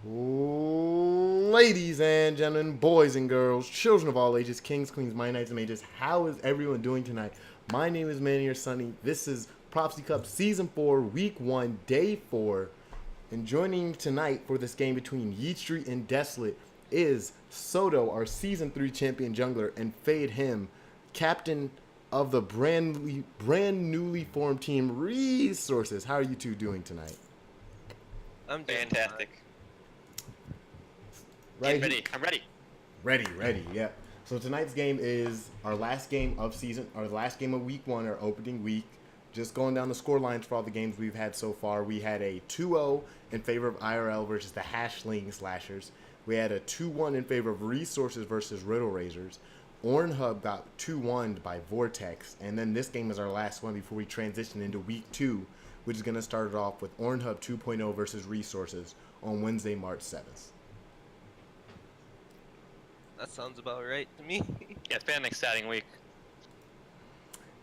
Ladies and gentlemen, boys and girls, children of all ages, kings, queens, mighty knights, and mages, how is everyone doing tonight? My name is Manny or Sunny. This is Prophecy Cup Season 4, Week 1, Day 4. And joining tonight for this game between Yeet Street and Desolate is Soto, our Season 3 champion jungler, and Fade him, captain of the brand newly formed team Resources. How are you two doing tonight? I'm doing Fantastic. Right. Get ready. I'm ready. Ready, yeah. So tonight's game is our last game of season, our last game of week 1, our opening week. Just going down the score lines for all the games we've had so far. We had a 2-0 in favor of IRL versus the Hashling Slashers. We had a 2-1 in favor of Resources versus Riddle Raisers. Ornhub got 2-1 by Vortex. And then this game is our last one before we transition into week 2, which is going to start it off with Ornhub 2.0 versus Resources on Wednesday, March 7th. That sounds about right to me. Yeah, it's been an exciting week.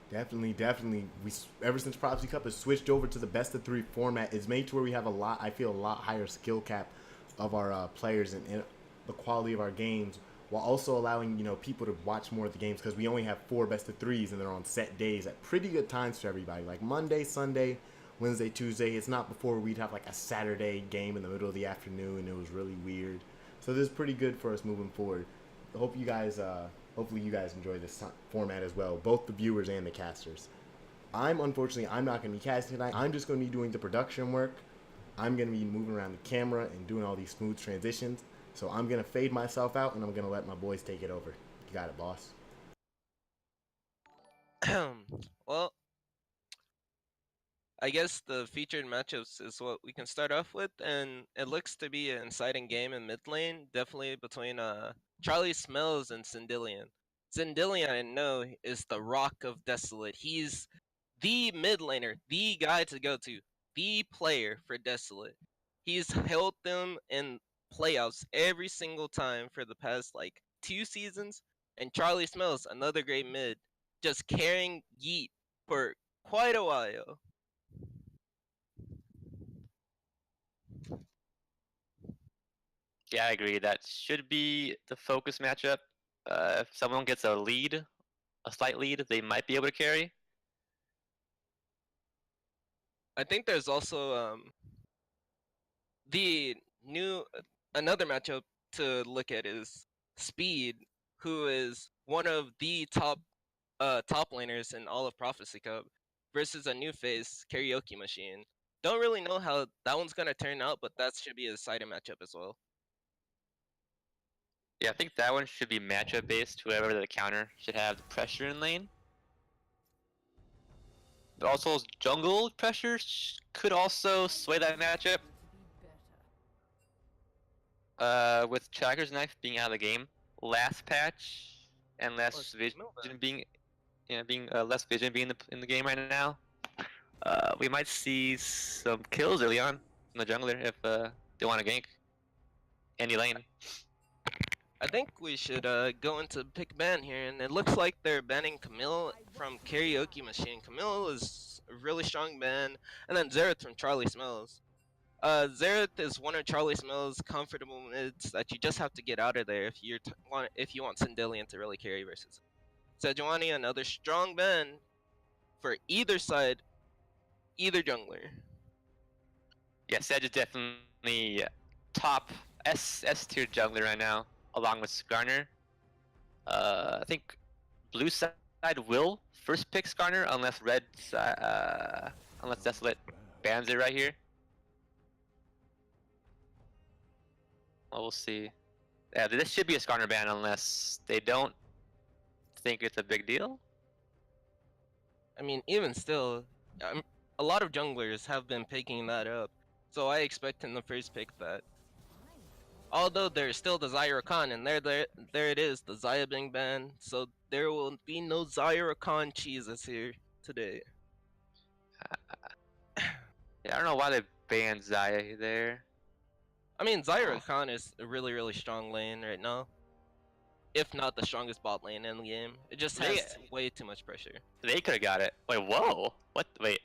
Definitely. Ever since Prophecy Cup has switched over to the best of 3 format, it's made to where we have a lot higher skill cap of our players and the quality of our games, while also allowing people to watch more of the games because we only have 4 best of 3s and they're on set days at pretty good times for everybody, like Monday, Sunday, Wednesday, Tuesday. It's not before we'd have like a Saturday game in the middle of the afternoon and it was really weird. So this is pretty good for us moving forward. Hopefully you guys enjoy this format as well, both the viewers and the casters. Unfortunately, I'm not going to be casting tonight. I'm just going to be doing the production work. I'm going to be moving around the camera and doing all these smooth transitions. So I'm going to fade myself out and I'm going to let my boys take it over. You got it, boss. Well, I guess the featured matchups is what we can start off with, and it looks to be an exciting game in mid lane, definitely between Charlie Smells and Syndillion. Syndillion, I know, is the rock of Desolate. He's the mid laner, the guy to go to, the player for Desolate. He's held them in playoffs every single time for the past like 2 seasons, and Charlie Smells, another great mid, just carrying Yeet for quite a while. Yeah, I agree. That should be the focus matchup. If someone gets a lead, a slight lead, they might be able to carry. I think there's also the new another matchup to look at is Speed, who is one of the top laners in all of Prophecy Cup, versus a new face, Karaoke Machine. Don't really know how that one's gonna turn out, but that should be a exciting matchup as well. Yeah, I think that one should be matchup based. Whoever the counter should have the pressure in lane. But also jungle pressure could also sway that matchup. With Chakra's knife being out of the game last patch and less vision being less vision being in the game right now, we might see some kills early on from the jungler if they want to gank any lane. I think we should go into pick ban here, and it looks like they're banning Camille from Karaoke Machine. Camille is a really strong ban, and then Xerath from Charlie Smells. Xerath is one of Charlie Smells' comfortable mids that you just have to get out of there if you want Syndillion to really carry versus Sejuani, another strong ban for either side, either jungler. Yeah, Sej is definitely top S tier jungler right now, along with Skarner. I think blue side will first pick Skarner unless unless Desolate bans it right here. Well, we'll see. Yeah, this should be a Skarner ban unless they don't think it's a big deal. I mean, even still, a lot of junglers have been picking that up, so I expect him to first pick that. Although there's still the Zyra Khan, and there it is, the Zaya being banned, so there will be no Zyra Khan cheeses here today. Yeah, I don't know why they banned Zaya there. I mean, Zyra Khan is a really, really strong lane right now. If not the strongest bot lane in the game. It just has way too much pressure. They could have got it. Wait, whoa! What? Wait.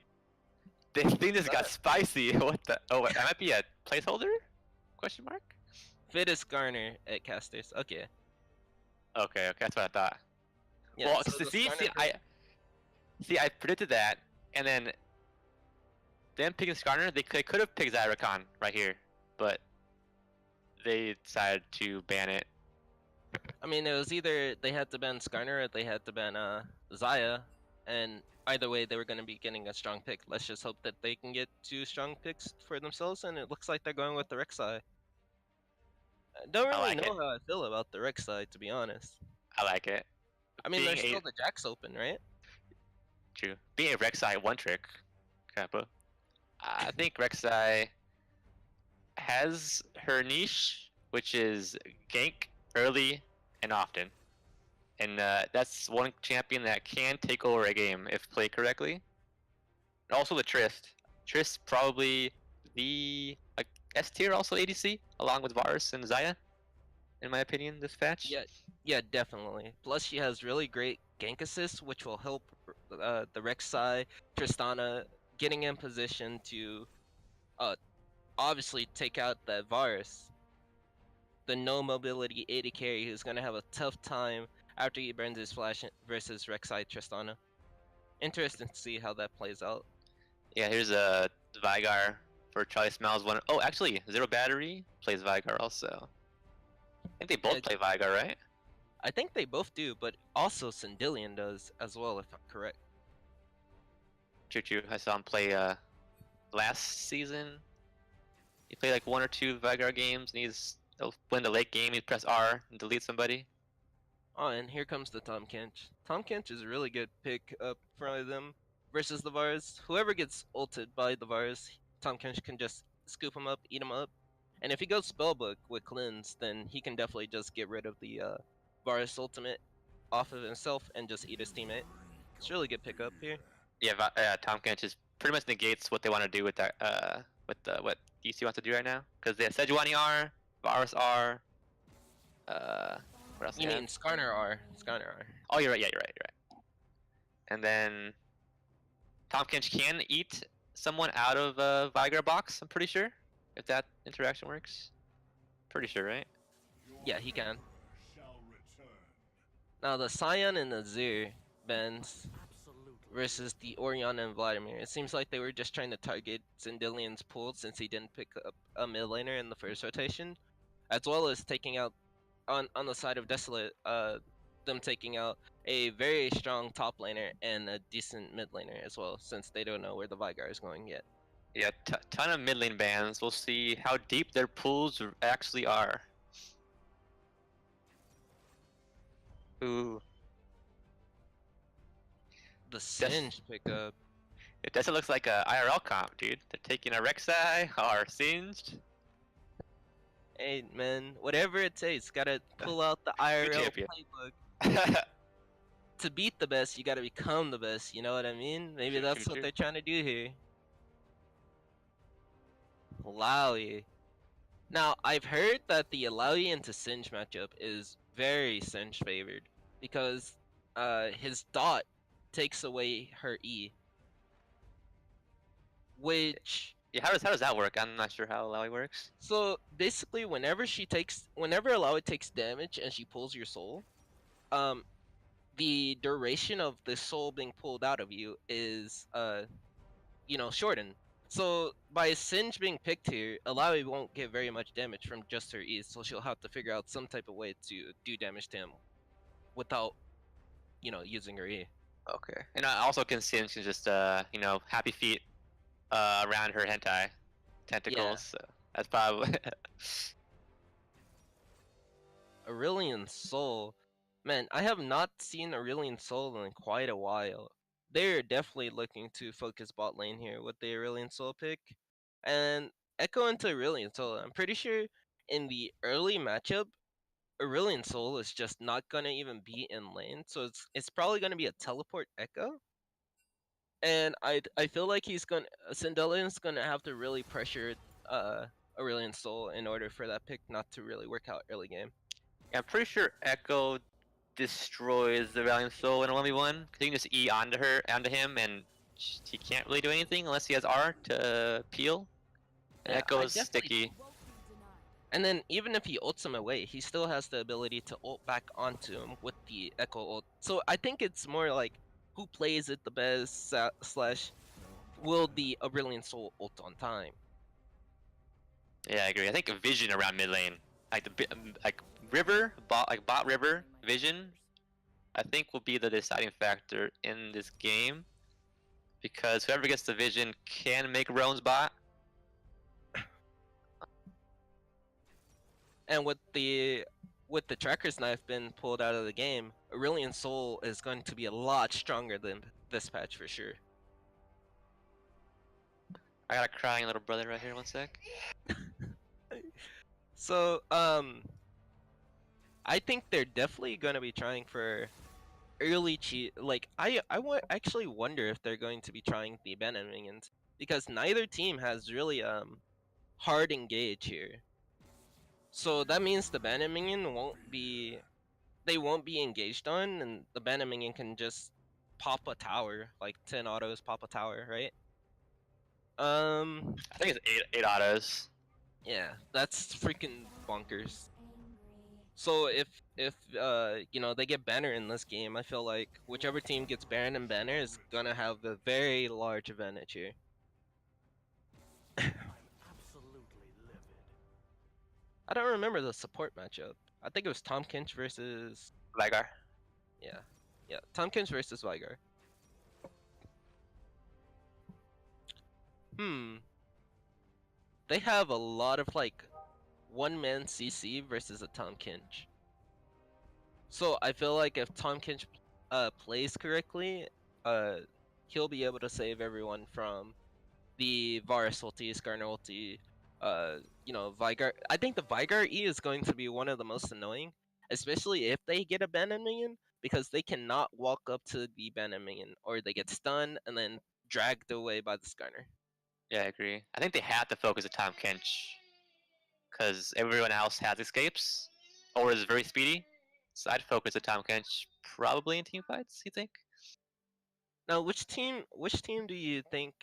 This thing just got spicy. What the? Oh, wait, that might be a placeholder? Question mark? Fittest Garner at casters. Okay. Okay, that's what I thought. Yeah, Well, so the see, Skarner I predicted that, and then them picking Skarner, they could have picked Zyricon right here, but they decided to ban it. I mean, it was either they had to ban Skarner or they had to ban Zaya, and either way, they were going to be getting a strong pick. Let's just hope that they can get 2 strong picks for themselves, and it looks like they're going with the Rek'Sai. I don't I really like know it. how I feel about the Rek'Sai, to be honest. I like it. I mean, Being there's still the Jax open, right? being a Rek'Sai one trick, Kappa. I think Rek'Sai has her niche, which is gank early and often. And that's one champion that can take over a game if played correctly. And also the Trist. Trist probably the like S tier also ADC along with Varus and Zaya, in my opinion, this patch. Yeah, definitely. Plus, she has really great gank assists, which will help the Rek'Sai, Tristana getting in position to obviously take out that Varus, the no mobility AD carry who's gonna have a tough time after he burns his flash versus Rek'Sai Tristana. Interesting to see how that plays out. Yeah, here's a Vigar for Charlie Smells one. Oh, actually, Zero Battery plays Vigar also. I think they both play Vigar, right? I think they both do, but also Sindillion does as well, if I'm correct. True. I saw him play last season. He played like 1 or 2 Vigar games, and he'll win the late game. He press R and delete somebody. Oh, and here comes the Tom Kench. Tom Kench is a really good pick up for them versus the Varus. Whoever gets ulted by the Varus, Tom Kench can just scoop him up, eat him up. And if he goes Spellbook with Cleanse, then he can definitely just get rid of the Varus ultimate off of himself and just eat his teammate. It's a really good pickup here. Yeah, Tom Kench just pretty much negates what they want to do with that. What DC wants to do right now, because they have Sejuani R, Varus R. What else? You mean Skarner R? Skarner R. Oh, you're right. Yeah, you're right. And then Tom Kench can eat someone out of a Vigar box. I'm pretty sure, if that interaction works. Pretty sure, right? Yeah, he can. Now the Sion and the Azir bans versus the Orion and Vladimir. It seems like they were just trying to target Zendilian's pool since he didn't pick up a mid laner in the first rotation, as well as taking out on the side of Desolate, them taking out a very strong top laner and a decent mid laner as well, since they don't know where the Vigar is going yet. Yeah, ton of mid lane bans. We'll see how deep their pools actually are. Ooh. The Singe pickup. It doesn't look like a IRL comp, dude. They're taking a Rek'Sai or Singed. Hey man, whatever it takes, gotta pull out the IRL playbook. To beat the best, you gotta become the best, you know what I mean? Maybe that's what they're trying to do here. Alawi. Now, I've heard that the Alawi into Singe matchup is very Singe favored, because his dot takes away her E. Which... Yeah, how does that work? I'm not sure how Alawi works. So, basically, whenever Alawi takes damage and she pulls your soul, the duration of the soul being pulled out of you is, shortened. So by Singe being picked here, Alawi won't get very much damage from just her E, so she'll have to figure out some type of way to do damage to him without, using her E. Okay. And I also can Singe can just, happy feet around her hentai tentacles. Yeah. So that's probably... Aurelion Soul. Man, I have not seen Aurelion Soul in quite a while. They're definitely looking to focus bot lane here with the Aurelion Soul pick. And echo into Aurelion Soul, I'm pretty sure in the early matchup, Aurelion Soul is just not gonna even be in lane, so it's probably gonna be a teleport echo. And I feel like Sindelian's gonna have to really pressure Aurelion Soul in order for that pick not to really work out early game. Yeah, I'm pretty sure Echo destroys the Valiant Soul in a 1v1, because you can just E onto him, and he can't really do anything unless he has R to peel. And yeah, Echo is sticky. And then even if he ults him away, he still has the ability to ult back onto him with the Echo ult. So I think it's more like who plays it the best slash will the Brilliant Soul ult on time. Yeah, I agree. I think vision around mid lane, like like river, bot river vision, I think will be the deciding factor in this game, because whoever gets the vision can make Roam's bot. And with the Tracker's Knife being pulled out of the game, Aurelion Soul is going to be a lot stronger than this patch for sure. I got a crying little brother right here. One sec. So I think they're definitely going to be trying for early cheat. Like I actually wonder if they're going to be trying the Venom minions, because neither team has really hard engage here. So that means the Venom minion won't be engaged on, and the Venom minion can just pop a tower, like 10 autos pop a tower, right? I think it's eight autos. Yeah, that's freaking bonkers. So if you know, they get banner in this game, I feel like whichever team gets Baron and banner is gonna have a very large advantage here. I don't remember the support matchup. I think it was Tom Kinch versus Vigar. yeah, Tom Kinch versus Vigar. They have a lot of like one-man CC versus a Tom Kinch. So I feel like if Tom Kinch plays correctly, he'll be able to save everyone from the Varus ulti, Skarner ulti, you know, Vigar. I think the Vigar E is going to be one of the most annoying, especially if they get a Banner minion, because they cannot walk up to the Banner minion, or they get stunned and then dragged away by the Skarner. Yeah, I agree. I think they have to focus on Tom Kench, because everyone else has escapes or is very speedy. So I'd focus on Tom Kench probably in team fights. You think? Now, which team do you think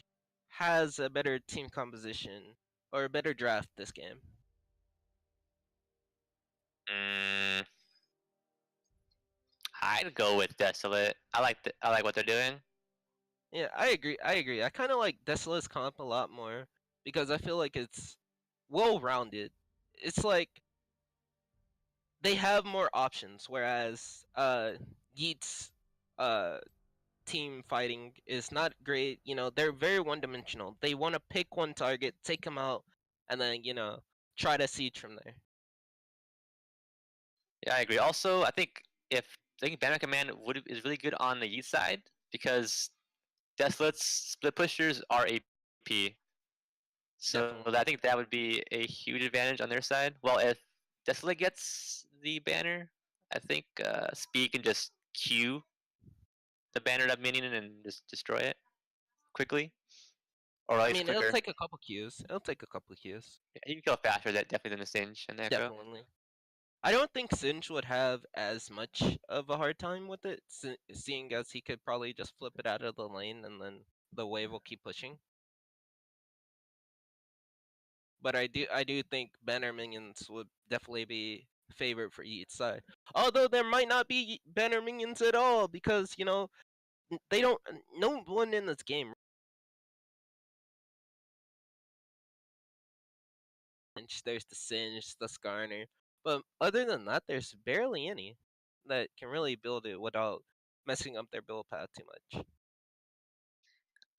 has a better team composition or a better draft this game? I'd go with Desolate. I like what they're doing. Yeah, I agree. I kind of like Desolate's comp a lot more because I feel like it's well-rounded. It's like they have more options, whereas Yeet's uh team fighting is not great. You know, they're very one-dimensional. They want to pick one target, take him out, and then, you know, try to siege from there. Yeah, I agree. Also, I think Banner Command is really good on the Yeet side, because Desolate's split pushers are AP. So Definitely. I think that would be a huge advantage on their side. Well, if Desolate gets the banner, I think Speed can just Q the bannered up minion and just destroy it quickly, or at I least mean, it'll quicker. take a couple Qs. It'll take a couple Qs. Yeah, you can kill faster that definitely than the Singe and the Echo. Definitely. I don't think Singe would have as much of a hard time with it, seeing as he could probably just flip it out of the lane and then the wave will keep pushing. But I do think banner minions would definitely be favored for each side. Although there might not be banner minions at all, because, you know, they don't. No one in this game. There's the Singe, the Skarner, but other than that, there's barely any that can really build it without messing up their build path too much.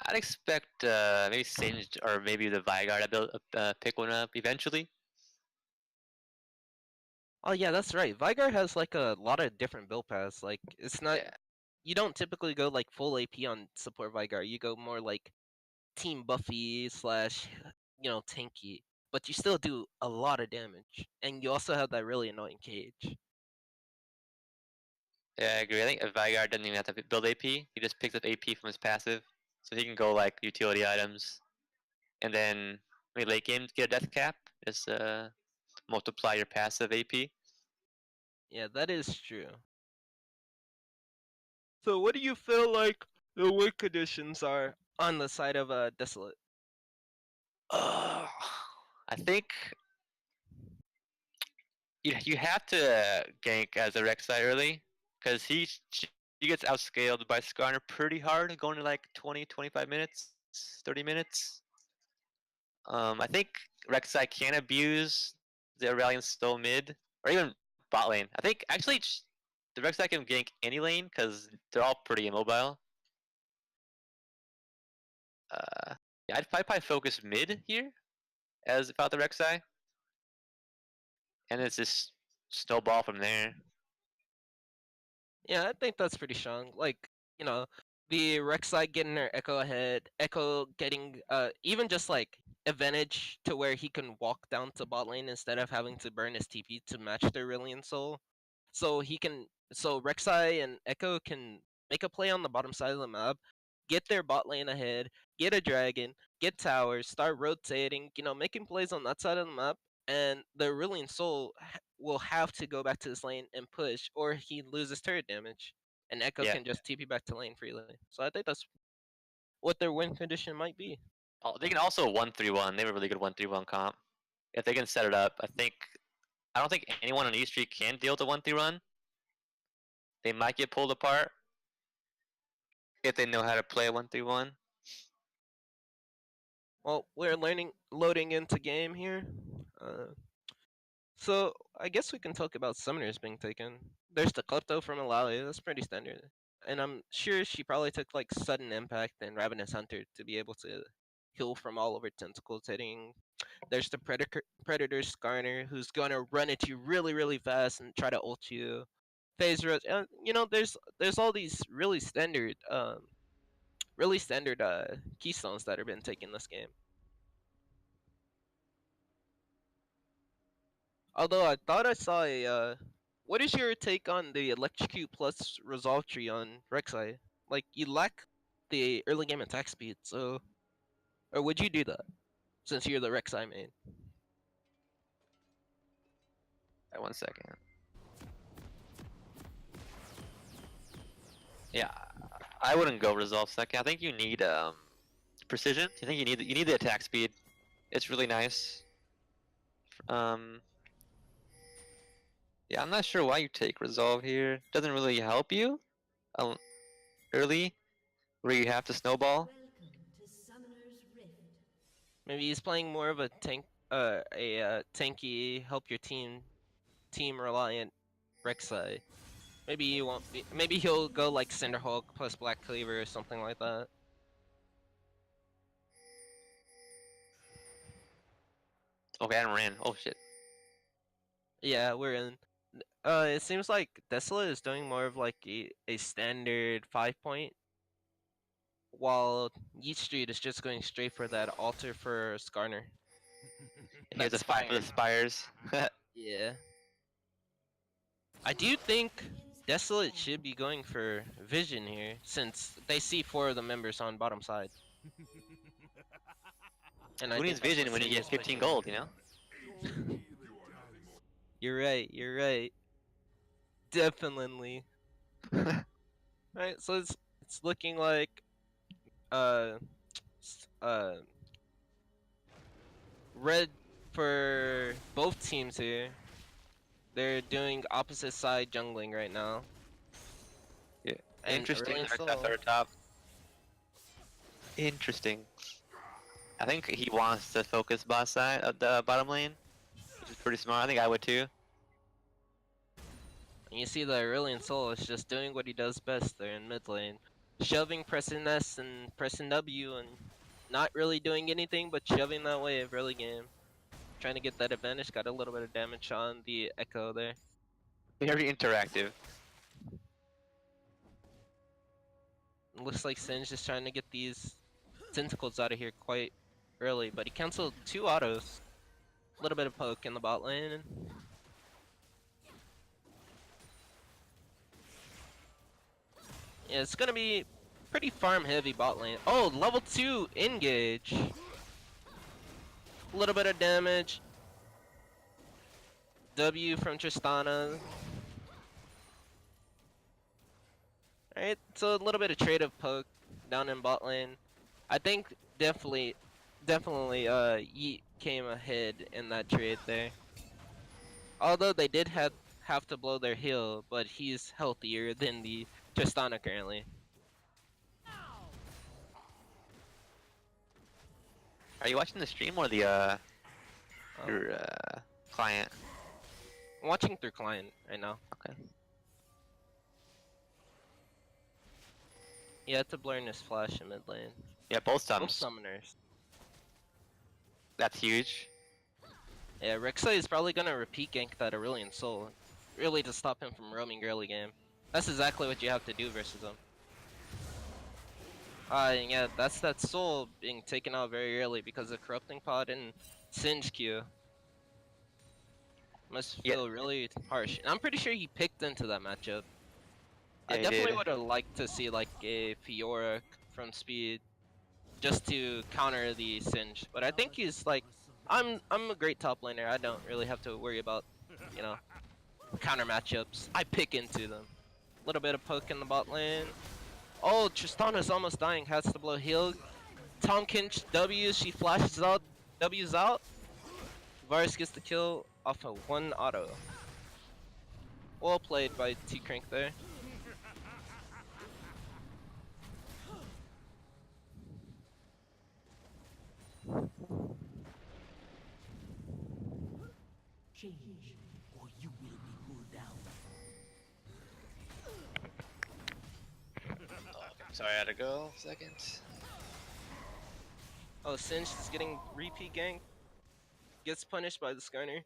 I'd expect maybe Singed or maybe the Vigar to pick one up eventually. Oh yeah, that's right. Vigar has like a lot of different build paths. Like it's not. Yeah. You don't typically go like full AP on support Vigar. You go more like team buffy slash, you know, tanky. But you still do a lot of damage, and you also have that really annoying cage. Yeah, I agree. I think Vigar doesn't even have to build AP. He just picks up AP from his passive, so he can go like utility items, and then maybe late game get a death cap. Just multiply your passive AP. Yeah, that is true. So, what do you feel like the win conditions are on the side of Desolate? I think you have to gank as a Rek'Sai early, because she gets outscaled by Skarner pretty hard, going to like 20, 25 minutes, 30 minutes. I think Rek'Sai can abuse the Aurelion Soul mid, or even bot lane. I think actually the Rek'Sai can gank any lane because they're all pretty immobile. Yeah, I'd probably focus mid here as about the Rek'Sai, and it's just snowball from there. Yeah, I think that's pretty strong. Like, you know, the Rek'Sai getting her Echo ahead, Echo getting even just like advantage to where he can walk down to bot lane instead of having to burn his TP to match their Rillian Soul. So Rek'Sai and Echo can make a play on the bottom side of the map, get their bot lane ahead, get a dragon, get towers, start rotating, making plays on that side of the map, and the Aurelion Soul will have to go back to this lane and push, or he loses turret damage, and Echo Yeah. can just TP back to lane freely. So I think that's what their win condition might be. Oh, they can also 1-3-1. They have a really good 1-3-1 comp. If they can set it up, I don't think anyone on E Street can deal with a 1-3-1. They might get pulled apart if they know how to play a 1-3-1. Well, we're loading into game here. So I guess we can talk about summoners being taken. There's the Klepto from Alawi, that's pretty standard. And I'm sure she probably took like Sudden Impact and Ravenous Hunter to be able to heal from all over tentacles hitting. There's the Predator Skarner who's gonna run at you really, really fast and try to ult you. Phase Rush, there's all these really standard keystones that have been taken this game. Although I thought I saw a. What is your take on the Electrocute plus Resolve tree on Rek'Sai? Like, you lack the early game attack speed, so. Or would you do that? Since you're the Rek'Sai main. Wait, 1 second. Yeah, I wouldn't go Resolve second. I think you need precision. I think you need the attack speed. It's really nice. Yeah, I'm not sure why you take Resolve here. Doesn't really help you early, where you have to snowball. Maybe he's playing more of a tanky, help your team reliant Rek'Sai. Maybe he won't be. Maybe he'll go like Cinderhulk plus Black Cleaver or something like that. Okay, Adam ran. Oh shit. Yeah, we're in. It seems like Desolate is doing more of like a standard 5-point, while Yeet Street is just going straight for that altar for Skarner. Here's a spire for the spires. Yeah. I do think Desolate should be going for Vision here, since they see 4 of the members on bottom side. And Who needs Vision when you get 15 gold, you know? You're right. Definitely. Right, so it's looking like red for both teams here. They're doing opposite side jungling right now. Yeah. And Interesting. Aurelion That's Sol- our top. Interesting. I think he wants to focus bot side of the bottom lane, which is pretty smart. I think I would too. And you see the Aurelion Soul is just doing what he does best there in mid lane. Shoving, pressing S and pressing W and not really doing anything but shoving that wave early game. Trying to get that advantage, got a little bit of damage on the Echo there. Very interactive. It looks like Singe is trying to get these tentacles out of here quite early, but he canceled 2 autos. A little bit of poke in the bot lane. Yeah, it's gonna be pretty farm heavy bot lane. Oh, level 2 engage. A little bit of damage. W from Tristana. Alright, so a little bit of trade of poke down in bot lane. I think definitely Yeet came ahead in that trade there. Although they did have to blow their heal, but he's healthier than the Tristana currently. Are you watching the stream or the your client? I'm watching through client right now. Okay. He had to blur his flash in mid lane. Yeah, both Both sums. summoners. That's huge. Yeah, Rek'Sai is probably gonna repeat gank that Aurelion Soul, really to stop him from roaming early game. That's exactly what you have to do versus him. Yeah, that's that Soul being taken out very early because of Corrupting Pod and Singe Q. Must feel really harsh. And I'm pretty sure he picked into that matchup. I Yeah, he definitely did. would have liked to see like a Fiora from Speed just to counter the Singe. But I think he's like, I'm a great top laner. I don't really have to worry about, you know, counter matchups. I pick into them. A little bit of poke in the bot lane. Oh, Tristana's almost dying. Has to blow heal. Tomkinch W. She flashes out. W's out. Varus gets the kill off of one auto. Well played by T-Crank there. Change, or you will be pulled down. Sorry, I had to go. Second. Oh, Singe is getting repeat gank. Gets punished by the Skarner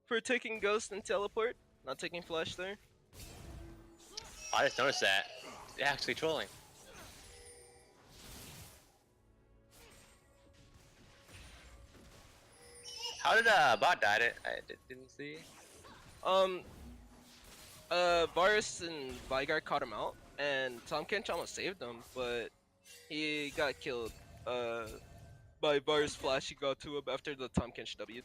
for taking Ghost and Teleport. Not taking Flash there. I just noticed that. They're actually trolling. How did bot died it? Didn't see. Varus and Vigard caught him out, and Tom Kench almost saved him, but he got killed by Varus Flash. He got to him after the Tom Kench W.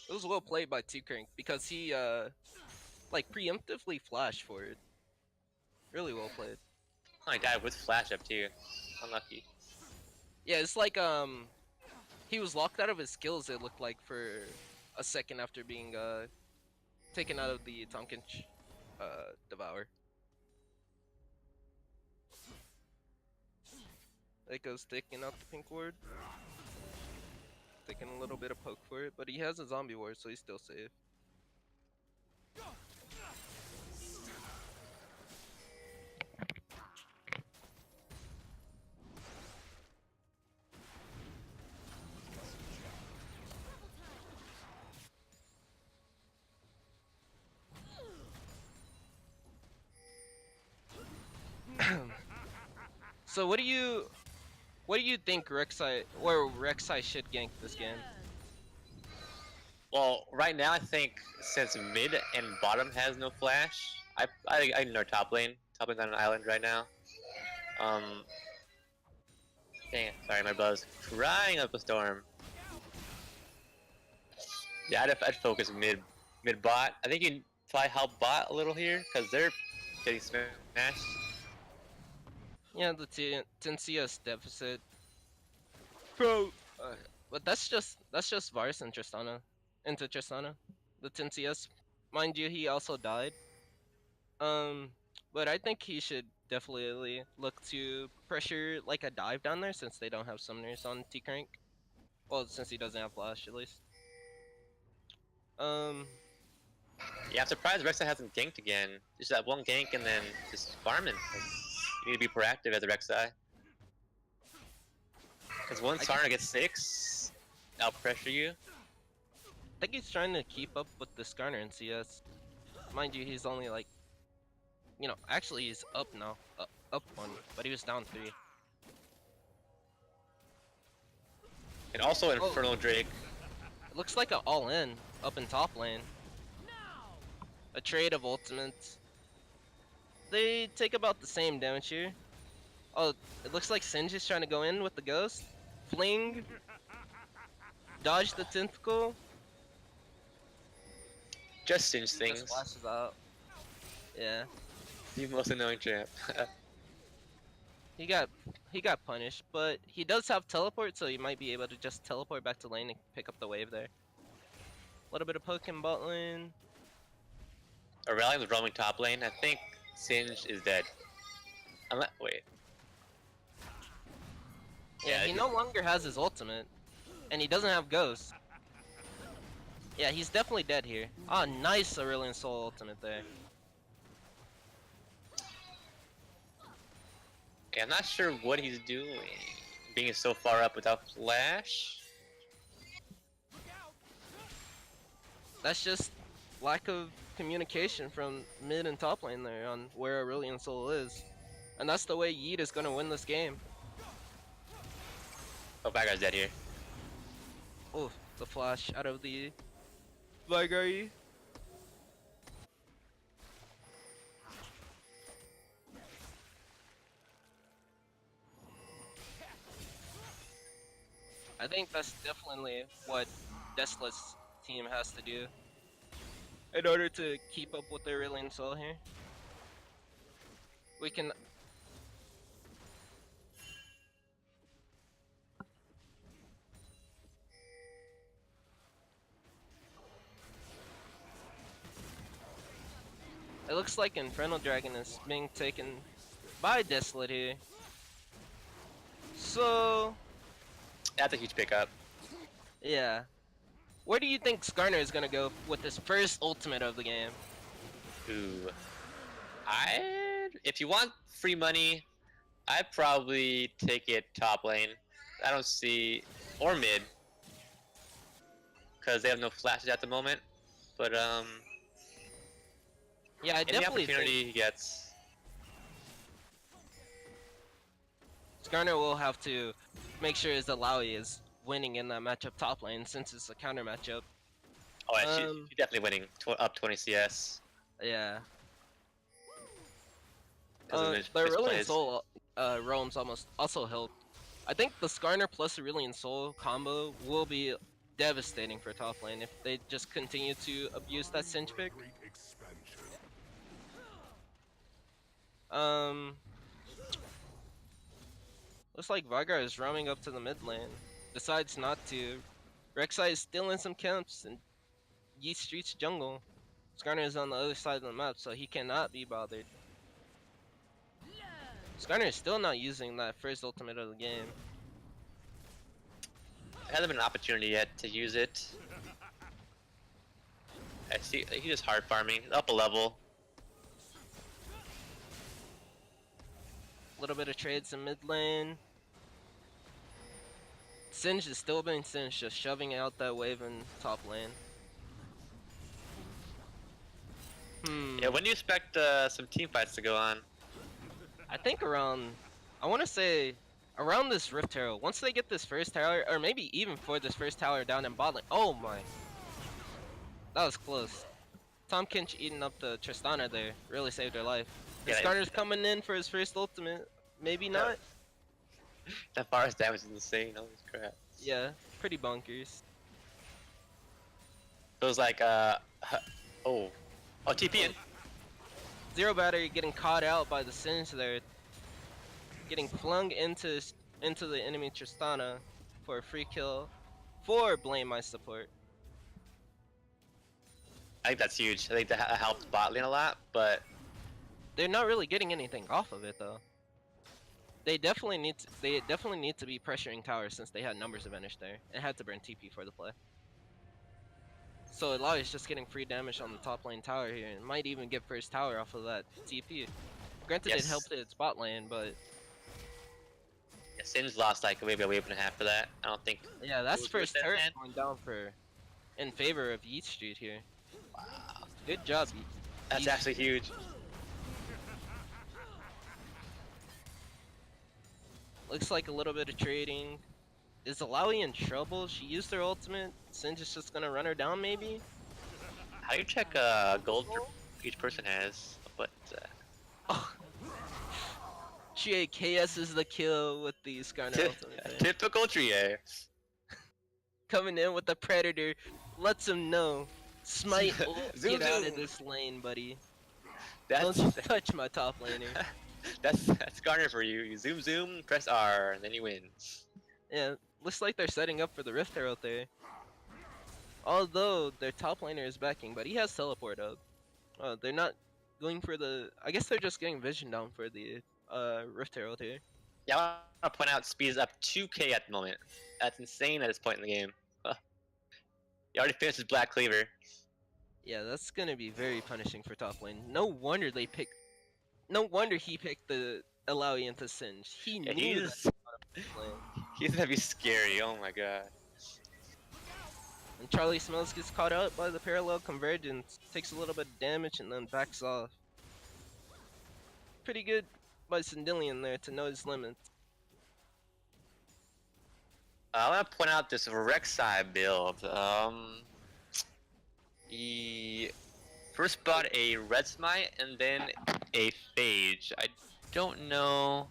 It was well played by T-Crank because he like preemptively flashed for it. Really well played. Oh, I died with flash up too. Unlucky. Yeah, it's like he was locked out of his skills, it looked like, for a second after being taken out of the Tom Kench Devour. It goes taking out the pink ward. Taking a little bit of poke for it, but he has a zombie ward, so he's still safe. So what do you think Rek'Sai should gank this game? Well, right now I think since mid and bottom has no flash, I ignore top lane. Top lane's on an island right now. Dang it, sorry, my buzz crying up a storm. Yeah, I'd focus mid bot. I think you probably help bot a little here because they're getting smashed. Yeah, the TNCS deficit. Bro, but that's just Varus and Tristana. Into Tristana. The TNCS. Mind you, he also died. But I think he should definitely look to pressure like a dive down there since they don't have summoners on T-Crank. Well, since he doesn't have flash at least. Yeah, I'm surprised Rek'Sai hasn't ganked again. Just that one gank and then just farming. Like, you need to be proactive as a Rek'Sai. Because once Sarna gets 6, I'll pressure you. I think he's trying to keep up with the Skarner in CS. Mind you, he's only like, actually he's up now, up 1, but he was down 3. And also Infernal Drake. It looks like an all-in up in top lane. A trade of ultimates. They take about the same damage here. Oh, it looks like Singe is trying to go in with the ghost. Fling. Dodge the tentacle. Just Singe things. Just flashes out. Yeah. The most annoying champ. He got he got punished, but he does have teleport, so he might be able to just teleport back to lane and pick up the wave there. A little bit of poke in bot lane. Aurelion was roaming top lane. I think Singe is dead. Wait. Yeah, he no longer has his ultimate, and he doesn't have Ghost. Yeah, he's definitely dead here. Ah, nice Aurelion Soul ultimate there. Yeah, I'm not sure what he's doing. Being so far up without flash. That's just lack of communication from mid and top lane there on where Aurelion Soul is. And that's the way Yeet is gonna win this game. Oh, Veigar's dead here. Oh, the flash out of the Veigar. I think that's definitely what Desolate's team has to do in order to keep up with their Aurelion Soul here. We can. It looks like Infernal Dragon is being taken by Desolate here. So, That's a huge pickup. yeah. Where do you think Skarner is gonna go with his first ultimate of the game? Ooh. If you want free money, I'd probably take it top lane. I don't see, or mid, because they have no flashes at the moment. But Yeah, I any definitely opportunity think he gets. Skarner will have to make sure his Alawi is winning in that matchup top lane since it's a counter matchup. Oh, yeah, she's definitely winning. Up 20 CS. Yeah. Doesn't The Aurelion misplays. Soul roams also help. I think the Skarner plus Aurelion Soul combo will be devastating for top lane if they just continue to abuse that Singe pick. Looks like Veigar is roaming up to the mid lane. Decides not to. Rek'Sai is still in some camps in Yeet Street's jungle. Skarner is on the other side of the map, so he cannot be bothered. Skarner is still not using that first ultimate of the game. Hasn't been an opportunity yet to use it. I see he's just hard farming, up a level. A little bit of trades in mid lane. Singe is still being Singe, just shoving out that wave in top lane. Yeah, when do you expect some team fights to go on? I think around, I want to say around this Rift Herald. Once they get this first tower, or maybe even for this first tower down in bot lane. Oh my. That was close. Tom Kinch eating up the Tristana there really saved her life. Yeah, Skarner's coming in for his first ultimate. Maybe not. That forest damage is insane, holy crap. Yeah, pretty bonkers. It was like, oh, TP in. Zero Battery getting caught out by the Singe there. Getting flung into the enemy Tristana for a free kill for Blame My Support. I think that's huge. I think that helped bot lane a lot, but They're not really getting anything off of it though. They definitely need to be pressuring towers since they had numbers advantage there and had to burn TP for the play. So Alawi is just getting free damage on the top lane tower here and might even get first tower off of that TP. Granted, Yes. it helped its bot lane, but yeah, Singe lost like maybe a wave and a half for that. I don't think. yeah, that's It was first worth it, turret man. going down in favor of Yeet Street here. Wow, Good job, Yeet. that's Yeet. actually huge. Looks like a little bit of trading. Is Alawi in trouble? She used her ultimate. Singe is just gonna run her down maybe? How do you check gold each person has? But Oh. She KS's the kill with the Skarner ultimate there. typical trio. Coming in with the Predator. Lets him know. Smite, Zoom, get out of zoom. this lane, buddy. That's Don't you touch my top laner. That's Garner for you. You zoom zoom, press R, and then you win. Yeah, looks like they're setting up for the Rift Herald there. Although their top laner is backing, but he has teleport up. They're not going for the. I guess they're just getting vision down for the Rift Herald here. Yeah, I want to point out speed is up 2k at the moment. That's insane at this point in the game. He already finished his Black Cleaver. Yeah, that's gonna be very punishing for top lane. No wonder they picked. No wonder he picked the Alawi into Singe. He Yeah, knew he's that. Lane. he's gonna be scary. Oh my god. And Charlie Smells gets caught out by the parallel convergence, takes a little bit of damage, and then backs off. Pretty good by Sindillion there to know his limits. I want to point out this Rek'Sai build. He first bought a Red Smite and then a Phage. I don't know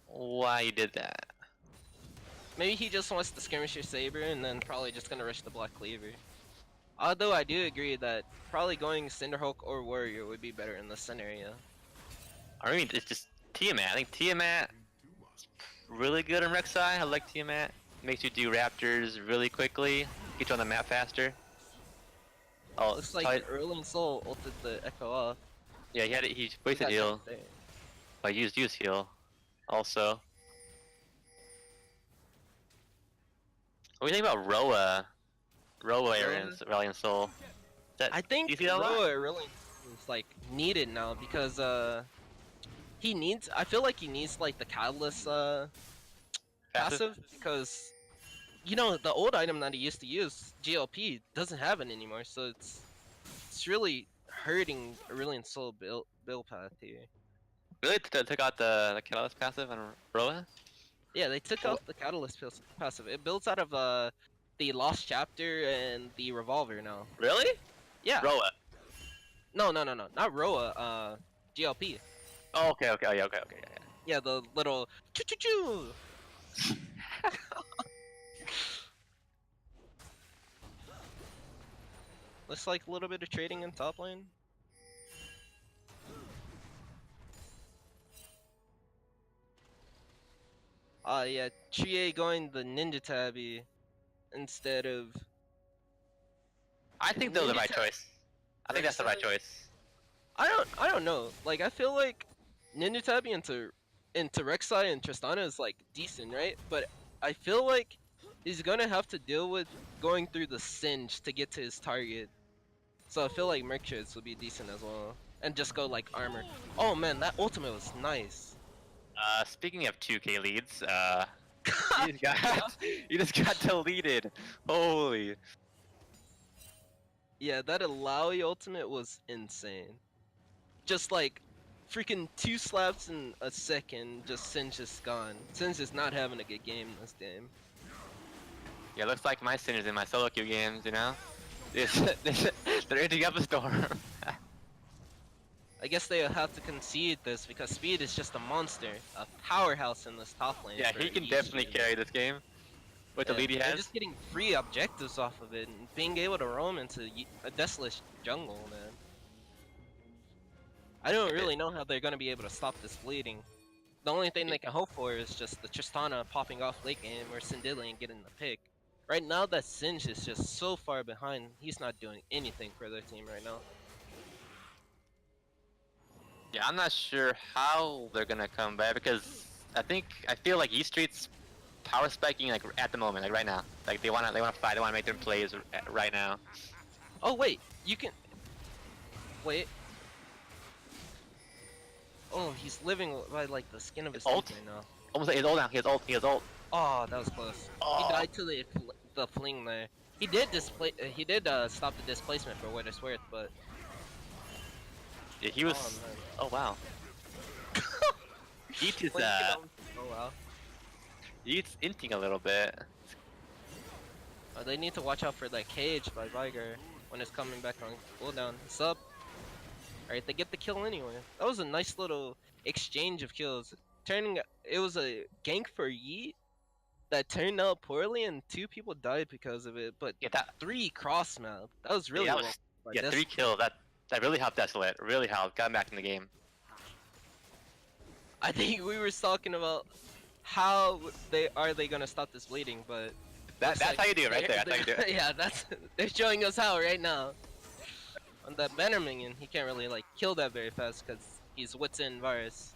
why he did that. Maybe he just wants the Skirmisher Saber and then probably just gonna rush the Black Cleaver. Although I do agree that probably going Cinderhulk or Warrior would be better in this scenario. I mean, it's just Tiamat. I think Tiamat really good in Rek'Sai. I like Tiamat. Makes you do Raptors really quickly. Get you on the map faster. Oh, Looks like Erling Soul ulted the Echo off. Yeah, he had it. He wasted Got heal. there. I used heal. Also. What do you think about Roa? Roa Ralliant Soul. I think do you see that a lot? Roa really is like needed now because he needs. I feel like he needs like the Catalyst passive because you know the old item that he used to use GLP doesn't have it anymore, so it's really hurting Aurelian Soul build path here. Really? Took out the Catalyst passive on Roa? Yeah, they took out the Catalyst passive. It builds out of the Lost Chapter and the Revolver now. Really? Yeah. Roa. No, not Roa. GLP. Oh, okay, yeah, yeah. Yeah, the little choo choo choo. Looks like a little bit of trading in top lane. Yeah, Chie going the Ninja Tabby instead of. I think that was the right choice. I think that's the right choice. I don't know. Like I feel like Ninja Tabby into Rek'Sai and Tristana is like decent, right? But I feel like he's gonna have to deal with going through the Singe to get to his target. So I feel like Mercurius would be decent as well. And just go like armor. Oh man, that ultimate was nice. Speaking of 2k leads, he just got deleted. Holy. Yeah, that Alawi ultimate was insane. Just like freaking 2 slaps in a second, just Singe is gone. Singe is not having a good game in this game. Yeah, looks like my sinners in my solo queue games, you know? They're ending up a storm. I guess they'll have to concede this because Speed is just a monster, a powerhouse in this top lane. Yeah, he can definitely carry this game. With the lead he They're has. just getting free objectives off of it and being able to roam into a Desolate jungle, man. I don't really know how they're going to be able to stop this bleeding. The only thing they can hope for is just the Tristana popping off late game or Sindillion getting the pick. Right now that Singe is just so far behind, he's not doing anything for their team right now. Yeah, I'm not sure how they're gonna come back because I feel like East Street's power spiking like at the moment, like right now. Like they wanna fight, they wanna make their plays right now. Oh wait, you can. Wait. Oh, he's living by like the skin of his teeth Ult? right now. Almost like he's ult now. He has ult. Oh, that was close. Oh. He died to the fling there. He did stop the displacement for what it's worth, but Yeah, he was. oh, man. Oh wow. Yeet is Oh wow. Yeet's inting a little bit. They need to watch out for that cage by Viger when it's coming back on cooldown. Sub. Alright, they get the kill anyway. That was a nice little exchange of kills. It was a gank for Yeet that turned out poorly and 2 people died because of it, but Yeah, that 3 cross map. That was really yeah, well. yeah, 3 kills. That really helped Desolate. Really helped. Got him back in the game. I think we were talking about how they gonna stop this bleeding, but That's looks how you do it right there. they're- That's how you do it. Yeah, they're showing us how right now. On that banner minion, he can't really like kill that very fast because he's what's in Varus,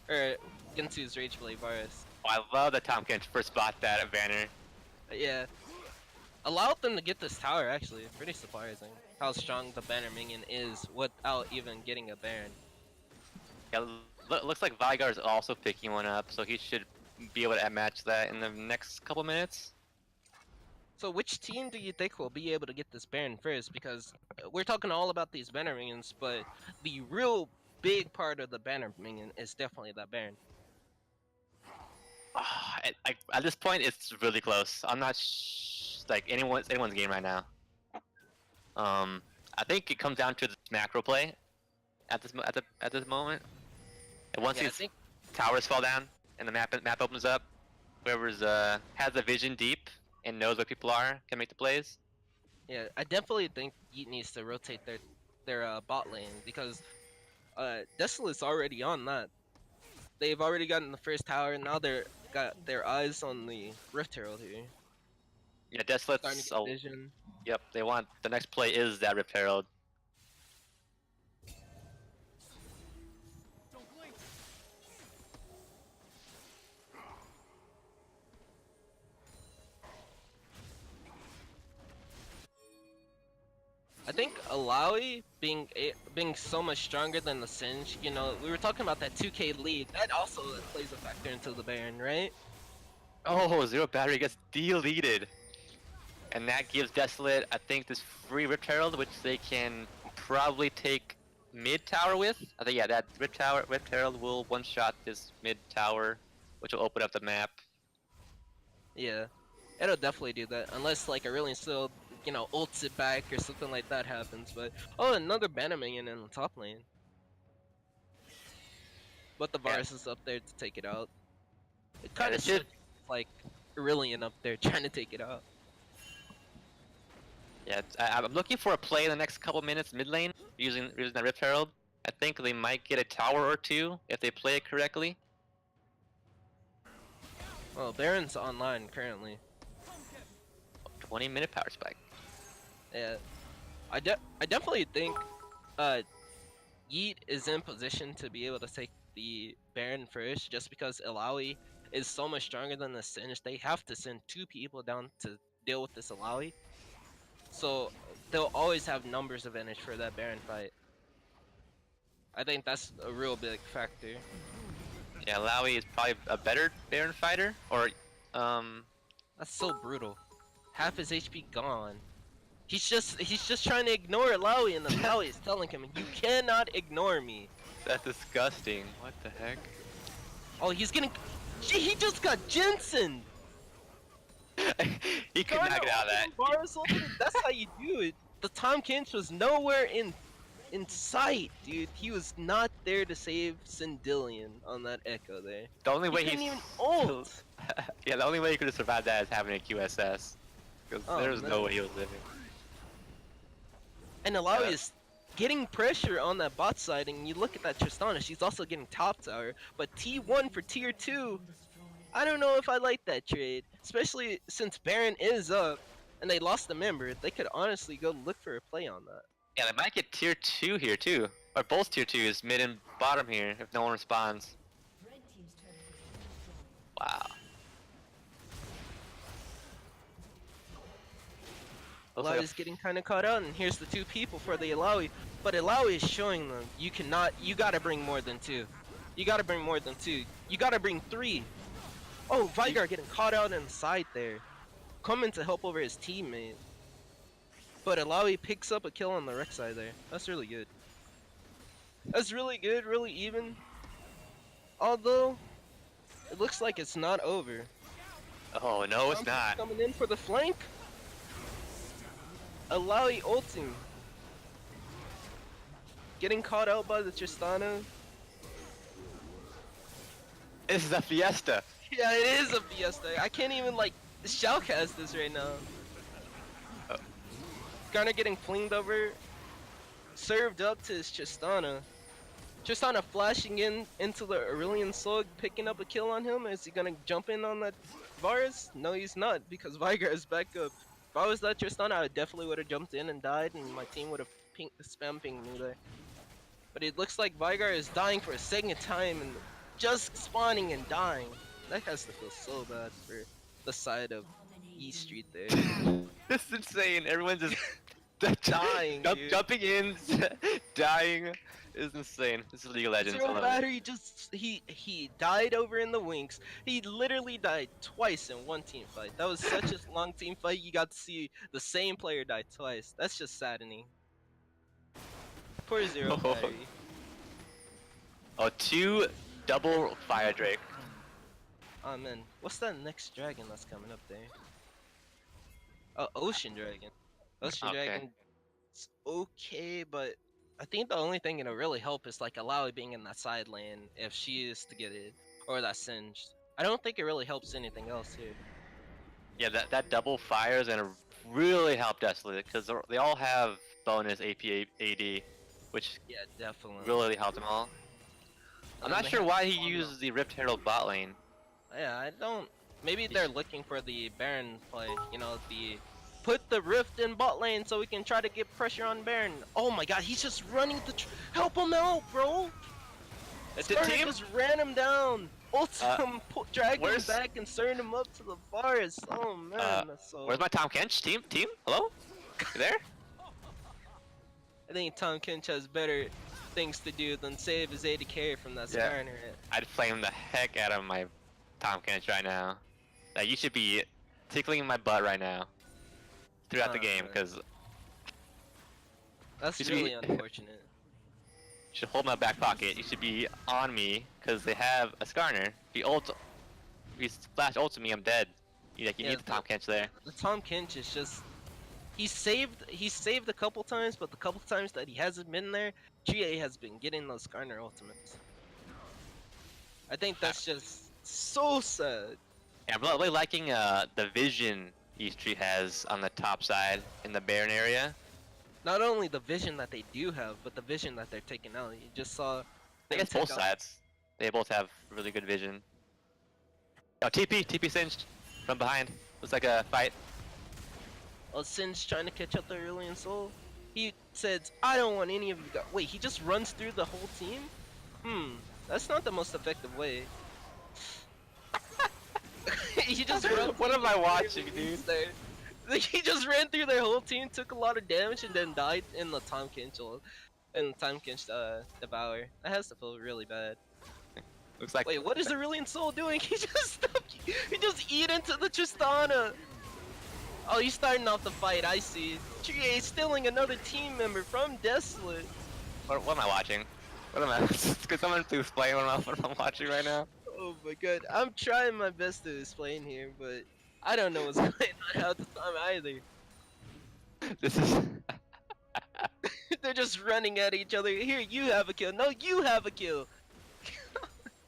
or Ginsu's Rage Blade Varus. Oh, I love that Tom can first spot that banner. But yeah, allowed them to get this tower actually. Pretty surprising how strong the banner minion is without even getting a Baron. Yeah, looks like Vigar's also picking one up, so he should be able to match that in the next couple minutes. So which team do you think will be able to get this Baron first? Because we're talking all about these banner minions, but the real big part of the banner minion is definitely that Baron. At this point, it's really close. I'm not like anyone's game right now. I think it comes down to the macro play at this moment. And once Yeah, I these think towers fall down and the map opens up, whoever's has the vision deep and knows where people are can make the plays. yeah, I definitely think Yeet needs to rotate their bot lane because Desolate's already on that. They've already gotten the first tower, and now they're got their eyes on the Rift Herald here. Yeah, Starting to Desolate's. get vision. Yep, they want the next play is that Rift Herald. I think Alawi being so much stronger than the Singe, you know, we were talking about that 2k lead. That also plays a factor into the Baron, right? Oh, Zero Battery gets deleted. And that gives Desolate, I think, this free Rift Herald, which they can probably take mid tower with. I think, yeah, that Rift Herald will one-shot this mid tower, which will open up the map. Yeah, it'll definitely do that, unless like Aurelion still, you know, ults it back or something like that happens. But oh, another banner minion in the top lane. But the Varus is up there to take it out. It kind of this should- like Aurelion up there trying to take it out. Yeah, I'm looking for a play in the next couple minutes mid lane using that Rift Herald. I think they might get a tower or two if they play it correctly. Well, Baron's online currently. 20-minute power spike. Yeah, I definitely think Yeet is in position to be able to take the Baron first, just because Alawi is so much stronger than the Singe. They have to send 2 people down to deal with this Alawi, so they'll always have numbers advantage for that Baron fight. I think that's a real big factor. Yeah, Lowy is probably a better Baron fighter, or That's so brutal. Half his HP gone. He's just trying to ignore Alawi, and the Alawi is telling him, "You cannot ignore me." that's disgusting. What the heck? Oh, he's getting. Gee, he just got Jensen. He could not get out of that. That's how you do it. The Tom Kinch was nowhere in sight, dude. He was not there to save Syndillion on that Echo there. The only He way couldn't he's even ult. yeah, the only way he could have survived that is having a QSS, because Oh, there was man. no way he was living. And Alawi Yeah. is getting pressure on that bot side, and you look at that Tristana, she's also getting top tower. But T1 for tier 2, I don't know if I like that trade. Especially since Baron is up, and they lost a member, they could honestly go look for a play on that. Yeah, they might get tier 2 here too, or both tier 2s, mid and bottom here, if no one responds. Wow. Looks like Alawi is getting kind of caught out, and here's the 2 people for the Alawi. But Alawi is showing them, you gotta bring more than 2. You gotta bring more than 2. You gotta bring 3. Oh, Vigar getting caught out in the side there. Coming to help over his teammate. But Alawi picks up a kill on the wreck side there. That's really good. That's really good, really even. Although, it looks like it's not over. Oh no, it's Trump's not. Coming in for the flank. Alawi ulting. Getting caught out by the Tristana. This is a fiesta. Yeah, it is a fiesta. I can't even like shoutcast this right now. Oh. Garner getting flinged over. Served up to his Tristana. Tristana flashing into the Aurelion Soul, picking up a kill on him. Is he gonna jump in on that Varus? No, he's not, because Vigar is back up. If I was that Tristana, I definitely would have jumped in and died, and my team would have spam pinged me there. But it looks like Vigar is dying for a second time and just spawning and dying. That has to feel so bad for the side of E Street there. This is insane. Everyone's just Dying, dude. jumping in, dying. Is insane. This is League of Legends. I Zero love it. battery just he died over in the wings. He literally died twice in one team fight. That was such a long team fight. You got to see the same player die twice. That's just saddening. Poor Zero Oh. battery. Oh, 2 double fire drake. Oh man, what's that next dragon that's coming up there? Oh, Ocean Dragon. Ocean Okay. Dragon. It's okay, but I think the only thing it'll really help is like Alawi being in that side lane if she is to get it, or that Singed. I don't think it really helps anything else here. Yeah, that double fire is gonna really help Desolate because they all have bonus AP AD, which Yeah, definitely. really helped them all. I'm not they sure have why he Fauna. used the Rift Herald bot lane. Yeah, I don't. Maybe they're looking for the Baron play. You know, the put the Rift in bot lane so we can try to get pressure on Baron. Oh my God, he's just running the. Help him out, bro! It's the Skarner team. just ran him down. Ulted him, dragged him where's- back, and turned him up to the bars. Oh man, that's so. Where's my Tom Kench team? Team? Hello? You there? I think Tom Kinch has better things to do than save his AD carry from that Yeah. Skarner. I'd flame the heck out of my Tom Kench right now. Like, you should be tickling my butt right now throughout the game man. because That's You should really be- unfortunate. you should hold my back pocket. You should be on me because they have a Skarner. If he flash ults me, I'm dead. You Yeah, need the Tom Kench there. The Tom Kinch is just he's saved a couple times, but the couple times that he hasn't been there, GA has been getting those Skarner ultimates. I think that's just so sad. Yeah, I'm really liking the vision East Tree has on the top side in the Baron area. Not only the vision that they do have, but the vision that they're taking out. You just saw. I them guess take both out- sides. They both have really good vision. Oh, TP singed from behind. Looks like a fight. Oh, Sin's trying to catch up to Aurelion Soul. He says, "I don't want any of you guys." Wait, he just runs through the whole team? That's not the most effective way. He just runs. What am I through watching, everybody's dude? there. Like, he just ran through their whole team, took a lot of damage, and then died in the Tom Kinch Devour. That has to feel really bad. Looks like Wait, what is Aurelion Soul doing? He just eat into the Tristana. Oh, he's starting off the fight. I see. GA stealing another team member from Desolate. What am I watching? What am I? Could someone please explain what I'm watching right now? Oh my God, I'm trying my best to explain here, but I don't know what's going on half the time either. This is. They're just running at each other. Here, you have a kill. No, you have a kill.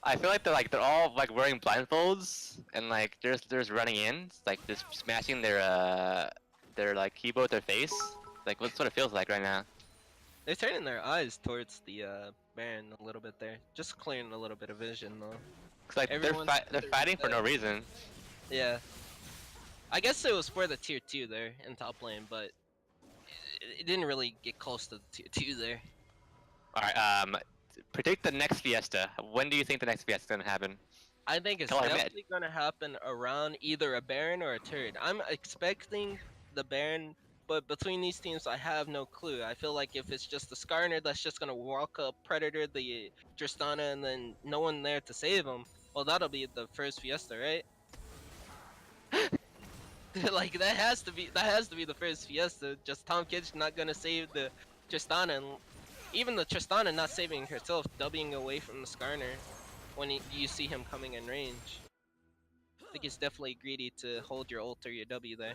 I feel like they're all like wearing blindfolds and like they're just running in, like just smashing their like keyboard with their face. Like that's what it feels like right now. They're turning their eyes towards the Baron a little bit there, just clearing a little bit of vision though. It's like Everyone's they're fighting for no reason. Yeah. I guess it was for the tier 2 there in top lane, but it didn't really get close to the tier 2 there. All right, predict the next Fiesta. When do you think the next Fiesta is gonna happen? I think it's Tell our definitely going to happen around either a Baron or a turret. I'm expecting the Baron, but between these teams, I have no clue. I feel like if it's just the Skarner that's just going to walk up, Predator, the Tristana, and then no one there to save him, well, that'll be the first Fiesta, right? Like that has to be the first Fiesta. Just Tom Kid's not gonna save the Tristana, and even the Tristana not saving herself, Wing away from the Skarner when you see him coming in range. I think it's definitely greedy to hold your ult or your W there.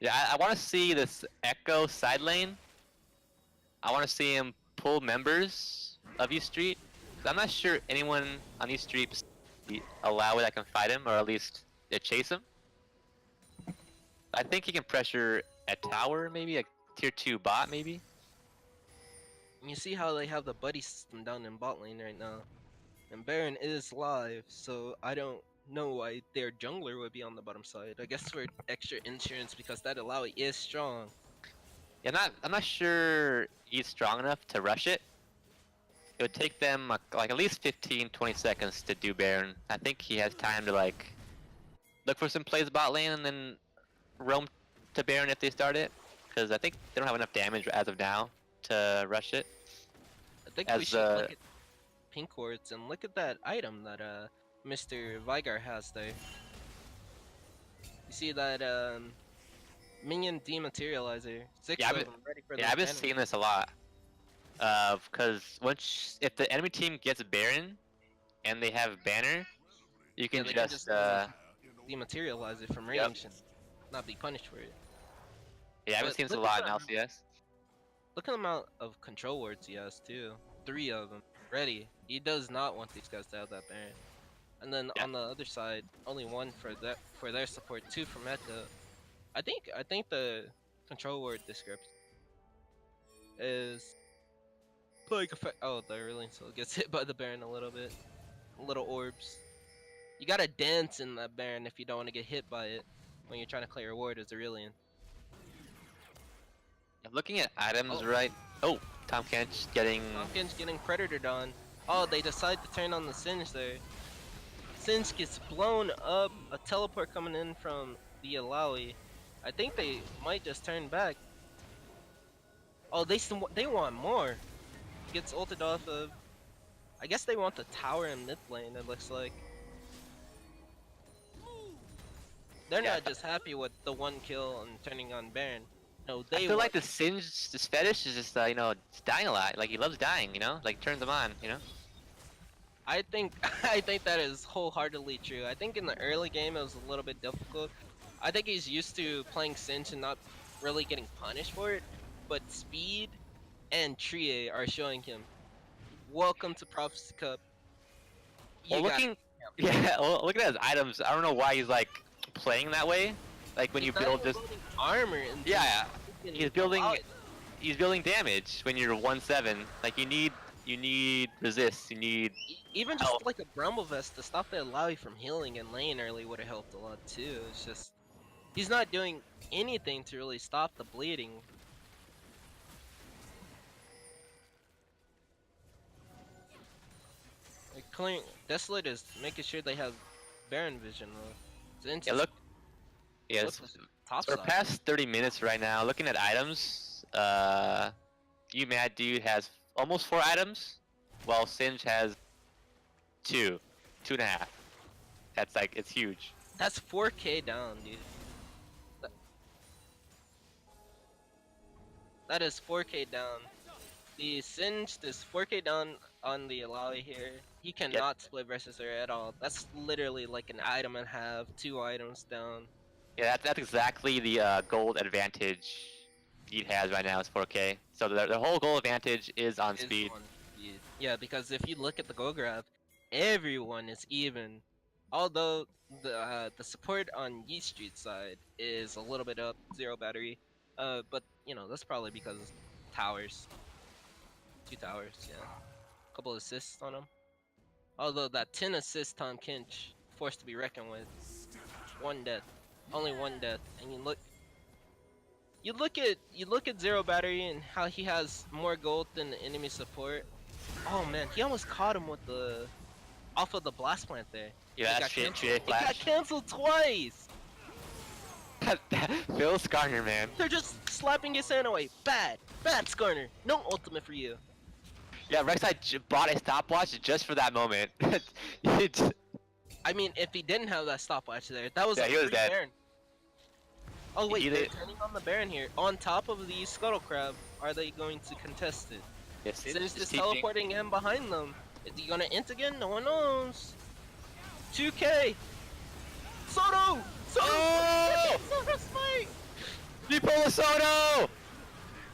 Yeah, I want to see this Echo side lane. I want to see him pull members of East Street. 'Cause I'm not sure anyone on East Street allow that can fight him, or at least chase him. I think he can pressure a tower, maybe a tier 2 bot, maybe. You see how they have the buddy system down in bot lane right now. And Baron is live, so I don't know why their jungler would be on the bottom side. I guess for extra insurance because that Alawi is strong. Yeah, I'm not sure he's strong enough to rush it. It would take them like at least 15-20 seconds to do Baron. I think he has time to like look for some plays bot lane and then roam to Baron if they start it. Because I think they don't have enough damage as of now to rush it. I think As, we should look at pink wards and look at that item that Mr. Vigar has there. You see that minion dematerializer. Six Yeah, of them ready for Yeah, the I've been cannon. seeing this a lot. Because if the enemy team gets Baron and they have Banner, you can they can just dematerialize it from Yep. range and not be punished for it. yeah, I've been But seeing this a look at lot in that. LCS. Look at the amount of control wards he has too. 3 of them ready. He does not want these guys to have that Baron. And then Yeah. on the other side, only 1 for their support, 2 from Echo. I think the control word description is plague effect. Oh, the Aurelion still gets hit by the Baron a little bit. Little orbs. You gotta dance in that Baron if you don't want to get hit by it when you're trying to clear a ward as Aurelion. I'm looking at items Oh. right. Oh, Tom Kench getting. Tompkins getting Predator on. Oh, they decide to turn on the Singe there. Singe gets blown up. A teleport coming in from the Alawi. I think they might just turn back. Oh, they want more. Gets ulted off of. I guess they want the tower in mid lane. It looks like. They're Yeah. not just happy with the 1 kill and turning on Baron. No, I they feel want like the Singe, this fetish is just it's dying a lot. Like he loves dying, like turns him on, I think I think that is wholeheartedly true. I think in the early game it was a little bit difficult. I think he's used to playing Singe and not really getting punished for it. But Speed and Trie are showing him. Welcome to Prophecy Cup. You Well, got yeah, well, look at his items. I don't know why he's like playing that way. Like when you he's not build even this, building armor and yeah, freaking he's building, Alawi. he's building damage when you're 1-7. Like you need resist. You need Even just health. like a Bramble Vest to stop the Alawi from healing and lane early would have helped a lot too. It's just he's not doing anything to really stop the bleeding. Like clearing Desolate is making sure they have Baron vision though. Since Yeah, look. Yes. Flip is top So we're side. past 30 minutes right now. Looking at items, you mad dude has almost 4 items, while Singe has 2.5. That's like it's huge. That's 4K down, dude. That is 4K down. The Singe is 4K down on the Alawi here. He cannot split versus her at all. That's literally like an item and a half, 2 items down. Yeah, that's exactly the gold advantage Yeet has right now is 4K. So the whole gold advantage is on Is speed. on speed. Yeah, because if you look at the gold graph, everyone is even. Although the support on Yeet Street side is a little bit up, 0 battery. But you know that's probably because of towers. 2 towers, yeah. Couple assists on him. Although that 10 assist Tom Kinch, forced to be reckoned with. 1 death. Only 1 death. And you look at 0 battery and how he has more gold than the enemy support. Oh man, he almost caught him with the off of the blast plant there. Yeah, It that's got shit. canceled. Trade It got flash. canceled twice! Phil Skarner, man. They're just slapping his hand away. Bad Skarner. No ultimate for you. Yeah, Rek'Sai bought a stopwatch just for that moment. It's- I mean, if he didn't have that stopwatch there, that was Yeah, a he was free dead. Baron. Oh wait, Either- they're turning on the Baron here. On top of the Scuttle Crab, are they going to contest it? Yes, Since it's just teaching. teleporting him behind them. Is he gonna int again? No one knows. 2K! Soto! Soto! Oh! Soto's fight! Nipola Soto!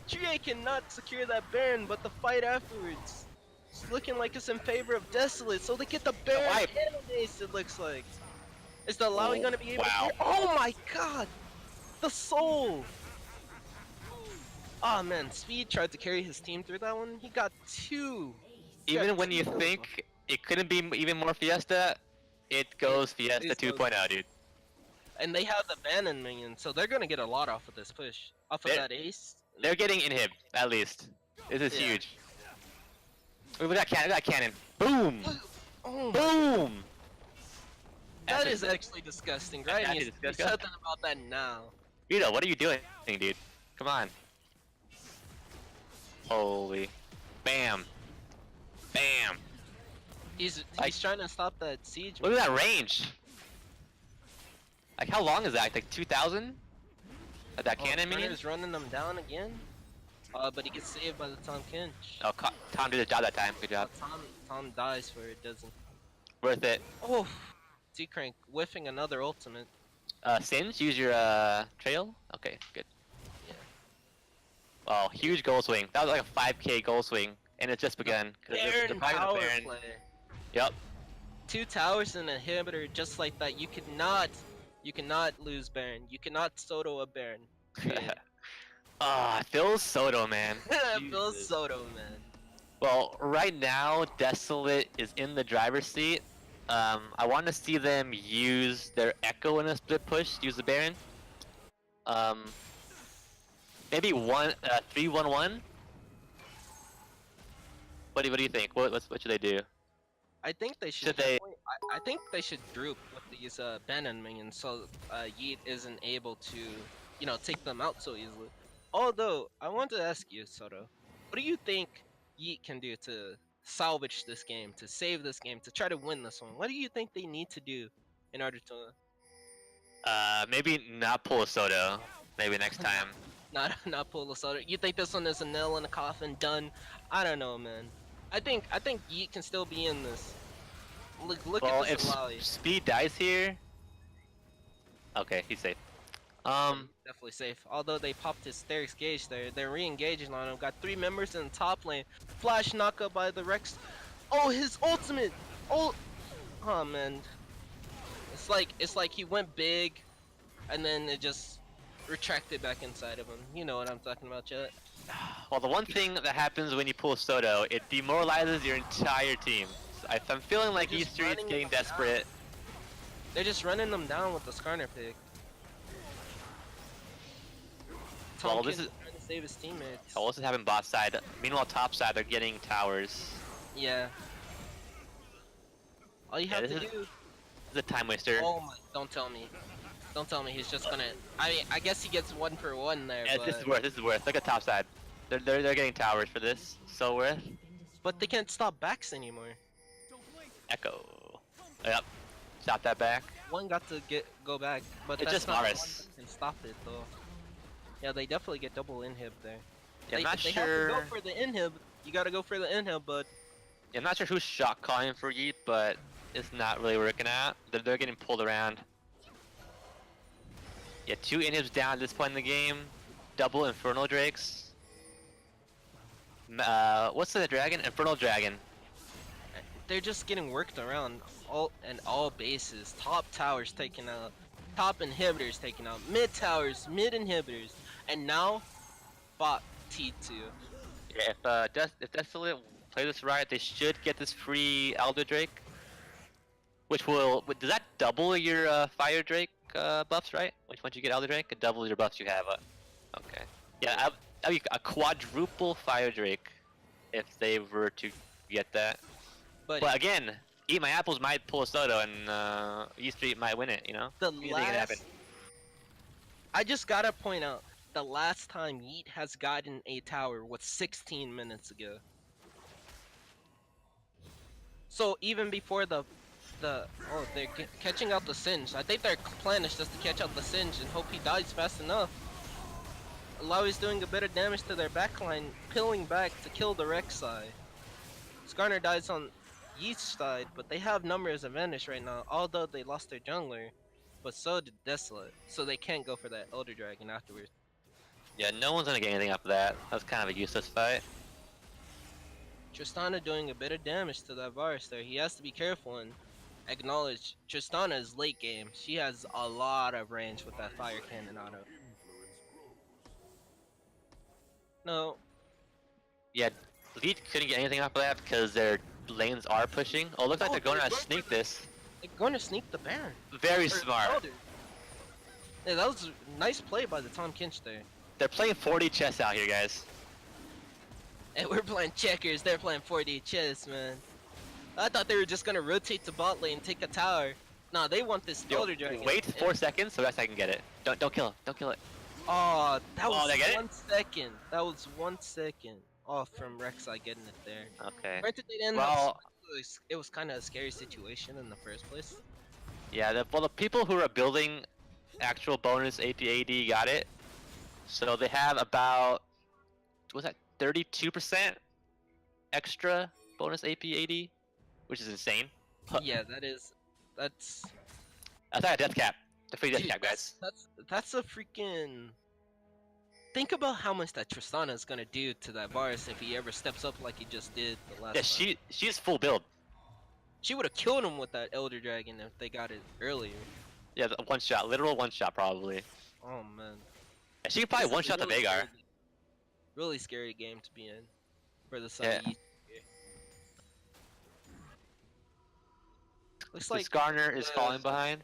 GA cannot secure that Baron, but the fight afterwards. It's looking like it's in favor of Desolate, so they get the Baron wipe. and an ace, it looks like. Is the Alawi Oh, gonna be able wow. to... Oh my god! The soul! Oh man, Speed tried to carry his team through that one. He got two. He got Even when you two kills. think it couldn't be even more Fiesta, it goes Fiesta it goes- 2.0, dude. And they have the Bannon minion, so they're gonna get a lot off of this push. Off of They're- that ace. They're getting inhib, at least. This is Yeah. huge. We got cannon, we got cannon. Boom! Oh, Boom! that That's is actually disgusting. Right? actually Needs to do disgusting. something about that now. Rito, what are you doing, dude? Come on. Holy. Bam. Bam. He's Like- trying to stop that siege. Look at that range. Like, how long is that? Like 2,000? Like that cannon minion? is running them down again. But he gets saved by the Tom Kinch. Oh, Tom did his job that time. Good job. Tom dies for it doesn't. Worth it. Oh, T-Crank whiffing another ultimate. Singe, use your trail. Okay, good. Yeah. Oh, huge goal swing. That was like a 5k goal swing, and it's just begun. 'Cause they're Baron probably gonna power Baron. play. Yep. 2 towers and an inhibitor just like that. You cannot lose Baron. You cannot Soto a Baron. Period. Ah, Phil Soto, man. Phil Jesus. Soto, man. Well, right now, Desolate is in the driver's seat. I want to see them use their Echo in a split push, use the Baron. Maybe 3-1-1? What do you think? What should they do? I think they should. Should they- I think they should group with these Bannon minions so Yeet isn't able to, take them out so easily. Although I want to ask you, Soto, what do you think Yeet can do to salvage this game, to save this game, to try to win this one? What do you think they need to do in order to Maybe not pull a Soto. Maybe next time. not pull the Soto? You think this one is a nail in the coffin, done? I don't know, man. I think Yeet can still be in this. Look Well, at if this Lally. Speed dies here... Okay, he's safe. Definitely safe. Although they popped his Sterix Gauge there, they're re-engaging on him. Got 3 members in the top lane. Flash knockup by the Rex. Oh, his ultimate! Oh man. It's like he went big, and then it just retracted back inside of him. You know what I'm talking about, Chet. Well, the one thing that happens when you pull Soto, it demoralizes your entire team. I'm feeling like Just East Street's running getting them down. desperate. They're just running them down with the Skarner pick. Well, this Tomkins is- trying to save his teammates. Oh, this is happening bot side. Meanwhile, top side, they're getting towers. Yeah. All you Yeah, have this to is- do. This is a time waster. Oh my! Don't tell me. Don't tell me he's just gonna. I mean, I guess he gets 1 for 1 there. Yeah, but... this is worth. This is worth. Look at top side. They're getting towers for this. So worth. But they can't stop backs anymore. Echo. Yep. Stop that back. One got to go back, but It's that's just not the Maris. one that can stop it though. Yeah, they definitely get double inhib there. Yeah, I'm not they sure. have to go for the inhib. You gotta go for the inhib, but Yeah, I'm not sure who's shot calling for Yeet, but it's not really working out. They're getting pulled around. Yeah, 2 inhibs down at this point in the game. Double Infernal Drakes. What's the dragon? Infernal Dragon. they're just getting worked around all bases. Top towers taken out, top inhibitors taken out, mid towers, mid inhibitors, and now bot T2. Yeah, if Desolate play this right, they should get this free Elder Drake. Which will... Does that double your Fire Drake buffs, right? Once you get Elder Drake, it doubles your buffs you have. Okay. Yeah, that'd be a quadruple Fire Drake if they were to get that. But again, Eat My Apples might pull a Soto and East Street might win it, you know? the Anything can happen. I just gotta point out, the last time Yeet has gotten a tower was 16 minutes ago. So even before they're catching out the Singe. I think their plan is just to catch out the Singe and hope he dies fast enough. Alawi's doing a bit of damage to their backline, peeling back to kill the Rek'Sai. Skarner dies on Yeet's side, but they have numbers advantage right now, although they lost their jungler. But so did Desolate, so they can't go for that Elder Dragon afterwards. Yeah, no one's gonna get anything off of that. That's kind of a useless fight. Tristana doing a bit of damage to that Varus there. He has to be careful and acknowledge Tristana is late game. She has a lot of range with that fire cannon auto. No, Yeah, Yeet couldn't get anything off of that because their lanes are pushing. Oh, looks like Oh, they're going they're to going sneak for the- this. they're going to sneak the Baron. Very Or smart. Elder. Yeah, that was a nice play by the Tom Kinch there. They're playing 40 chess out here, guys. And we're playing checkers, they're playing 4D chess, man. I thought they were just gonna rotate to bot lane, take a tower. Nah, they want this Yo, Elder Dragon. wait And- 4 seconds so I can get it. Don't kill him. Don't kill it. Oh, that Oh, was they get it? 1 second. That was 1 second off from Rek'Sai getting it there. Okay. Granted, they didn't Well- have it was kind of a scary situation in the first place. Yeah, the people who are building actual bonus APAD got it. So they have about, what's that, 32% extra bonus APAD, which is insane. Yeah, that's That's not a death cap. The free death dude, cap, guys. that's a freaking. Think about how much that Tristana is gonna do to that Varus if he ever steps up like he just did the last Yeah, time. she's full build. She would have killed him with that Elder Dragon if they got it earlier. Yeah, the one shot, literal one shot probably. Oh man. Yeah, she could probably This is one a shot the really Veigar. scary- Really scary game to be in for the side of Yeah. Yeet. Looks The like Skarner is falling behind.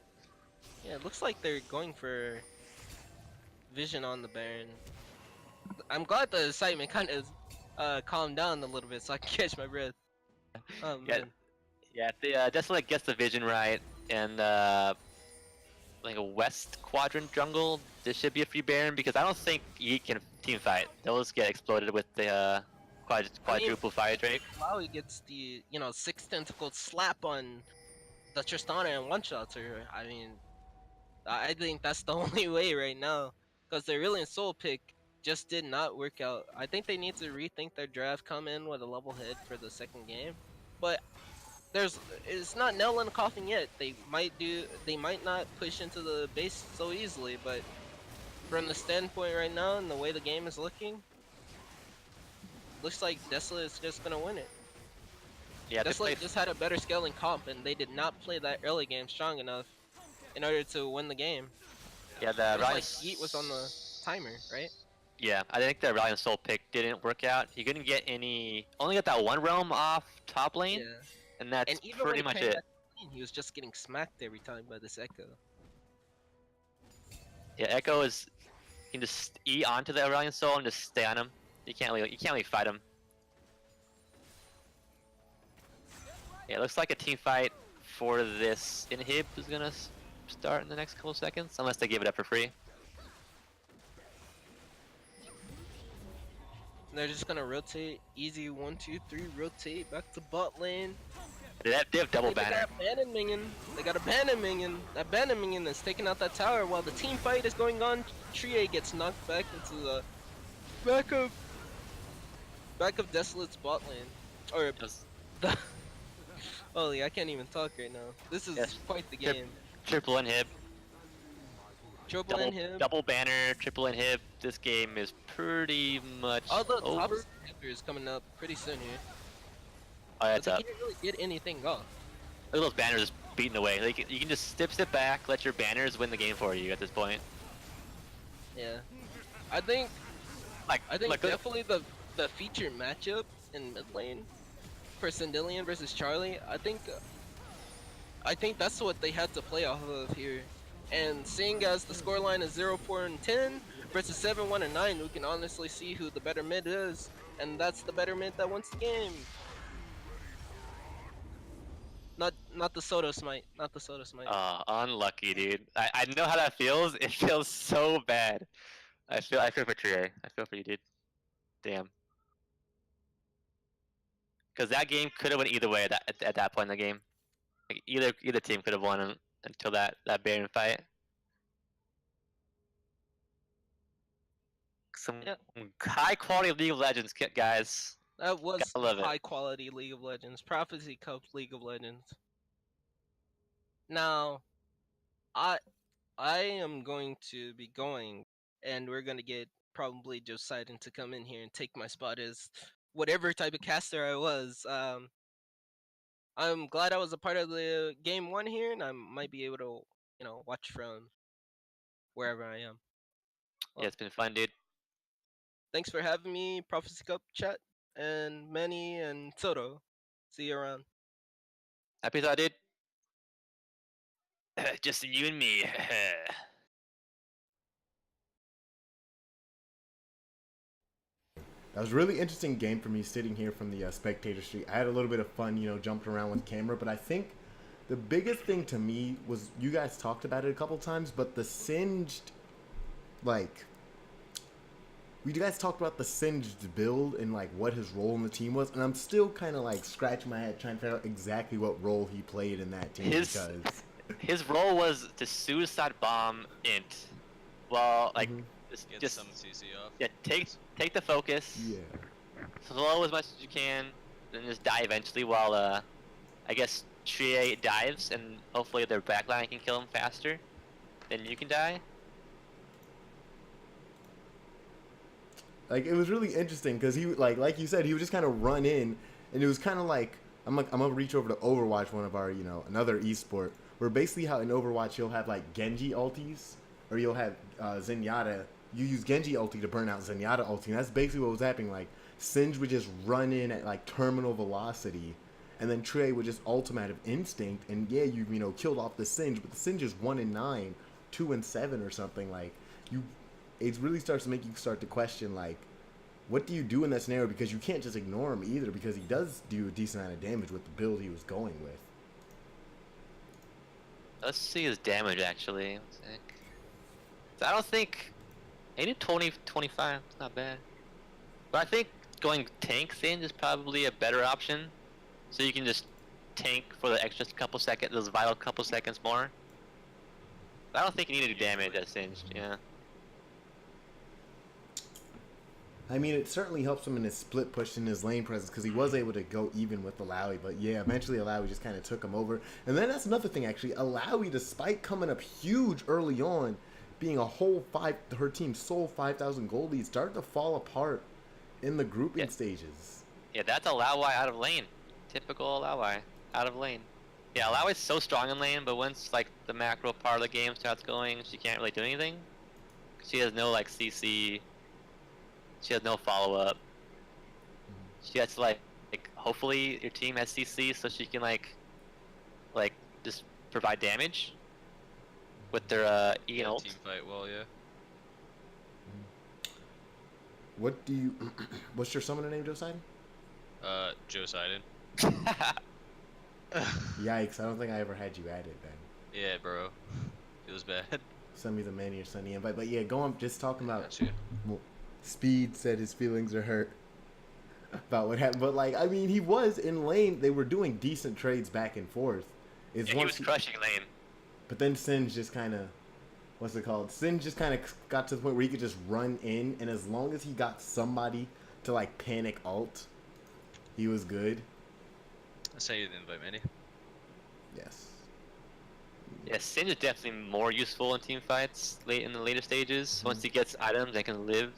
yeah, it looks like they're going for vision on the Baron. I'm glad the excitement kind of calmed down a little bit so I can catch my breath. Oh Yeah. man. Yeah, if the Desolate gets the vision right and like a west quadrant jungle, this should be a free Baron because I don't think Yeet can team fight. They'll just get exploded with the quadruple fire drake. Flowey gets the 6 tentacled slap on the Tristana and one shots her. I mean, I think that's the only way right now because their Aurelion Soul pick just did not work out. I think they need to rethink their draft, come in with a level head for the second game, but it's not nail in the coffin yet. They might not push into the base so easily, but from the standpoint right now and the way the game is looking, looks like Desolate is just gonna win it. Yeah, they Desolate play. just had a better scaling comp, and they did not play that early game strong enough in order to win the game. Yeah, the It was like Ryan. Yeet was on the timer, right? Yeah, I think the Ryan Soul pick didn't work out. He couldn't get any. Only got that one realm off top lane, Yeah. and that's And even when pretty he much came it. back to lane, he was just getting smacked every time by this Echo. Yeah, Echo is. You can just E onto the Aurelion Soul and just stay on him. You can't really fight him. Yeah, it looks like a team fight for this inhib is gonna start in the next couple seconds, unless they give it up for free. They're just gonna rotate, easy 1, 2, 3, rotate back to bot lane. They have double They banner. got a bandit minion. They got a bandit minion. That bandit minion is taking out that tower while the team fight is going on. Trie gets knocked back into the back of Desolate's bot lane. Or the holy, I can't even talk right now. This is Yes. quite the Trip- game. Triple inhib, Triple in him. double banner, triple inhib. This game is pretty much All the top over. is coming up pretty soon here. Oh, But it's they up. didn't really get anything off. Look at those banners just beating away. Like you can just step back, let your banners win the game for you at this point. Yeah. I think Like look, definitely the feature matchup in mid lane for Sindelian versus Charlie. I think that's what they had to play off of here. And seeing as the scoreline is 0-4 and 10 versus 7-1 and 9, we can honestly see who the better mid is, and that's the better mid that wins the game. Not the Soto Smite, not the Soto Smite. unlucky, dude. I know how that feels. It feels so bad. I feel for Trier. I feel for you, dude. Damn. Because that game could have went either way at that point in the game. Like either team could have won until that Baron fight. Some Yeah. high quality League of Legends, guys. That was Gotta love it. high quality League of Legends, Prophecy Cup League of Legends. Now, I am going to be going, and we're gonna get probably Josidon to come in here and take my spot as whatever type of caster I was. I'm glad I was a part of the game one here, and I might be able to, watch from wherever I am. Yeah, it's been fun, dude. Thanks for having me, Prophecy Cup chat, and Manny and Soto. See you around. Happy thought, dude. Just you and me. That was a really interesting game for me sitting here from the spectator street. I had a little bit of fun, jumping around with camera, but I think the biggest thing to me was you guys talked about it a couple times, but the singed, like, you guys talked about the singed build and like what his role in the team was, and I'm still kind of like scratching my head trying to figure out exactly what role he played in that team His role was to suicide bomb int. Well, like Mhm. Get some CC off. yeah, take the focus. Yeah. Slow as much as you can, then just die eventually while I guess Trie dives and hopefully their backline can kill him faster. Then you can die. Like, it was really interesting because he, like you said, he would just kind of run in, and it was kind of like I'm gonna reach over to Overwatch, one of our another esport, where basically how in Overwatch you'll have like Genji ultis, or you'll have Zenyatta. You use Genji ulti to burn out Zenyatta ulti, and that's basically what was happening. Like Singe would just run in at like terminal velocity, and then Trey would just ultimative instinct, and yeah, you killed off the Singe, but the Singe is 1-9, 2-7 or something. Like you, it really starts to make you start to question like, what do you do in that scenario? Because you can't just ignore him either, because he does do a decent amount of damage with the build he was going with. Let's see his damage actually. Let's see. So I don't think 20, 25. It's not bad. But I think going tank Singe is probably a better option. So you can just tank for the extra couple seconds, those vital couple seconds more. But I don't think you need to do damage at Singed, yeah. I mean, it certainly helps him in his split push and his lane presence, because he was able to go even with Alawi. But yeah, eventually Alawi just kind of took him over. And then that's another thing, actually. Alawi, despite coming up huge early on, being a whole her team's sole 5,000 gold lead, started to fall apart in the grouping stages. Yeah, that's Alawai out of lane. Typical Alawai out of lane. Yeah, Alawai's so strong in lane, but once like the macro part of the game starts going, she can't really do anything. She has no like CC. She has no follow up. She has to like hopefully your team has CC so she can like just provide damage with their E and ult. Team fight well, yeah. What do you... What's your summoner name, Josidon? Joe Sidon. Yikes, I don't think I ever had you added then. Yeah, bro. Feels bad. Send me the Manny or Sunny invite. But yeah, go on, just talking about... Got you. Speed said his feelings are hurt about what happened. But, like, I mean, he was in lane. They were doing decent trades back and forth. Yeah, he was crushing lane. But then Singe just kind of... What's it called? Singe just kind of got to the point where he could just run in. And as long as he got somebody to, like, panic ult, he was good. I sent you the invite, Manny. Yes. Yeah, Singe is definitely more useful in team fights late in the later stages. Once he gets items that can live.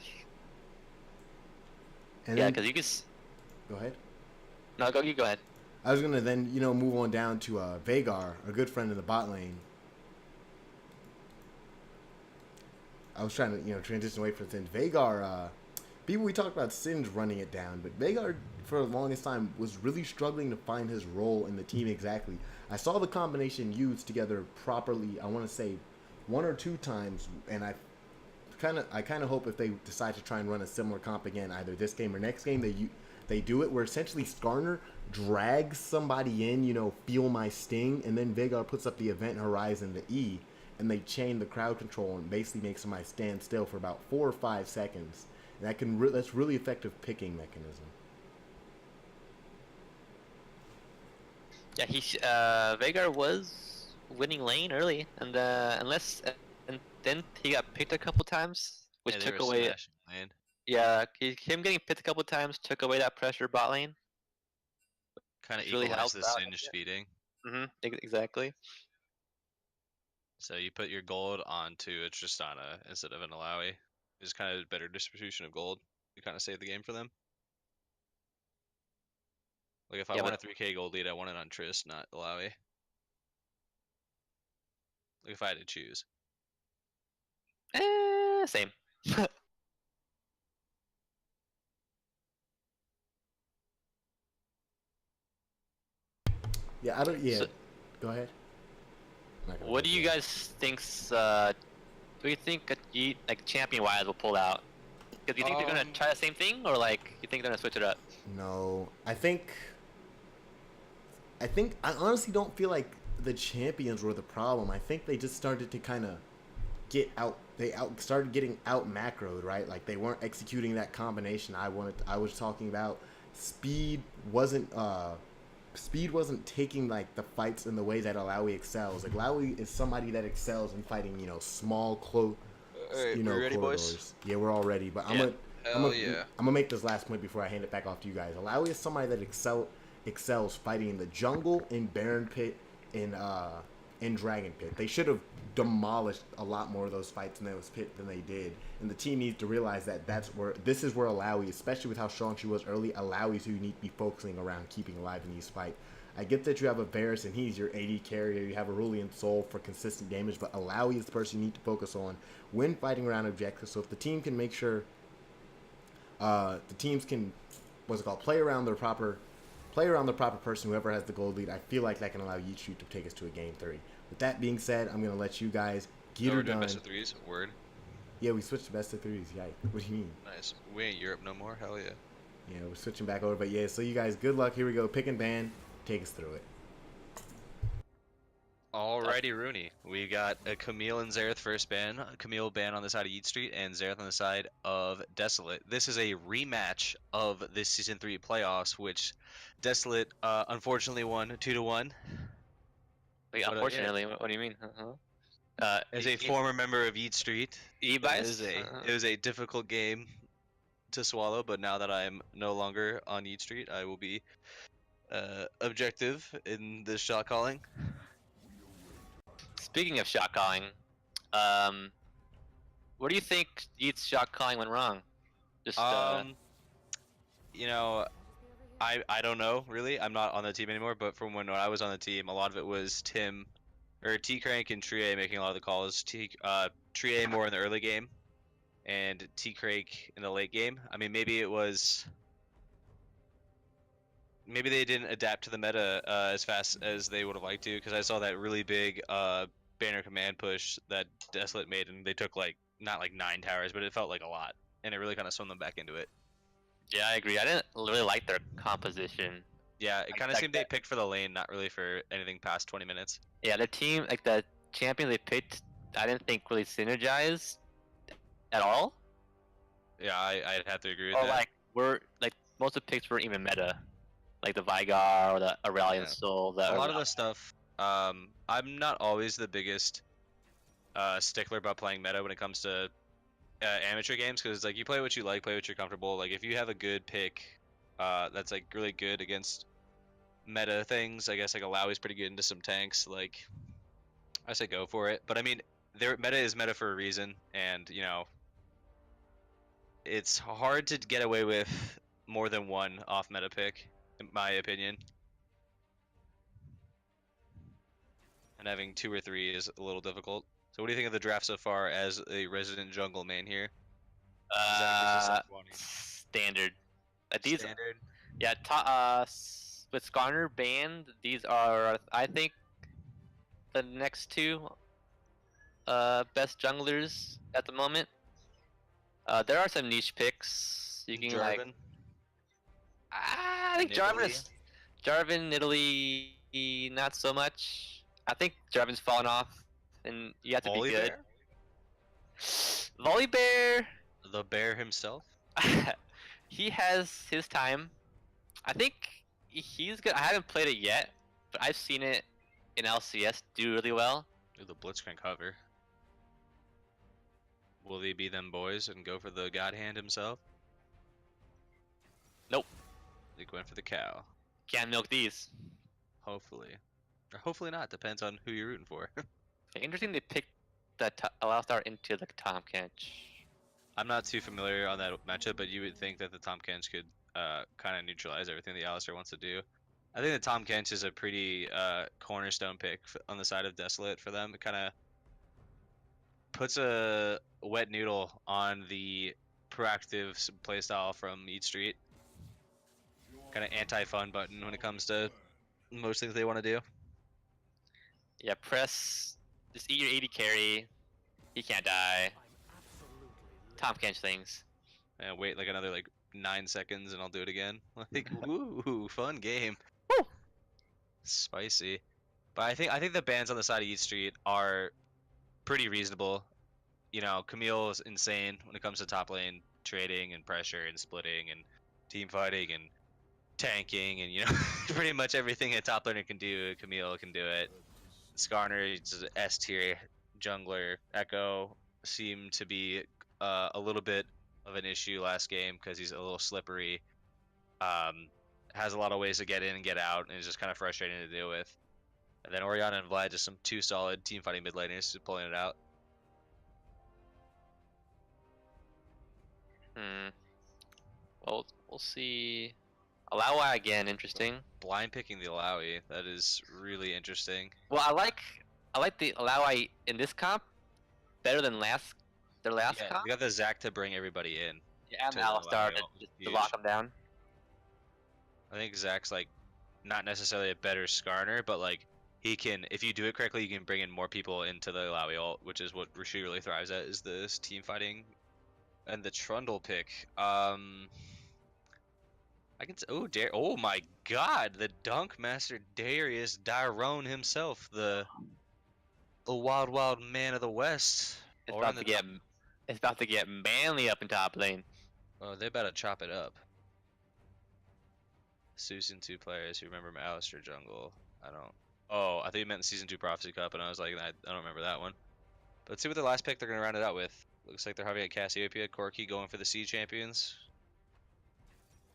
And Yeah, then, because you can. go ahead. No, you go ahead. I was gonna then move on down to Vagar, a good friend in the bot lane. I was trying to transition away from Singe. Vagar, people we talked about Singe running it down, but Vagar for the longest time was really struggling to find his role in the team exactly. I saw the combination used together properly. I want to say 1 or 2 times, and I kind of hope if they decide to try and run a similar comp again, either this game or next game, they do it where essentially Skarner drags somebody in, feel my sting, and then Vagar puts up the event horizon, the E, and they chain the crowd control and basically make somebody stand still for about 4 or 5 seconds. And that's really effective picking mechanism. Yeah, Vagar was winning lane early, and and then he got picked a couple times, which Yeah, they took were away. smashing lane. Yeah, him getting picked a couple times took away that pressure bot lane. Kind of Which really equalized helped the out, Singed feeding. Exactly. So you put your gold onto a Tristana instead of an Alawi. It's kind of a better distribution of gold. You kind of save the game for them. Like if I Yeah, want but- a 3k gold lead, I want it on Trist, not Alawi. Like if I had to choose. Same. I don't. Yeah. So, Go ahead. I'm not gonna what do cut you off. guys think? Do you think Yeet, like champion-wise, will pull out? Because you think they're gonna try the same thing, or like you think they're gonna switch it up? No, I think I honestly don't feel like the champions were the problem. I think they just started to kind of get out. They started getting out macroed, right? Like they weren't executing that combination I was talking about. Speed wasn't speed wasn't taking like the fights in the way that Alawi excels. Like Alawi is somebody that excels in fighting, small, close, Alright, we ready, corridors. boys? Yeah, we're all ready. But Yeah. Hell yeah. I'm gonna make this last point before I hand it back off to you guys. Alawi is somebody that excels fighting in the jungle, in Baron Pit, in Dragon Pit. They should have demolished a lot more of those fights in those pit than they did. And the team needs to realize that this is where Alawi, especially with how strong she was early, Alawi's who you need to be focusing around keeping alive in these fights. I get that you have a Varus and he's your AD carrier, you have a Aurelian Soul for consistent damage, but Alawi is the person you need to focus on when fighting around objectives. So if the team can make sure the teams can play around the proper person, whoever has the gold lead, I feel like that can allow Yeet to take us to a game 3. With that being said, I'm gonna let you guys get Oh, her we're doing done. best of threes. Word. Yeah, we switched to best of 3s. Yeah, what do you mean? Nice. We ain't Europe no more. Hell yeah. Yeah, we're switching back over. But yeah, so you guys, good luck. Here we go. Pick and ban. Take us through it. Alrighty, Rooney. We got a Camille and Xerath first ban. Camille ban on the side of Yeet Street and Xerath on the side of Desolate. This is a rematch of this Season 3 playoffs, which Desolate unfortunately won 2-1. Wait, But, unfortunately, what do you mean? As a former member of Yeet Street, it bias. was a difficult game to swallow, but now that I'm no longer on Yeet Street, I will be objective in this shot calling. Speaking of shot calling, what do you think Yeet's shot calling went wrong? Just You know, I don't know really. I'm not on the team anymore, but from when I was on the team, a lot of it was T Crank and Trie making a lot of the calls. Trie more in the early game, and T Crank in the late game. I mean, maybe they didn't adapt to the meta as fast as they would have liked to, because I saw that really big banner command push that Desolate made, and they took not 9 towers, but it felt like a lot, and it really kind of swung them back into it. yeah, I agree. I didn't really like their composition. Yeah, it kind of seemed they picked for the lane, not really for anything past 20 minutes. Yeah, their team, like the champion they picked, I didn't think really synergized at all. Yeah, I'd have to agree with Or that. most of the picks weren't even meta, like the Vigar or the Aurelian Yeah. Soul. A lot of the stuff. I'm not always the biggest stickler about playing meta when it comes to amateur games, because you play what you like, play what you're comfortable. Like if you have a good pick that's really good against meta things, I guess Alawi's pretty good into some tanks. I say go for it. But I mean, their meta is meta for a reason, and it's hard to get away with more than one off meta pick, in my opinion. And having 2 or 3 is a little difficult. So what do you think of the draft so far as a resident jungle main here? Standard. These, Standard. yeah, with Skarner banned, these are, I think, the next 2 best junglers at the moment. There are some niche picks. You can Jarvan. I think Jarvan, Italy, not so much. I think Jarvan's fallen off, and you have to be good. Volibear, The bear himself. he has his time. I think he's good. I haven't played it yet, but I've seen it in LCS do really well. Ooh, the Blitzcrank hover. Will they be them boys and go for the God Hand himself? Nope. They went for the cow. Can't milk these. Hopefully. Or hopefully not. Depends on who you're rooting for. Interesting they picked that Alistar into the Tom Kench. I'm not too familiar on that matchup, but you would think that the Tom Kench could kind of neutralize everything the Alistar wants to do. I think the Tom Kench is a pretty cornerstone pick on the side of Desolate for them. It kind of puts a wet noodle on the proactive playstyle from Yeet Street. Kind of anti-fun button when it comes to most things they want to do. Yeah, press. Just eat your 80 carry. He can't die. Tom Kench things. And wait like another like 9 seconds, and I'll do it again. Like, woo, fun game. Woo! Spicy. But I think the bans on the side of Yeet Street are pretty reasonable. You know, Camille is insane when it comes to top lane trading and pressure and splitting and team fighting and tanking and pretty much everything a top laner can do. Camille can do it. Skarner is an S tier jungler. Echo seemed to be a little bit of an issue last game because he's a little slippery. Has a lot of ways to get in and get out, and is just kind of frustrating to deal with. And then Oriana and Vlad, just some two solid team fighting mid laners, just pulling it out. Well, we'll see. Alawi again, interesting. Blind picking the Alawi, that is really interesting. Well, I like the Alawi in this comp better than their last Yeah, comp. you got the Zac to bring everybody in. Yeah, and to Alistar Alawi, to, which is to lock them down. I think Zac's like not necessarily a better Skarner, but like he can, if you do it correctly, you can bring in more people into the Alawi ult, which is what Rishi really thrives at, is this team fighting. And the Trundle pick, I can. Oh my God! The Dunk Master Darius Dyrone himself, the wild, wild man of the West. It's about to get manly up in top lane. Oh, they better chop it up. Season 2 players who remember Alistair Jungle. I don't. Oh, I thought you meant the Season 2 Prophecy Cup, and I was like, I don't remember that one. But let's see what the last pick they're gonna round it out with. Looks like they're having a Cassiopeia, Corki going for the Sea Champions.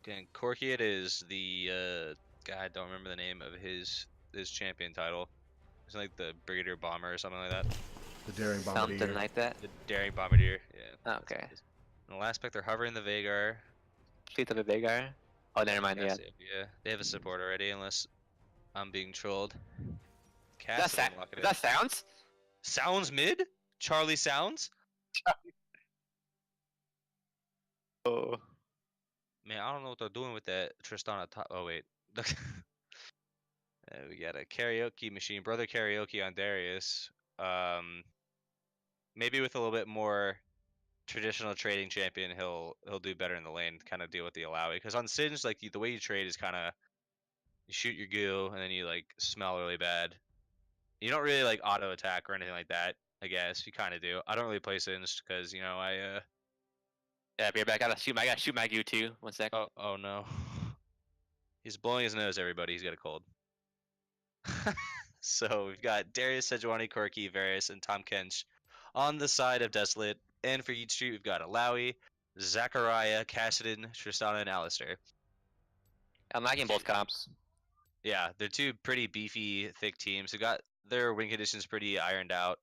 Again, Corki it is the God, I don't remember the name of his champion title. It's like the Brigadier Bomber or something like that. The Daring Bombardier. Something like that. The Daring Bombardier, yeah. Oh, okay. And the last pick they're hovering the Veigar. Fleet of a Veigar. Oh, never mind. Yeah. Cassiopeia. They have a support already, unless I'm being trolled. That sounds. Sounds mid? Charlie Sounds? Oh. Man, I don't know what they're doing with that Tristana top. Oh, wait. We got a karaoke machine. Brother karaoke on Darius. Maybe with a little bit more traditional trading champion, he'll do better in the lane, kind of deal with the Alawi. Because on Singe, like the way you trade is kind of you shoot your goo and then you like smell really bad. You don't really like auto attack or anything like that. I guess you kind of do. I don't really play Singe because I Yeah, be right back. I gotta shoot my goo too. 1 sec. Oh no. He's blowing his nose, everybody. He's got a cold. So we've got Darius, Sejuani, Corki, Varus, and Tom Kench on the side of Desolate. And for Yeet Street, we've got Alawi, Zachariah, Kassadin, Tristana, and Alistair. I'm liking both comps. Yeah, they're two pretty beefy, thick teams who got their win conditions pretty ironed out.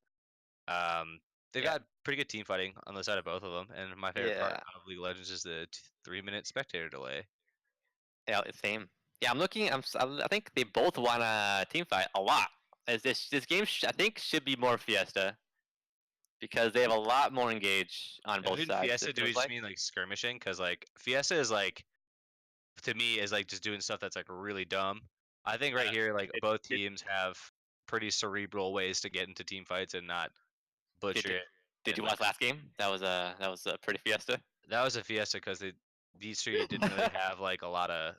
They've got pretty good team fighting on the side of both of them. And my favorite part of League of Legends is the 3-minute spectator delay. Yeah, same. Yeah, I think they both want a team fight a lot. As this game, I think, should be more Fiesta because they have a lot more engage on both sides. Fiesta, do we just mean like skirmishing? Because like Fiesta is like, to me, is like just doing stuff that's like really dumb. I think right here, like both teams have pretty cerebral ways to get into team fights and not butcher it. Did you watch last game? That was a pretty Fiesta. That was a Fiesta because these three didn't really have like a lot of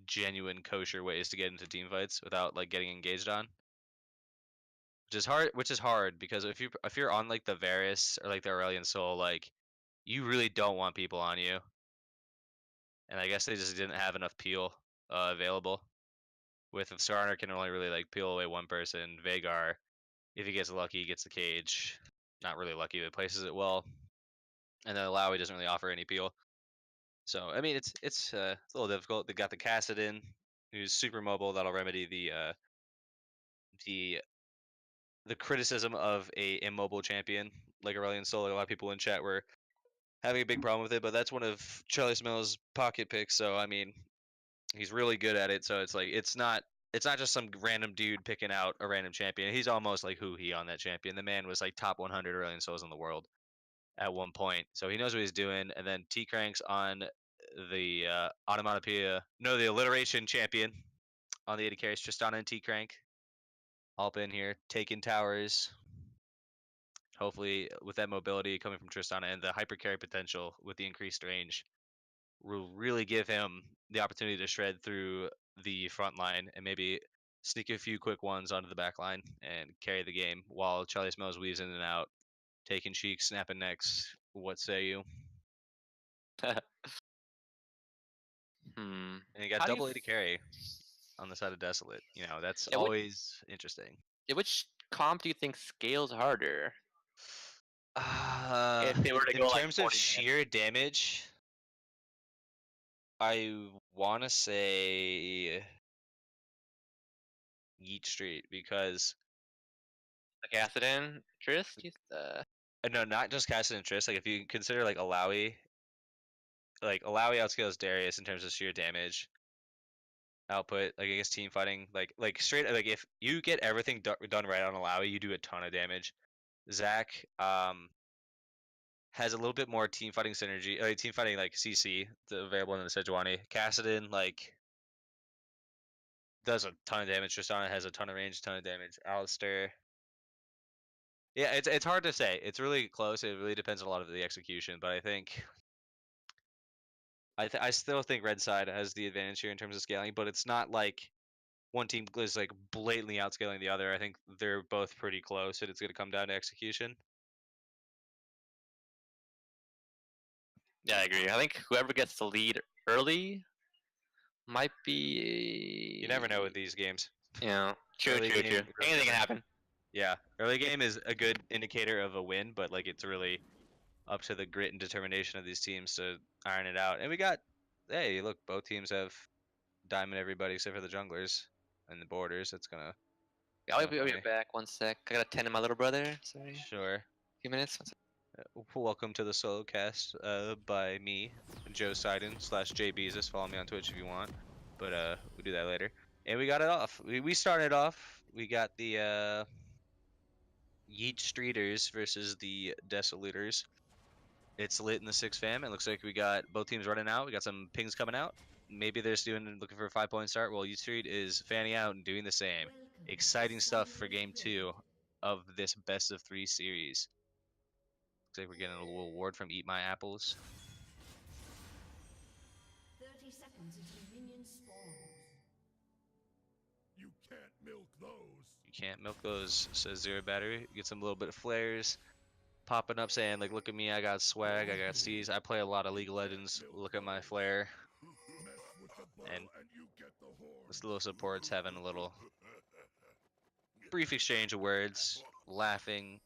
genuine kosher ways to get into team fights without like getting engaged on, which is hard because if you're on like the Varus or like the Aurelion Soul, like you really don't want people on you, and I guess they just didn't have enough peel available. With Skarner can only really like peel away one person. Veigar, if he gets lucky, gets the cage. Not really lucky, but places it well. And then Alawi doesn't really offer any peel. So I mean, it's a little difficult. They got the Kassadin, who's super mobile. That'll remedy the criticism of a immobile champion like Aurelion Sol. Like a lot of people in chat were having a big problem with it, but that's one of Charlie Smell's pocket picks. So I mean, he's really good at it. So it's like it's not just some random dude picking out a random champion. He's almost like he on that champion. The man was like top 100 Aurelion Sols in the world at one point, so he knows what he's doing. And then T Cranks on the the alliteration champion on the AD carries, Tristana and T-Crank. Hop in here, taking towers. Hopefully, with that mobility coming from Tristana and the hyper carry potential with the increased range, will really give him the opportunity to shred through the front line and maybe sneak a few quick ones onto the back line and carry the game while Charlie Smells weaves in and out, taking cheeks, snapping necks. What say you? Hmm. And you got How do you double AD carry on the side of Desolate. That's Yeah, always interesting. which comp do you think scales harder? Uh, If they were to in go like terms of 40 minutes. sheer damage, I want to say Yeet Street because Like Acid Trist? no, not just Cassid and Triss. Like if you consider like Alawi outscales Darius in terms of sheer damage output. Like I guess team fighting, like straight like if you get everything done right on Alawi, you do a ton of damage. Zach has a little bit more team fighting synergy, team fighting like CC available in the Sejuani. Cassidin like does a ton of damage. Tristana has a ton of range, ton of damage. Alistair, yeah, it's hard to say. It's really close. It really depends on a lot of the execution, but I think I still think Red Side has the advantage here in terms of scaling, but it's not like one team is like blatantly outscaling the other. I think they're both pretty close, and it's going to come down to execution. Yeah, I agree. I think whoever gets the lead early might be. You never know with these games. True. Early Anything game- can happen. Yeah, early game is a good indicator of a win, but like it's really up to the grit and determination of these teams to iron it out. And we got, hey, look, both teams have diamond everybody except for the junglers and the borders. That's gonna Yeah, I'll be funny. right back. 1 sec. I gotta tend to my little brother. Sorry. Sure. Few minutes. 1 sec. Welcome to the solo cast by me, Joe Seiden / Jay Beezus. Follow me on Twitch if you want, but we'll do that later. And we got it off. We started off. We got the Yeet Streeters versus the Desolators. It's lit in the 6 fam. It looks like we got both teams running out. We got some pings coming out. Maybe they're looking for a 5-point start while Yeet Street is fanning out and doing the same. Exciting stuff for game 2 of this best of 3 series. Looks like we're getting a little award from Eat My Apples. 30 seconds until minion spawns. You can't milk those. You can't milk those, says Zero Battery. Get some little bit of flares popping up saying, like, look at me, I got swag, I got steez. I play a lot of League of Legends. Look at my flare. And this little support's having a little brief exchange of words, laughing,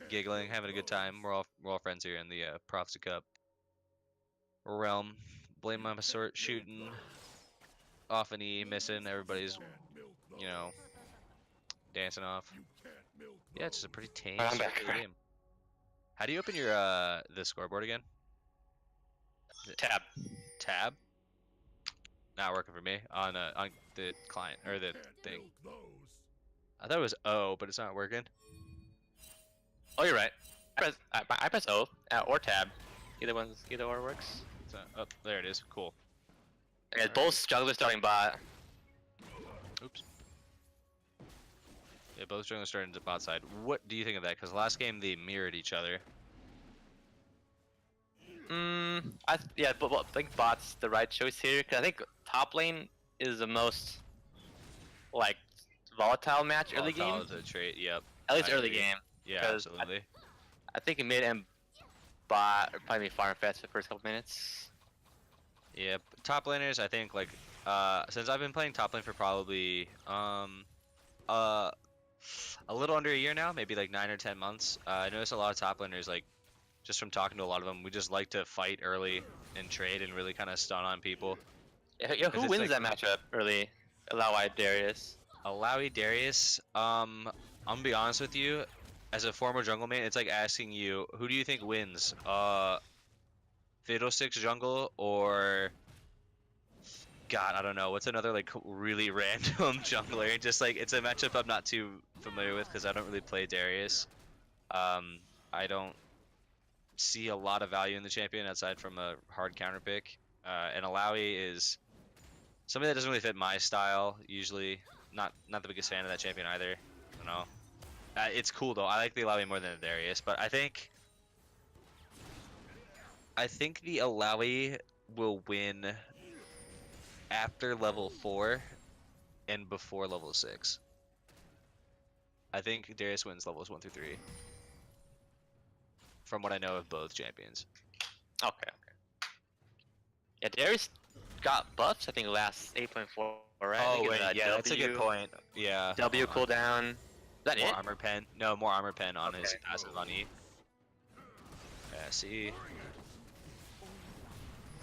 giggling, having a good time. We're all friends here in the Prophecy Cup realm. Blame my sort shooting off an E, missing. Everybody's, dancing off. Yeah, it's just a pretty tame I'm start back. to the game. How do you open your the scoreboard again? Tab. Tab? Not working for me on the client or the thing. I thought it was O, but it's not working. Oh, you're right. I press O or Tab. Either or works. It's not, oh, there it is. Cool. Yeah, both junglers starting bot. Oops. Yeah, both junglers starting to bot side. What do you think of that? Because last game they mirrored each other. I think bot's the right choice here. Cause I think top lane is the most like volatile match early game. Volatile is a trait. Yep. At least I early agree. game. Yeah, 'Cause absolutely. I think mid and bot are probably farm fast for the first couple minutes. Yeah, top laners. I think like since I've been playing top lane for probably a little under a year now, maybe like 9 or 10 months. I noticed a lot of top laners, like just from talking to a lot of them, we just like to fight early and trade and really kind of stun on people. Yeah, who it's wins like- that matchup early? Alawi Darius. Alawi Darius. I'm gonna be honest with you. As a former jungle main, it's like asking you, who do you think wins? Fiddlesticks jungle or God, I don't know. What's another like really random jungler? Just like it's a matchup I'm not too familiar with because I don't really play Darius. I don't see a lot of value in the champion aside from a hard counter pick. And Alawi is somebody that doesn't really fit my style usually. Not the biggest fan of that champion either. I don't know. It's cool though. I like the Alawi more than the Darius, but I think the Alawi will win after level 4 and before level 6. I think Darius wins levels 1 through 3. From what I know of both champions. Okay. Yeah, Darius got buffs, I think, last 8.4, right? I Oh think wait, it's, yeah, that's a good point. Yeah. W cooldown. Is that More it? armor pen. No, more armor pen on his Okay. passive on E. Yeah, see.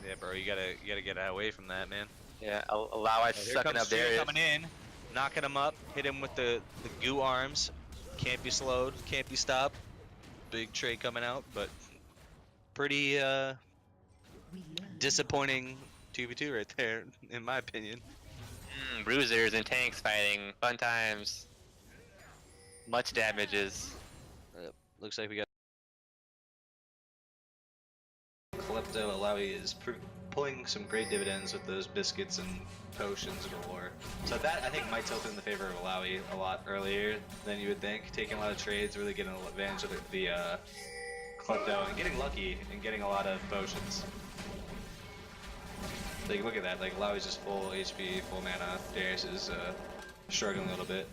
Yeah, bro, you gotta get away from that, man. Yeah, allow I Here sucking comes up Stu Darius. coming in, knocking him up, hit him with the goo arms. Can't be slowed, can't be stopped. Big trade coming out, but pretty We learn. disappointing 2v2 right there, in my opinion. Bruisers and tanks fighting. Fun times. Much damages. Looks like we got Klepto Alawi is pulling some great dividends with those biscuits and potions galore. So that I think might tilt in the favor of Alawi a lot earlier than you would think. Taking a lot of trades, really getting advantage of the Klepto and getting lucky and getting a lot of potions. Like look at that, like Alawi's just full HP, full mana. Darius is struggling a little bit.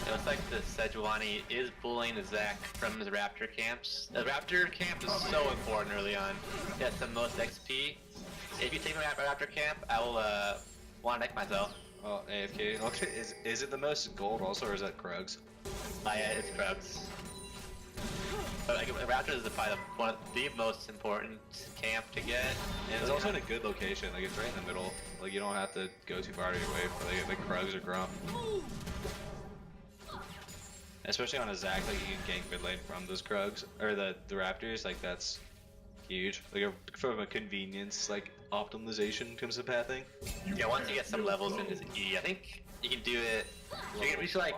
It looks like the Sejuani is bullying the Zac from his Raptor camps. The Raptor camp is so important early on. That's the most XP. If you take my Raptor camp, I will want to deck myself. Oh, AFK. Okay, is it the most gold also, or is that Krugs? Yeah, it's Krugs. But like, Raptor is probably one of the most important camp to get. And it's also in a good location, like it's right in the middle. Like you don't have to go too far away for like Krugs or Grump. Especially on a Zac, like you can gank mid lane from those Krugs, or the Raptors, like that's huge. Like from a convenience, like optimization comes to pathing. Yeah, once you get some levels in this E, I think you can do it. You can reach like,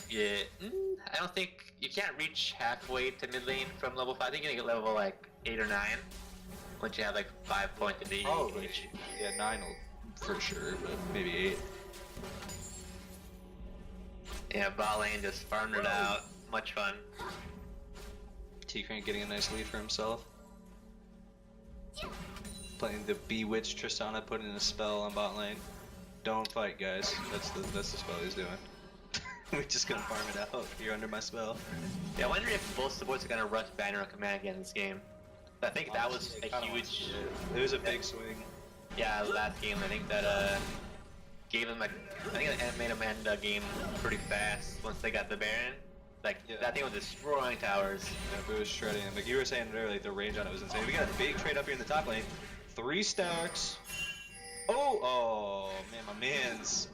yeah, I don't think, you can't reach halfway to mid lane from level 5. I think you can get level like 8 or 9, once you have like 5 points of E. Probably. Yeah, 9 will for sure, but maybe 8. Yeah, bot lane just farmed it out. Much fun. T-Crank getting a nice lead for himself. Playing the Bewitched Tristana, putting in a spell on bot lane. Don't fight, guys. That's the spell he's doing. We're just gonna farm it out. You're under my spell. Yeah, I wonder if both supports are gonna rush banner on command again this game. I think that was a huge. It was a big swing. Yeah, last game I think that gave them like, I think it made them end the game pretty fast once they got the Baron. Like that thing was destroying towers. Yeah, it was shredding him. Like you were saying earlier, like the range on it was insane. We got a big trade up here in the top lane. 3 stacks. Oh man, my man's.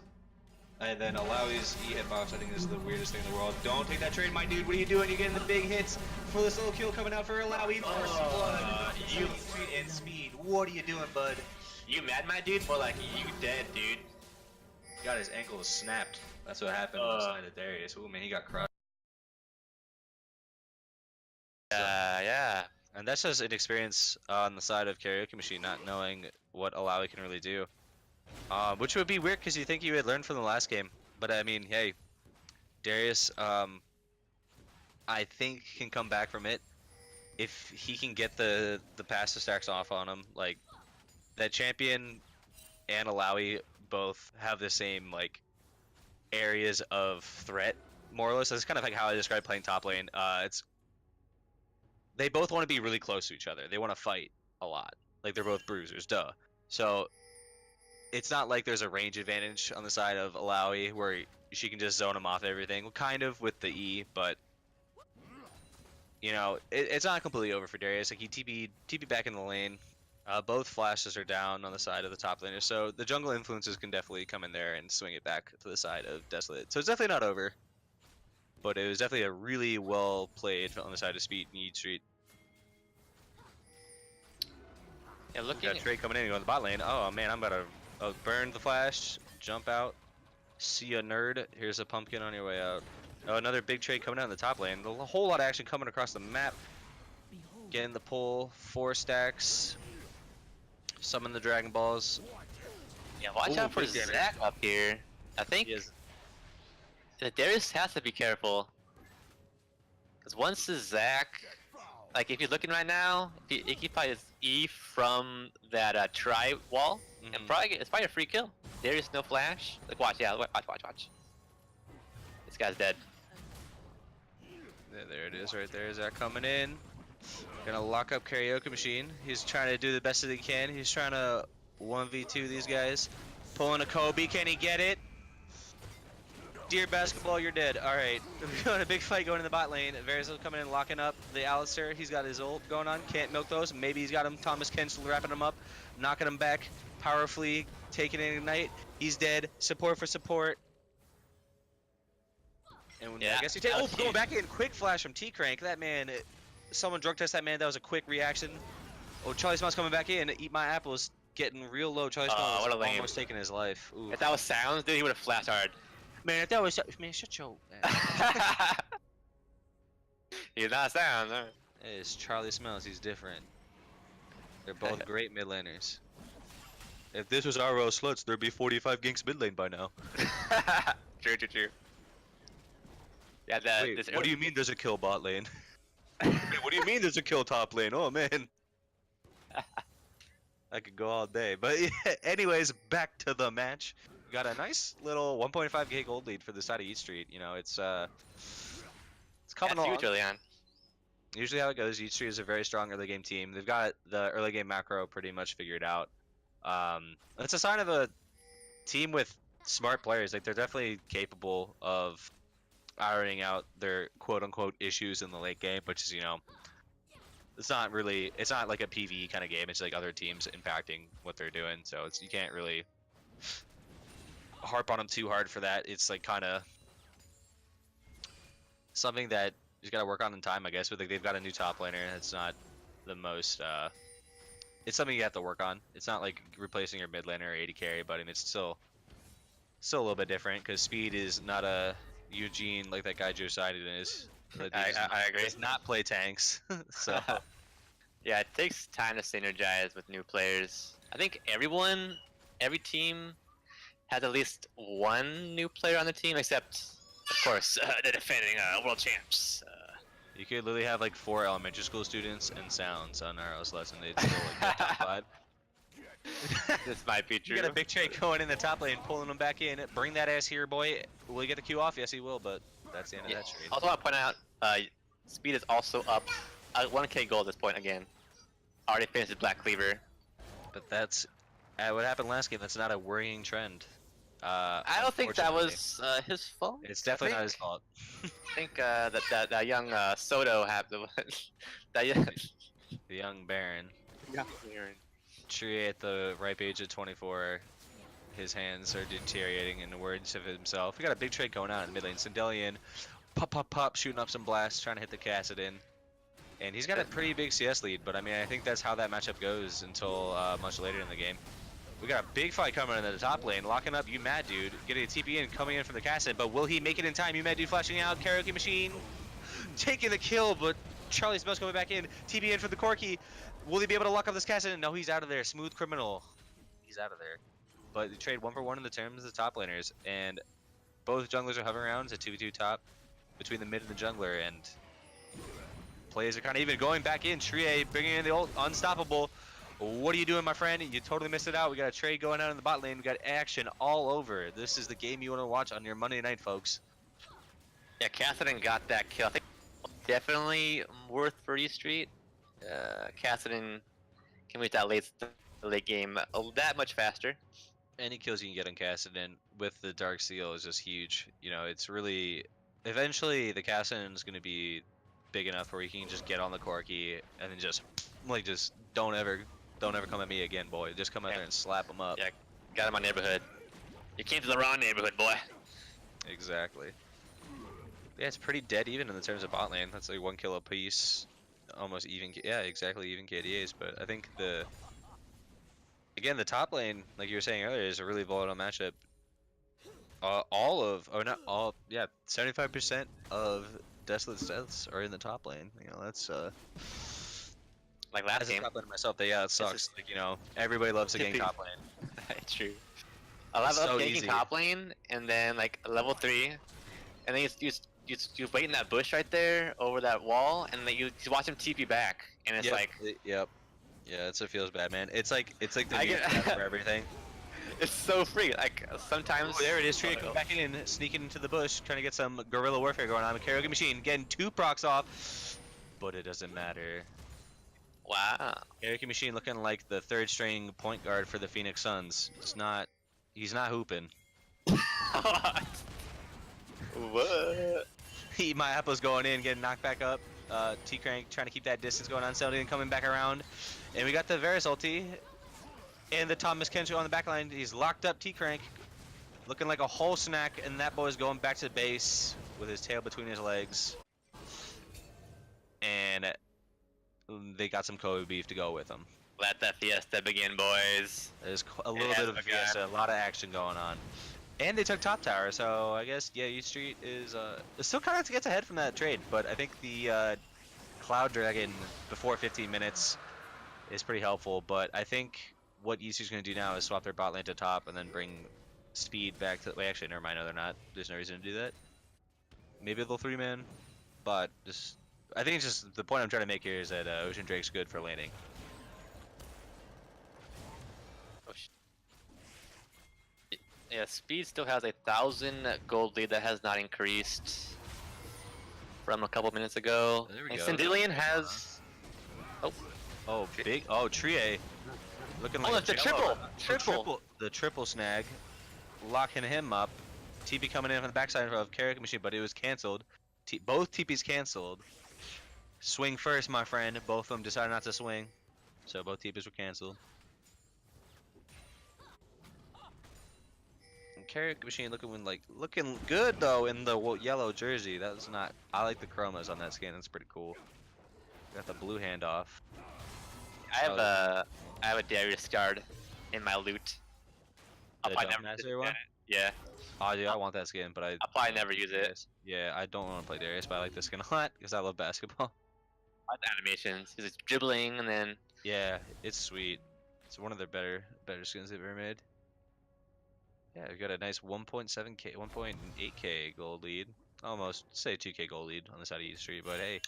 And then Alawi's E-hitbox, I think is the weirdest thing in the world. Don't take that trade, my dude. What are you doing? You're getting the big hits for this little kill coming out for Alawi. Blood, you and speed. What are you doing, bud? You mad, my dude? More like you dead, dude. Got his ankle snapped. That's what happened on the side of Darius. Oh man, he got crushed. Yeah. And that's just an experience on the side of Karaoke Machine, not knowing what Alawi can really do. Which would be weird because you think you had learned from the last game. But I mean, hey, Darius, I think can come back from it if he can get the passive stacks off on him. Like that champion and Alawi both have the same like areas of threat, more or less. That's kind of like how I describe playing top lane. They both want to be really close to each other. They want to fight a lot. Like they're both bruisers, duh. So it's not like there's a range advantage on the side of Alawi where she can just zone him off everything. Well, kind of with the E, but you know, it's not completely over for Darius. Like he TP back in the lane. Both flashes are down on the side of the top laner, so the jungle influences can definitely come in there and swing it back to the side of Desolate. So it's definitely not over, but it was definitely a really well played on the side of Speed and Yeet Street. Yeah, looking Got trade coming in on the bot lane. Oh man, I'm about to burn the flash, jump out, see a nerd. Here's a pumpkin on your way out. Oh, another big trade coming out in the top lane. A whole lot of action coming across the map. Behold, Getting the pull, 4 stacks. Summon the Dragon Balls. Yeah, watch Ooh, out for big damage. Zac up here. I think He is. Darius has to be careful. Because once the Zac, like if you're looking right now, if he probably E from that tri wall, and it's probably a free kill. Darius no flash. Like watch, yeah, watch. This guy's dead. There it is right there. Zac coming in. Gonna lock up Karaoke Machine. He's trying to do the best that he can. He's trying to 1v2 these guys. Pulling a Kobe. Can he get it? Dear basketball, you're dead. Alright. We're going a big fight going in the bot lane. Varys coming in, locking up the Alistair. He's got his ult going on. Can't milk those. Maybe he's got him. Thomas Kent's wrapping him up. Knocking him back. Powerfully. Taking an ignite. He's dead. Support for support. And Yeah, I guess he takes. Oh, going back in. Quick flash from T-Crank. That man. Someone drug test that man. That was a quick reaction. Oh, Charlie Smell's coming back in. Eat my apples. Getting real low. Charlie Smell what a lame. almost taking his life. Ooh. If that was Sounds, dude, he would have flashed hard. Man, if that was man, shut your. He's not Sounds. Huh? It's Charlie Smells. He's different. They're both great mid laners. If this was RO Sluts, there'd be 45 ganks mid lane by now. True. Yeah, Wait, what do you mean there's a kill bot lane? Wait, what do you mean there's a kill top lane? Oh man. I could go all day. But yeah, anyways, back to the match. We got a nice little 1.5k gold lead for the side of Yeet Street. You know, it's coming along. Huge early on. Usually how it goes, Yeet Street is a very strong early game team. They've got the early game macro pretty much figured out. It's a sign of a team with smart players. Like they're definitely capable of ironing out their quote-unquote issues in the late game, which is, you know, it's not like a PvE kind of game. It's like other teams impacting what they're doing, so you can't really harp on them too hard for that. It's like kind of something that you just got to work on in time, I guess. But like, they've got a new top laner. It's not the most. It's something you have to work on. It's not like replacing your mid laner or AD carry, but I mean, it's still a little bit different because speed is not a Eugene like that guy Joe Sidon is. I agree. Does not play tanks, so. Yeah, it takes time to synergize with new players. I think every team has at least one new player on the team, except, of course, the defending world champs. You could literally have like 4 elementary school students and Sounds on RL's lesson. They'd still like top 5. This might be true. You got a big trade going in the top lane, pulling them back in. Bring that ass here, boy. Will he get the Q off? Yes, he will, but that's the end of that trade. Also, I want to point out, speed is also up 1k gold at this point again. Already finished his Black Cleaver. But that's what happened last game. That's not a worrying trend. I don't think that was his fault. It's definitely not his fault. I think that young Soto had that young The young Baron. Baron. Tree at the ripe age of 24. His hands are deteriorating in the words of himself. We got a big trade going on in the mid lane. Sindelian, pop, shooting up some blasts, trying to hit the Kassadin. And he's got a pretty big CS lead, but I mean, I think that's how that matchup goes until much later in the game. We got a big fight coming in the top lane, locking up you Mad Dude, getting a TP in, coming in from the Kassadin, but will he make it in time? You Mad Dude flashing out, Karaoke Machine taking the kill, but Charlie Smells coming back in, TP in for the Corki. Will he be able to lock up this Kassadin? No, he's out of there. Smooth criminal. He's out of there. But they trade 1-for-1 in the terms of the top laners, and both junglers are hovering around. It's a 2v2 top between the mid and the jungler, and plays are kind of even. Going back in, Trie bringing in the ult, unstoppable. What are you doing, my friend? You totally missed it out. We got a trade going on in the bot lane. We got action all over. This is the game you want to watch on your Monday night, folks. Yeah, Kassadin got that kill. I think definitely worth for East Street. Kassadin can reach that late game that much faster. Any kills you can get on Kassadin with the Dark Seal is just huge. You know, it's really eventually the Kassadin is going to be big enough where you can just get on the Corki and then just don't ever come at me again, boy. Just come out there and slap them up. Yeah, got him on neighborhood. You came to the wrong neighborhood, boy. Exactly. Yeah, it's pretty dead even in the terms of bot lane. That's like 1 kill a piece, almost even. Yeah, exactly even KDAs. But I think the top lane, like you were saying earlier, is a really volatile matchup. 75% of Desolate's deaths are in the top lane. You know, that's Like last As a game. top laner myself, yeah, it sucks. just- Like, you know, everybody loves to gank top lane. True. I love It's so ganking easy. top lane, and then like level 3, and then you wait in that bush right there over that wall, and then you watch him TP back, and it's like Yep. Yeah, it feels bad, man. It's like the I new get- for everything. it's so free. Like sometimes. Oh, there it is. Tria coming back in, sneaking into the bush, trying to get some guerrilla warfare going on. Karaoke Machine getting 2 procs off, but it doesn't matter. Wow. Karaoke Machine looking like the 3rd string point guard for the Phoenix Suns. He's not hooping. What? My apple's going in, getting knocked back up. T-Crank trying to keep that distance going on. Celadon coming back around. And we got the Varus ulti. And the Thomas Kensho on the back line. He's locked up T-Crank. Looking like a whole snack. And that boy's going back to the base with his tail between his legs. And they got some Kobe beef to go with them. Let the fiesta begin, boys. There's a little bit of a fiesta, a lot of action going on. And they took top tower, so I guess, yeah, Yeet Street is still kind of gets ahead from that trade, but I think the Cloud Dragon before 15 minutes is pretty helpful, but I think what Yeet Street's going to do now is swap their bot lane to top and then bring speed back to... Wait, actually, never mind, no, they're not. There's no reason to do that. Maybe they'll 3-man, but just... I think it's just... The point I'm trying to make here is that Ocean Drake's good for laning. Yeah, Speed still has 1,000 gold lead that has not increased from a couple minutes ago. There we and go. Sindelian has. Oh, big... Oh, Trie. Looking like that's the Jello. triple. The triple snag. Locking him up. TP coming in from the backside of Karaoke Machine, but it was cancelled. Both TPs cancelled. Swing first, my friend. Both of them decided not to swing. So both TPs were cancelled. Karaoke Machine looking good though in the yellow jersey. That was not... I like the chromas on that skin. That's pretty cool. Got the blue handoff. I have a Darius card in my loot. I'll The probably never Master one? Yeah, Oh, dude, I want that skin, but I'll probably never use it. Yeah, I don't want to play Darius, but I like this skin a lot because I love basketball. I like the animations. It's dribbling and then. Yeah, it's sweet. It's one of their better skins they've ever made. Yeah, we got a nice 1.7k, 1.8k gold lead. Almost, say 2k gold lead on the side of Yeet Street, but hey.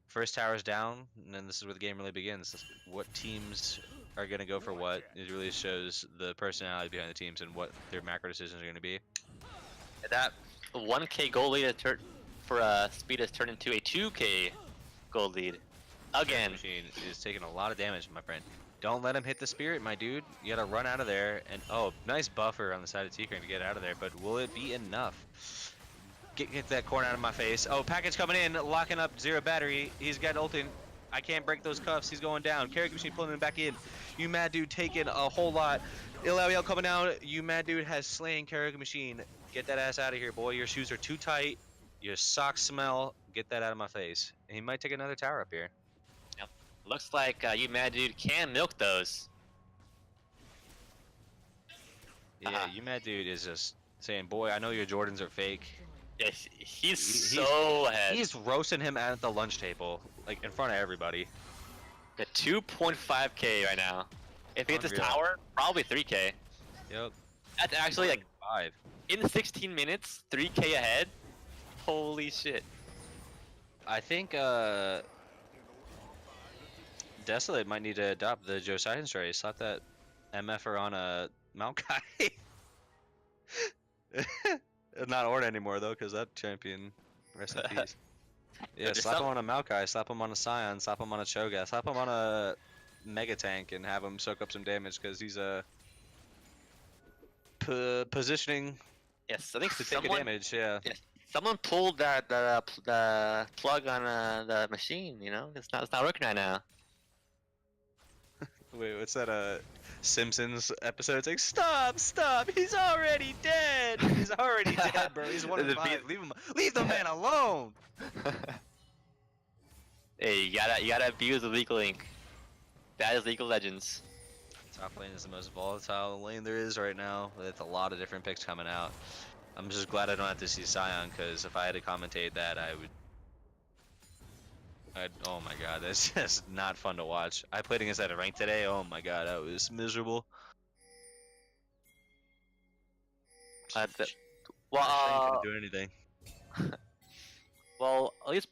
First tower's down, and then this is where the game really begins. What teams are going to go for what. It really shows the personality behind the teams and what their macro decisions are going to be. That 1k gold lead for Speed has turned into a 2k gold lead. Again. Machine is taking a lot of damage, my friend. Don't let him hit the spirit, my dude. You gotta run out of there. And oh, nice buffer on the side of T-Crane to get out of there, but will it be enough? Get that corn out of my face. Oh, package coming in, locking up Zero Battery. He's got ulting. I can't break those cuffs. He's going down. Karaoke Machine pulling him back in. You mad dude taking a whole lot. Ilawiel coming down. You mad dude has slain Karaoke Machine. Get that ass out of here, boy. Your shoes are too tight. Your socks smell. Get that out of my face. And he might take another tower up here. Yep. Looks like you mad dude can milk those. Yeah, you mad dude is just saying, boy, I know your Jordans are fake. Yeah, he's so ahead. He's roasting him at the lunch table, like in front of everybody. At 2.5k right now. If he hits this Unreal. tower, probably 3k. Yep. That's actually like 5. in 16 minutes, 3k ahead. Holy shit. I think Desolate might need to adopt the Josiah story. Slap that MFer on a Maokai. Not Ornn anymore though, because that champion, rest in peace. Yeah, There's slap him on a Maokai, slap him on a Scion, slap him on a Cho'Gath, slap him on a Mega Tank, and have him soak up some damage because he's positioning Yes, I think to take a damage. Yeah. Yes, someone pulled the plug on the machine. You know, it's not working right now. Wait, what's that? Simpsons episode? It's like, stop! He's already dead. He's already dead, bro. He's 1 in 5. Leave the man alone. Hey, you gotta abuse the League Link. That is League of Legends. Top lane is the most volatile lane there is right now. With a lot of different picks coming out. I'm just glad I don't have to see Scion, because if I had to commentate that, I Oh my god, that's just not fun to watch. I played against that at rank today. Oh my god, that was miserable. The, Train well, couldn't do anything. well, at least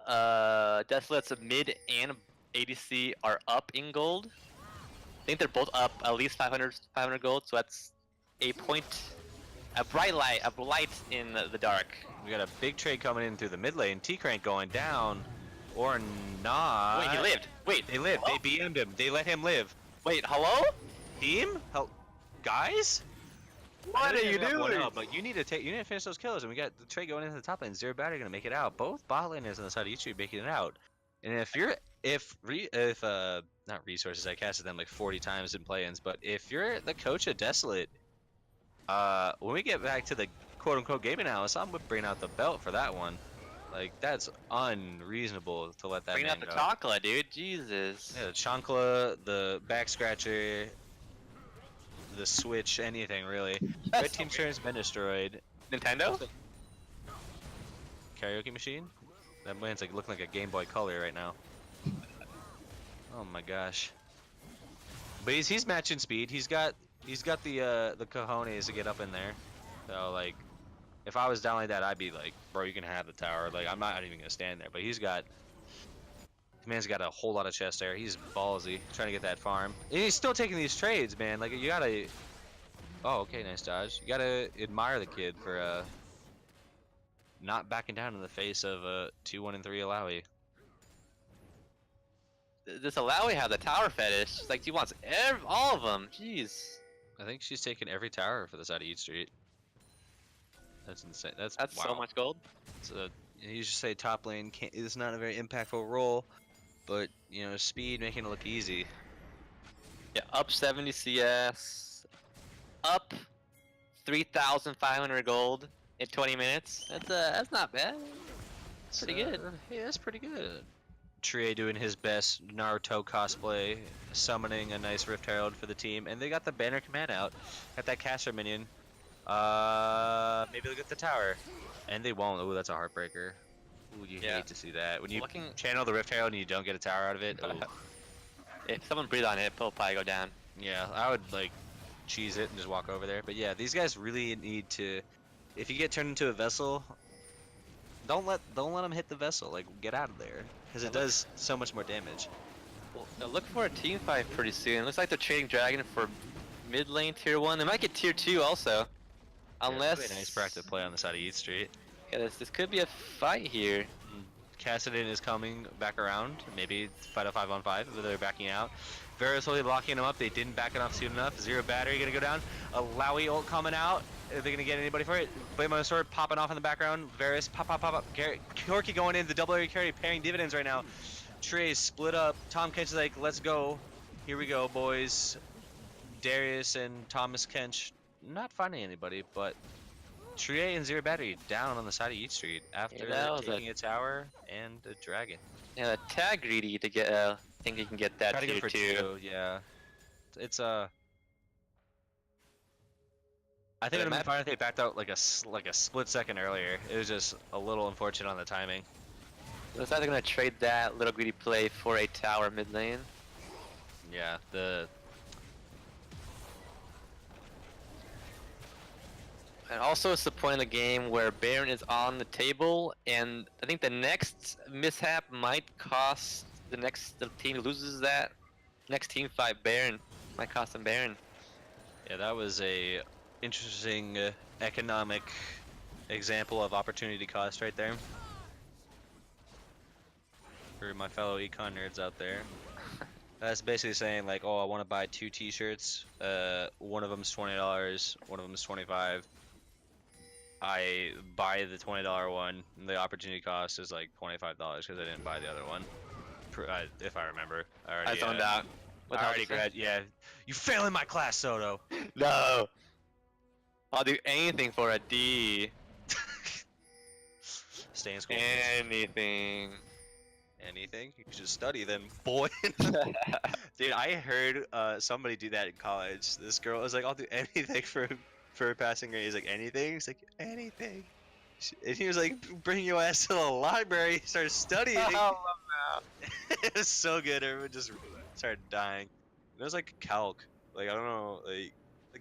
Desolate's mid and ADC are up in gold. I think they're both up at least 500 gold, so that's a bright light in the dark. We got a big trade coming in through the mid lane. T-Crank going down, or not. Wait, he lived. Wait, They lived. hello? They BM'd him. They let him live. Wait, hello? Team? Guys? I What know are you guys have one doing? up, but you need to finish those kills, and we got the trade going into the top lane. Zero Battery gonna make it out. Both bot laners on the side of YouTube making it out. And if not resources, I casted them like 40 times in play-ins, but if you're the coach of Desolate, when we get back to the quote-unquote gaming house, I'm bringing out the belt for that one. Like, that's unreasonable to let that Bring man out the go. chocolate, dude. Jesus. Yeah, the chancla, the back scratcher, the switch, anything really. Red team's turn's been destroyed. Nintendo? Karaoke machine? That man's like looking like a Game Boy Color right now. Oh my gosh. But he's matching speed. He's got the cojones to get up in there. So like, if I was down like that, I'd be like, bro, you can have the tower. Like, I'm not even gonna stand there. But the man's got a whole lot of chest there. He's ballsy, trying to get that farm. And he's still taking these trades, man. Like, you gotta. Oh, okay, nice dodge. You gotta admire the kid for not backing down in the face of a 2-1 and 3 Alawi. This Alawi have the tower fetish. It's like he wants all of them. Jeez. I think she's taken every tower for the side of Yeet Street. That's insane. That's wow. so much gold. So you just say top lane is not a very impactful role, but you know, speed making it look easy. Yeah, up 70 CS, up 3,500 gold in 20 minutes. That's not bad. That's pretty good. Yeah, that's pretty good. Trie doing his best Naruto cosplay, summoning a nice Rift Herald for the team, and they got the banner command out. Got that caster minion. Maybe they'll get the tower, and they won't. Ooh, that's a heartbreaker. Ooh, you hate to see that when you channel the Rift Herald and you don't get a tower out of it. Ooh. If someone breathe on it, it'll probably go down. Yeah, I would like cheese it and just walk over there. But yeah, these guys really need to. If you get turned into a vessel, don't let them hit the vessel. Like, get out of there, because it does so much more damage. Well, look for a team fight pretty soon. Looks like they're trading Dragon for mid lane tier 1. They might get tier 2 also. Unless. Yeah, nice practice play on the side of Yeet Street. Yeah, this could be a fight here. Kassadin is coming back around. Maybe fight a 5-on-5, but they're backing out. Varus slowly blocking him up. They didn't back it off soon enough. Zero Battery gonna go down. A Lowy ult coming out. Are they gonna get anybody for it? Blame on the sword popping off in the background. Varus pop. Corki going in. The double area carry paying dividends right now. Trey's split up. Tom Kench is like, let's go. Here we go, boys. Darius and Thomas Kench not finding anybody, but Trier and Zero Battery down on the side of Yeet Street after taking a tower and a dragon. Yeah, tag greedy to get. Think he can get that Try to tier go for 2. Yeah, it's I think it'd be fine if they backed out like a split second earlier. It was just a little unfortunate on the timing. Looks like they're gonna trade that little greedy play for a tower mid lane. Yeah, And also, it's the point in the game where Baron is on the table, and I think the next mishap might cost the team who loses that next team fight. Baron might cost them Baron. Yeah, that was a interesting economic example of opportunity cost right there. For my fellow econ nerds out there. That's basically saying like, oh, I want to buy 2 t-shirts. One of them's $20, one of them's $25. I buy the $20 one, and the opportunity cost is like $25 because I didn't buy the other one. If I remember. I zoned out. I already grad. Yeah, you fail in my class, Soto. No. I'll do anything for a D. Stay in school. Anything. Anything? You should study then, boy. Dude, I heard somebody do that in college. This girl was like, I'll do anything for a passing grade. He's like, anything? He's like, anything. And he was like, bring your ass to the library, start studying. It was so good, everyone just started dying. It was like calc. Like, I don't know, like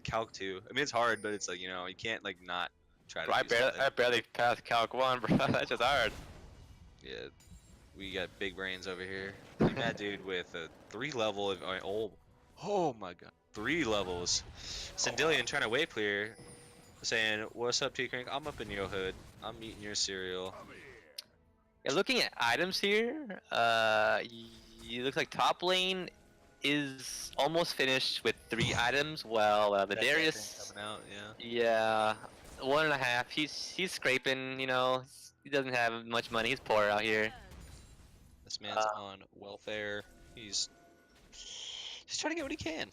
calc 2. I mean, it's hard, but it's like, you can't, like, not try to Bro, do something. I barely passed Calc 1, bro. That's just hard. Yeah, we got big brains over here. Look at that dude with a 3 level of, oh my god. 3 levels. Sindillion trying to wave clear, saying, what's up, T-Crank? I'm up in your hood. I'm eating your cereal. Yeah, looking at items here, you look like top lane is almost finished with 3 items, while the That Darius, coming out, yeah, 1.5. He's scraping. He doesn't have much money. He's poor out here. This man's on welfare. He's trying to get what he can.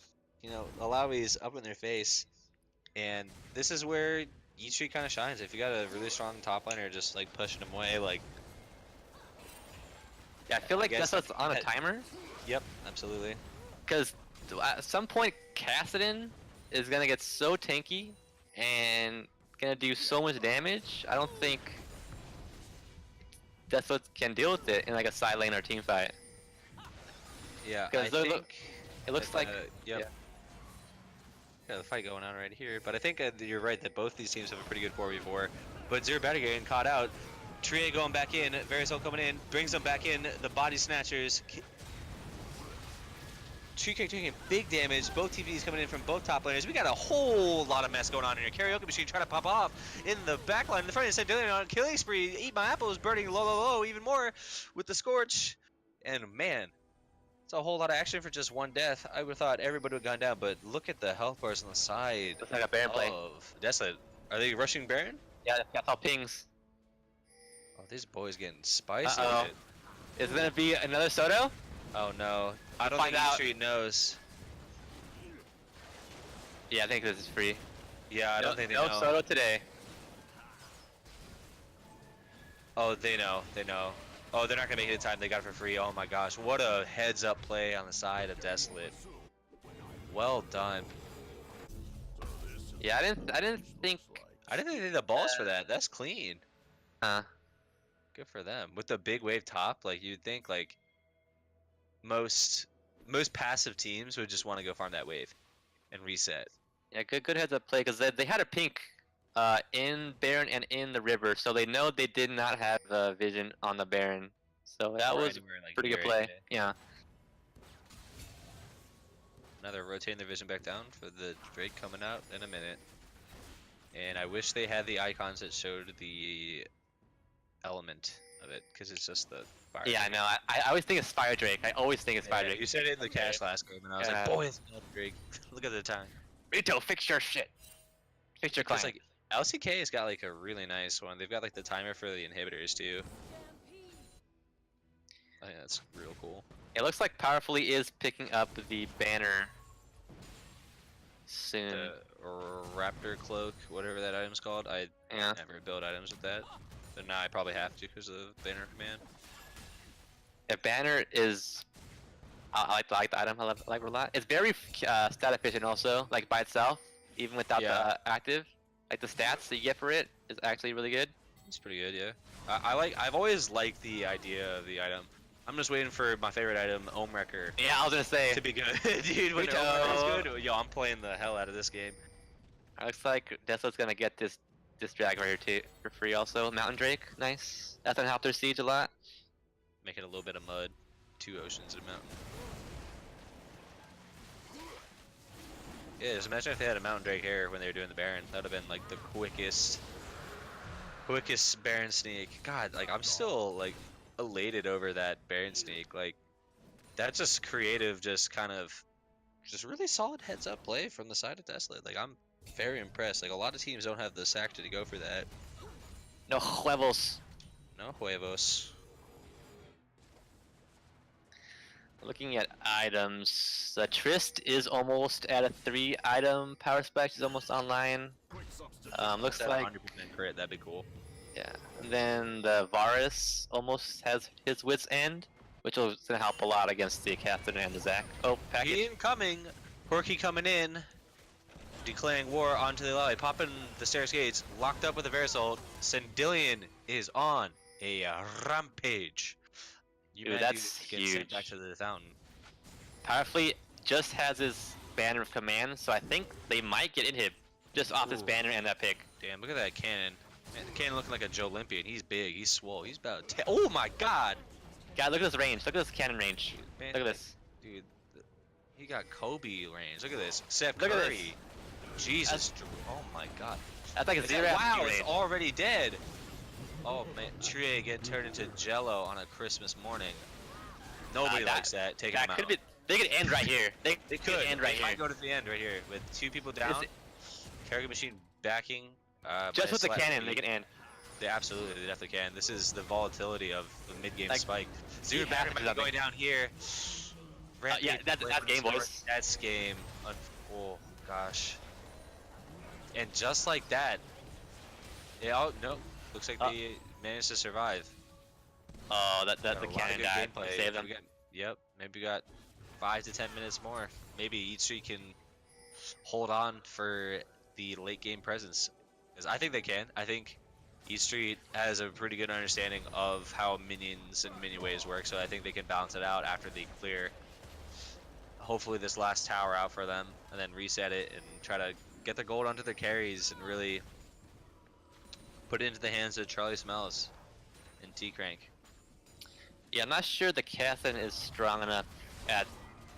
Alawi's up in their face, and this is where Yeet kind of shines. If you got a really strong top laner, just like pushing him away, like. Yeah, I feel like that's what's on a timer. Yep, absolutely. Because at some point, Kassadin is gonna get so tanky and gonna do so much damage. I don't think that's what can deal with it in like a side lane or team fight. Yeah, I think it looks like yep. Yeah, the fight going on right here. But I think you're right that both these teams have a pretty good 4v4. But Zero Better getting caught out. Trie going back in. Verisol coming in. Brings them back in. The body snatchers. Tree taking big damage. Both TVs coming in from both top laners. We got a whole lot of mess going on in here. Karaoke Machine trying to pop off in the back line. In the front of the Dylan on killing spree. Eat my apples. Burning low even more with the Scorch. And man, it's a whole lot of action for just one death. I would have thought everybody would have gone down, but look at the health bars on the side looks like a Baron play. of Desolate. Are they rushing Baron? Yeah, that's all pings. Oh, these boys getting spicy. Uh-oh. Is it gonna be another Soto? Oh no. I don't Find think out. Street knows. Yeah, I think this is free. Yeah, I don't think they no know. Soto today. Oh, they know. They know. Oh, they're not gonna make it in time. They got it for free. Oh my gosh. What a heads-up play on the side of Desolate. Well done. Yeah, I didn't think. I didn't think they had the balls for that. That's clean. Huh. Good for them. With the big wave top, like you'd think like most passive teams would just want to go farm that wave and reset. Yeah, good heads up play because they had a pink in Baron and in the river, so they know they did not have vision on the Baron. So that Or was anywhere, like, pretty good near play. it. Yeah. Now they're rotating their vision back down for the Drake coming out in a minute. And I wish they had the icons that showed the element of it, because it's just the fire. Yeah, I know. I always think it's Fire Drake. I always think it's Fire Yeah, Drake. you said it in the cash last game, and I was Yeah. like, boy, it's not Drake. Look at the time. Rito, fix your shit. Fix your Because client. like LCK has got like a really nice one. They've got like the timer for the inhibitors too. I think that's real cool. It looks like Powerfully is picking up the banner soon. The Raptor Cloak, whatever that item's called. I Yeah. never build items with that. But now I probably have to because of banner command. Yeah, banner is. I like the item. I like it a lot. It's very stat efficient also, like by itself, even without Yeah. the active. Like the stats that you get for it is actually really good. It's pretty good, yeah. I've always liked the idea of the item. I'm just waiting for my favorite item, Ohm Wrecker, Yeah, I was gonna say. to be good. Dude, when Rito. Ohm Wrecker is good, yo, I'm playing the hell out of this game. It looks like Desolate's gonna get this drag right here too for free also. Mountain Drake, nice. That's gonna help their siege a lot. Make it a little bit of mud. 2 oceans and a mountain. Yeah, just imagine if they had a Mountain Drake here when they were doing the Baron. That would have been like the quickest Baron sneak. God, like I'm still like elated over that Baron sneak. Like that's just creative, just kind of just really solid heads up play from the side of Desolate. Like I'm very impressed. Like a lot of teams don't have the sack to go for that. No huevos. No huevos. Looking at items, the Trist is almost at a 3 item power spec. She's almost online. Looks That like 100% crit, that'd be cool. yeah. And then the Varus almost has his wits end, which will gonna help a lot against the Catherine and the Zac. Oh, package. He incoming. Porky coming in. declaring war onto the Alawi, popping the stairs gates, locked up with a Verisol. Sandillion is on a rampage. Dude, that's gets sent back huge. to the fountain. Powerfully just has his banner of command, so I think they might get in him just off his Ooh. banner and that pick. Damn, look at that cannon. Man, the cannon looking like a Joe Olympian. He's big, he's swole, he's about oh my god! God, look at this range. Look at this cannon range. Man, Look at this. Dude, he got Kobe range. Look at this. Steph Look at this. Curry. Jesus. Oh my god. That's like a Is zero that- wow, range. it's already dead. Oh man, Trie get turned into Jello on a Christmas morning. Nobody likes that. Take him That out. could be. They could end right here. They Could end right they here. might go to the end right here with 2 people down. Carrier machine backing. Just by with the Slap cannon, Speed. they can end. They absolutely, they definitely can. This is the volatility of the mid-game Like, spike. Zero he battery has to do might be going something. down here. Yeah, that's game, boys. That's game. Oh gosh. And just like that, oh no, looks like they managed to survive. Oh, that Got the a lot of cannon good died. gameplay. Save them. Yep, maybe we got 5 to 10 minutes more. Maybe Yeet Street can hold on for the late game presence. Because I think they can. I think Yeet Street has a pretty good understanding of how minions and minion waves work, so I think they can balance it out after they clear hopefully this last tower out for them, and then reset it and try to get their gold onto their carries and really put it into the hands of Charlie Smells and T-Crank. Yeah, I'm not sure the Catherine is strong enough at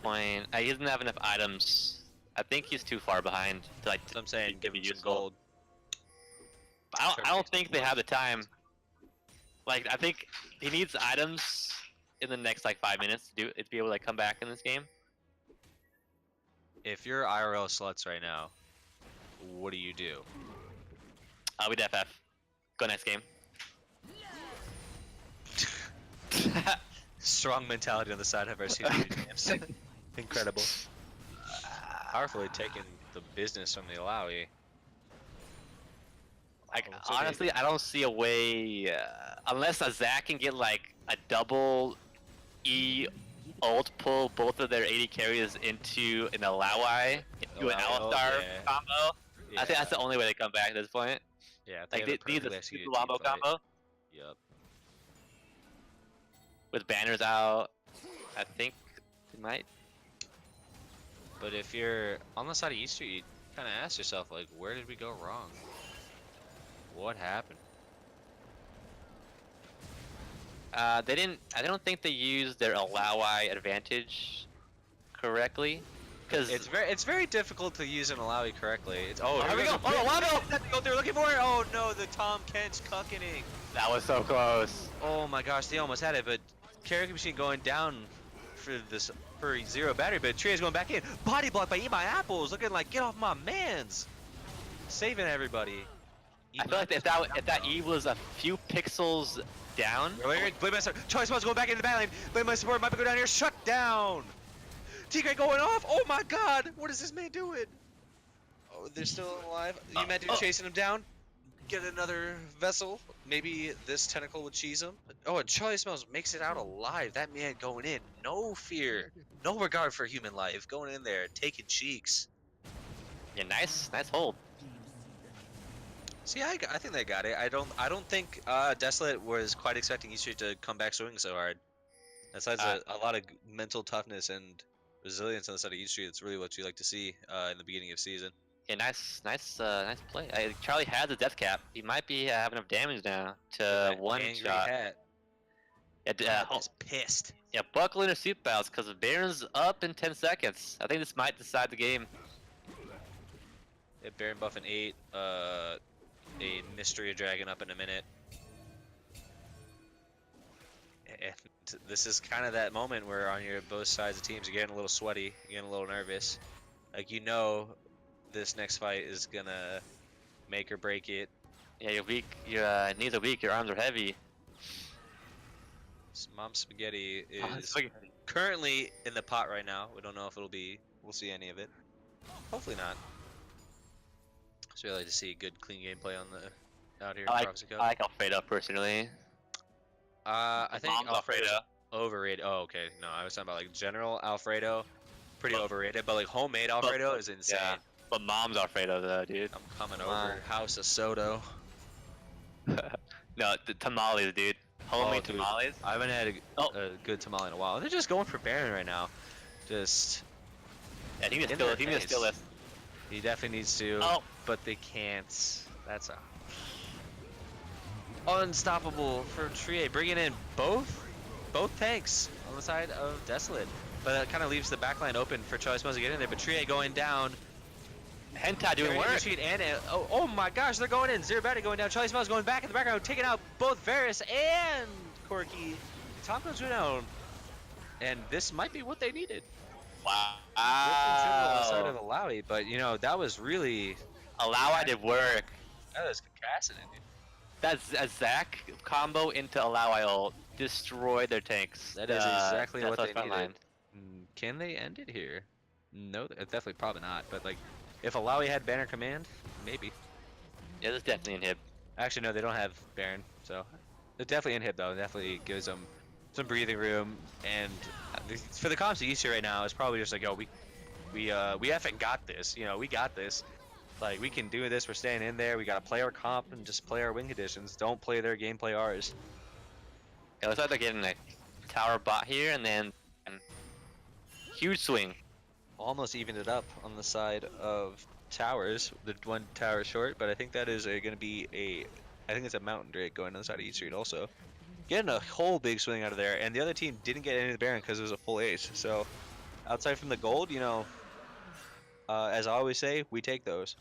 point. He doesn't have enough items. I think he's too far behind to like. So I'm saying give him some useful. gold. I don't think they have the time. Like, I think he needs items in the next like 5 minutes to be able to like come back in this game. If you're IRL sluts right now, what do you do? We'd FF. Go next game. Strong mentality on the side of our CPU jams. Incredible. Powerfully taking the business from the Alawi. Like, Oh, it's okay. honestly, I don't see a way unless a Zac can get like a double E ult pull both of their 80 carries into an Alawi, into an Alawi ult, Alistar yeah. combo. Yeah. I think that's the only way they come back at this point. Yeah, if Like, have a they need perfectly a executed super wombo team fight. combo Yup. with banners out. I think they might. But if you're on the side of East Street, you kind of ask yourself, like, where did we go wrong? What happened? They didn't. I don't think they used their Alawi advantage correctly. Because It's very difficult to use an Alawi correctly. It's, oh, here we goes go. a Oh, bit- Wombo! That's what they're looking for. Oh no, the Tom Kent's cuckening. that was so close. Oh my gosh, they almost had it, but Carrier Machine going down for 0 battery, but Trio's going back in. Body block by Eat My Apples, looking like get off my mans. Saving everybody. I feel like if that E was a few pixels down. Blade Master, Charlie Smells going back into the back lane. Blade Master support might be going down here. Shut down. T-Crank going off. Oh my god, what is this man doing? Oh, they're still alive. You meant to chasing him down? Get another vessel. Maybe this tentacle would cheese him. Oh, and Charlie Smells makes it out alive. That man going in, no fear, no regard for human life. Going in there, taking cheeks. Yeah, nice hold. See, I think they got it. I don't think Desolate was quite expecting East Street to come back swinging so hard. Besides a lot of mental toughness and resilience on the side of East Street. That's really what you like to see in the beginning of season. Yeah, nice play. Charlie has a death cap. He might be having enough damage now to That one angry shot. hat. Yeah, Pissed. yeah, buckle in your seatbelts because Baron's up in 10 seconds. I think this might decide the game. Yeah, Baron buff in 8. A mystery dragon up in a minute. And this is kind of that moment where on your both sides of teams, you're getting a little sweaty, you're getting a little nervous. Like, you know, this next fight is gonna make or break it. Yeah, you're weak. Your knees are weak. Your arms are heavy. Mom Spaghetti Oh, is currently in the pot right now. We don't know if we'll see any of it. Hopefully not. It's really like to see good, clean gameplay on the out here in Prophecy Cup. I like Alfredo personally. I think Mom's Alfredo's overrated. Oh, okay. No, I was talking about like general Alfredo, pretty overrated. But like homemade Alfredo is insane. Yeah. But moms are afraid of though, dude. I'm coming Come on. over. House of Soto. No, the tamales, dude. Homemade dude. tamales. I haven't had Oh. a good tamale in a while. They're just going for Baron right now. Just Yeah, he needs to in steal. their He needs to steal face. this. He definitely needs to. Oh. But they can't. That's a unstoppable for Trie, bringing in both tanks on the side of Desolate. But that kind of leaves the backline open for Charlie Smells to get in there. But Trie going down. Hentai doing Very work. retreat and oh my gosh, they're going in. Zero Batty going down. Charlie Smells going back in the background, taking out both Varus and Corky. Top goes down. And this might be what they needed. Wow. On the side of Alawi, but you know, that was really Alawi did work. that was casting dude. That's a Zac combo into Alawi ult. Destroyed their tanks. That is exactly what Desolate they front line. needed. Can they end it here? No, definitely probably not. But like, if Alawi had Banner Command, maybe. Yeah, this is definitely an hib. Actually, no, they don't have Baron, so they're definitely in hit though. It definitely gives them some breathing room. And for the comps East here right now, it's probably just like, oh, we effing got this. You know, we got this. Like, we can do this. We're staying in there. We gotta play our comp and just play our win conditions. Don't play their game, play ours. It looks like they're getting a tower bot here, and then huge swing. Almost evened it up on the side of towers. The one tower short, but I think that is going to be I think it's a Mountain Drake going on the side of East Street also. Getting a whole big swing out of there, and the other team didn't get any of the Baron because it was a full ace. So, outside from the gold, you know, as I always say, we take those.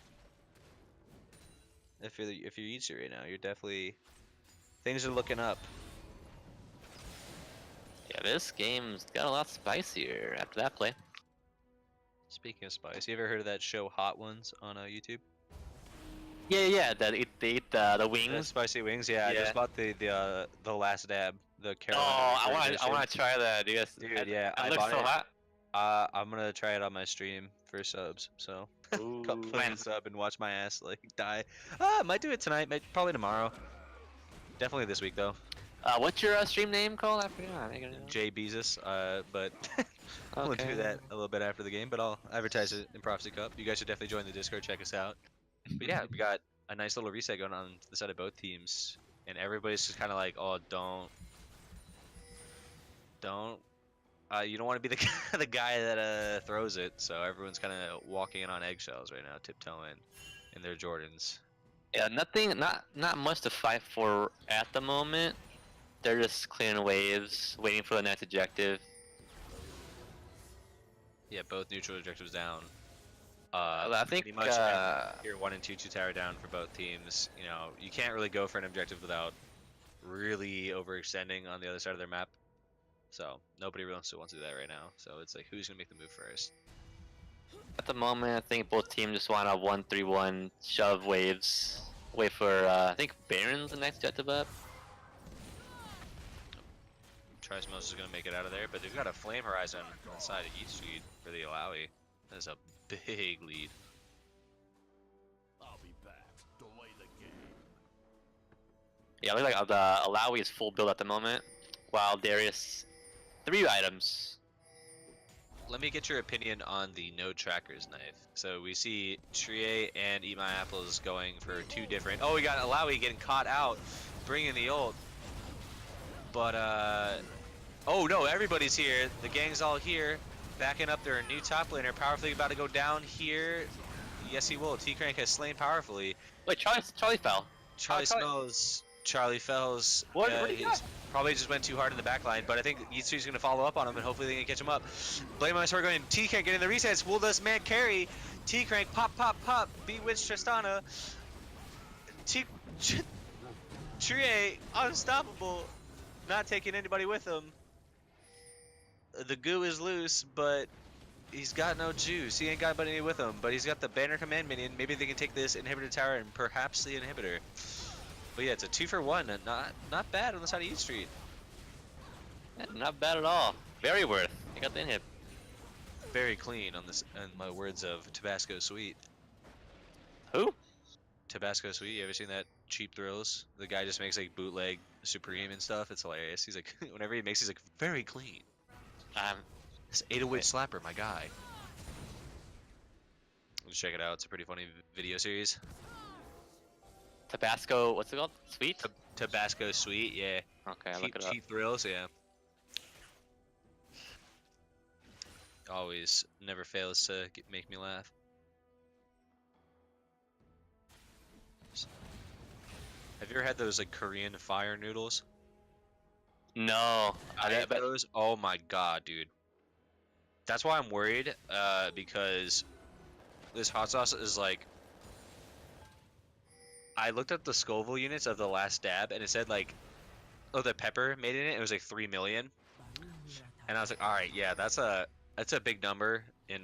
If you're East Street right now, you're definitely things are looking up. Yeah, this game's got a lot spicier after that play. Speaking of spice, you ever heard of that show Hot Ones on YouTube? Yeah, that they eat the The wings. spicy wings, yeah. I Yeah. just bought the last dab, the Carolina. Oh, Reaper I want edition. to try that, dude. Dude, yeah, it I looks bought so it. hot. I'm gonna try it on my stream for subs. So, Ooh, put when? a sub and watch my ass like die. Might do it tonight, probably tomorrow. Definitely this week though. What's your stream name called? I forgot. Jay Beezus, but we'll Okay. do that a little bit after the game. But I'll advertise it in Prophecy Cup. You guys should definitely join the Discord, check us out. But yeah, we got a nice little reset going on the side of both teams, and everybody's just kind of like, oh, don't. You don't want to be the guy that throws it. So everyone's kind of walking in on eggshells right now, tiptoeing in their Jordans. Yeah, not much to fight for at the moment. They're just clearing waves, waiting for the next objective. Yeah, both neutral objectives down. I think pretty much here 1 and 2 tower down for both teams. You know, you can't really go for an objective without really overextending on the other side of their map. So nobody really wants to do that right now. So it's like, who's gonna make the move first? at the moment, I think both teams just want to 1-3-1 shove waves. Wait for I think Baron's the next objective up. Trismos is going to make it out of there, but they've got a Flame Horizon on the side of East Street for the Alawi. That's a big lead. I'll be back. Delay the game. Yeah, it looks like the Alawi is full build at the moment, while Darius 3 items. Let me get your opinion on the no trackers knife. So we see Trie and Eat My Apples going for two different. Oh, we got Alawi getting caught out, bringing the ult. But oh no, everybody's here. The gang's all here, backing up their new top laner. Powerfully about to go down here. Yes, he will. T-Crank has slain powerfully. Wait, Charlie fell. Charlie smells. Charlie Fells. What do you got? Probably just went too hard in the back line, but I think Yitsu's going to follow up on him, and hopefully they can catch him up. Blame on Sword going. T-Crank getting the resets. Will this man carry? T-Crank, pop, pop, pop. Bewitch Tristana. Trie, unstoppable. Not taking anybody with him. The goo is loose, but he's got no juice. He ain't got anybody with him, but he's got the Banner Command minion. Maybe they can take this inhibitor tower and perhaps the inhibitor. But yeah, it's a 2-for-1, and not bad on the side of East Street. Yeah, not bad at all. Very worth. You got the inhib. Very clean on this, in my words of Tabasco Sweet. Who? Tabasco Sweet, you ever seen that cheap thrills? The guy just makes like bootleg Supreme and stuff. It's hilarious. He's like, whenever he makes, he's like, very clean. This 808 slapper, my guy. to check it out. It's a pretty funny video series. Tabasco, what's it called? Sweet? Tabasco Sweet, yeah. Okay, I'll look it up. Cheap thrills, yeah. Always never fails to make me laugh. Have you ever had those like Korean fire noodles? No. I had those. Oh my god, dude. That's why I'm worried, because this hot sauce is like. I looked up the Scoville units of the last dab, and it said like, oh, the pepper made in it. It was like 3 million, and I was like, all right, yeah, that's a big number in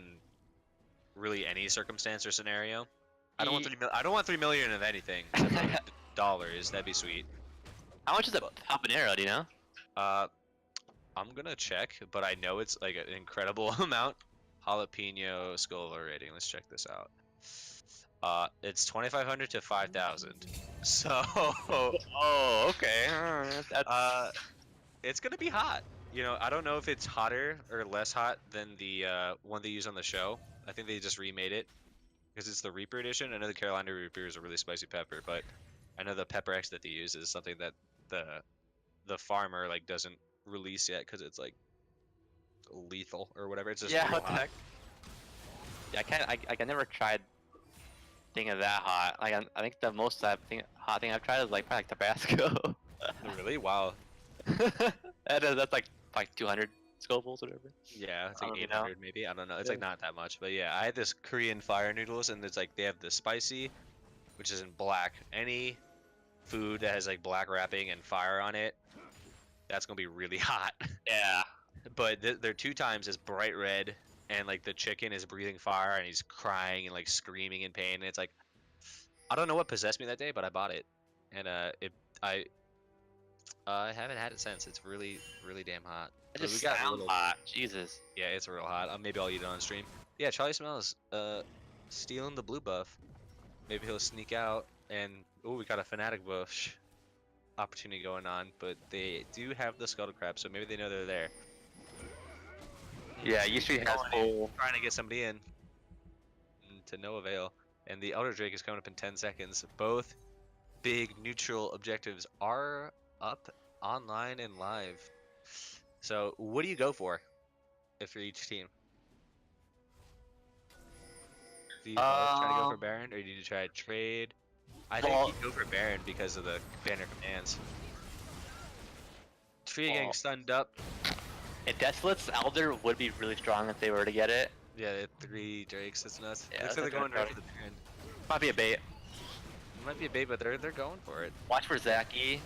really any circumstance or scenario. I don't want 3 million. I don't want 3 million of anything. Except for dollars. That'd be sweet. How much is a habanero? Do you know? I'm gonna check, but I know it's like an incredible amount. Jalapeno Scoville rating. Let's check this out. It's 2,500 to 5,000. So. Oh, okay. It's gonna be hot. You know, I don't know if it's hotter or less hot than the one they use on the show. I think they just remade it because it's the Reaper edition. I know the Carolina Reaper is a really spicy pepper, but I know the Pepper X that they use is something that the farmer like doesn't release yet because it's like lethal or whatever. It's just yeah, real what the hot. heck? Yeah, I never tried thing of that hot. Like I think the most hot thing I've tried is like probably like Tabasco. Really? Wow. That's like 200 Scovilles, whatever. Yeah, it's I like don't know. 800 maybe. I don't know. It's Yeah. like not that much, but yeah, I had this Korean fire noodles, and it's like they have the spicy, which is in black. Any food that has like black wrapping and fire on it, that's gonna be really hot. Yeah. But they're 2 times as bright red, and like the chicken is breathing fire, and he's crying and like screaming in pain. And it's like, I don't know what possessed me that day, but I bought it, and I haven't had it since. It's really damn hot. It But just we got a sounds little. hot. Jesus. Yeah, it's real hot. Maybe I'll eat it on stream. Yeah, Charlie Smells stealing the blue buff. Maybe he'll sneak out and we got a Fnatic bush opportunity going on, but they do have the Scuttle Crab, so maybe they know they're there. Yeah, Yeet has full. Trying to get somebody in to no avail. And the Elder Drake is coming up in 10 seconds. Both big neutral objectives are up online and live. So what do you go for if you're each team? Do you try to go for Baron, or do you try to trade? I think you go for Baron because of the banner commands. Tree getting stunned up. And Desolate's Elder would be really strong if they were to get it. Yeah, they have 3 Drakes. That's nuts. Yeah, Looks like they're going right for the Baron. Might be a bait. It might be a bait, but they're going for it. Watch for Zaki.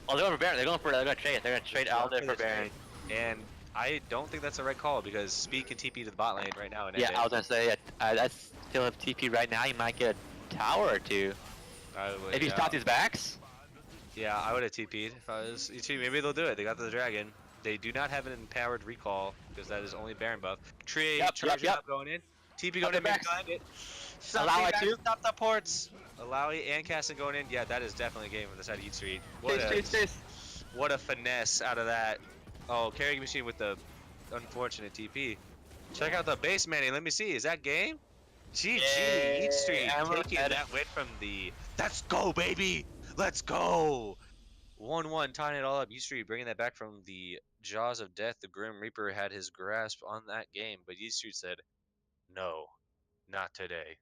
Oh, they're going for Baron. They're gonna trade. They're gonna trade Elder for Baron. And I don't think that's the right call because Speed can TP to the bot lane right now. And Yeah, I was gonna say I still have TP right now. You might get a tower or two. If you stop these backs. Yeah, I would have TP'd if I was ET. Maybe they'll do it. They got the dragon. They do not have an empowered recall because that is only Baron buff. Tree, Yep, going in. TP going in, maybe behind it. Allow it to. Stop the ports. Alawi and Casson going in. Yeah, that is definitely a game on the side of Yeet Street. What a finesse out of that. Oh, carrying machine with the unfortunate TP. Check out the base manning. Let me see. Is that game? GG, Yeet Street taking that win from the. Let's go, baby. Let's go. 1-1, tying it all up. Yeet Street bringing that back from the jaws of death. The Grim Reaper had his grasp on that game, but Yeet Street said, "No, not today."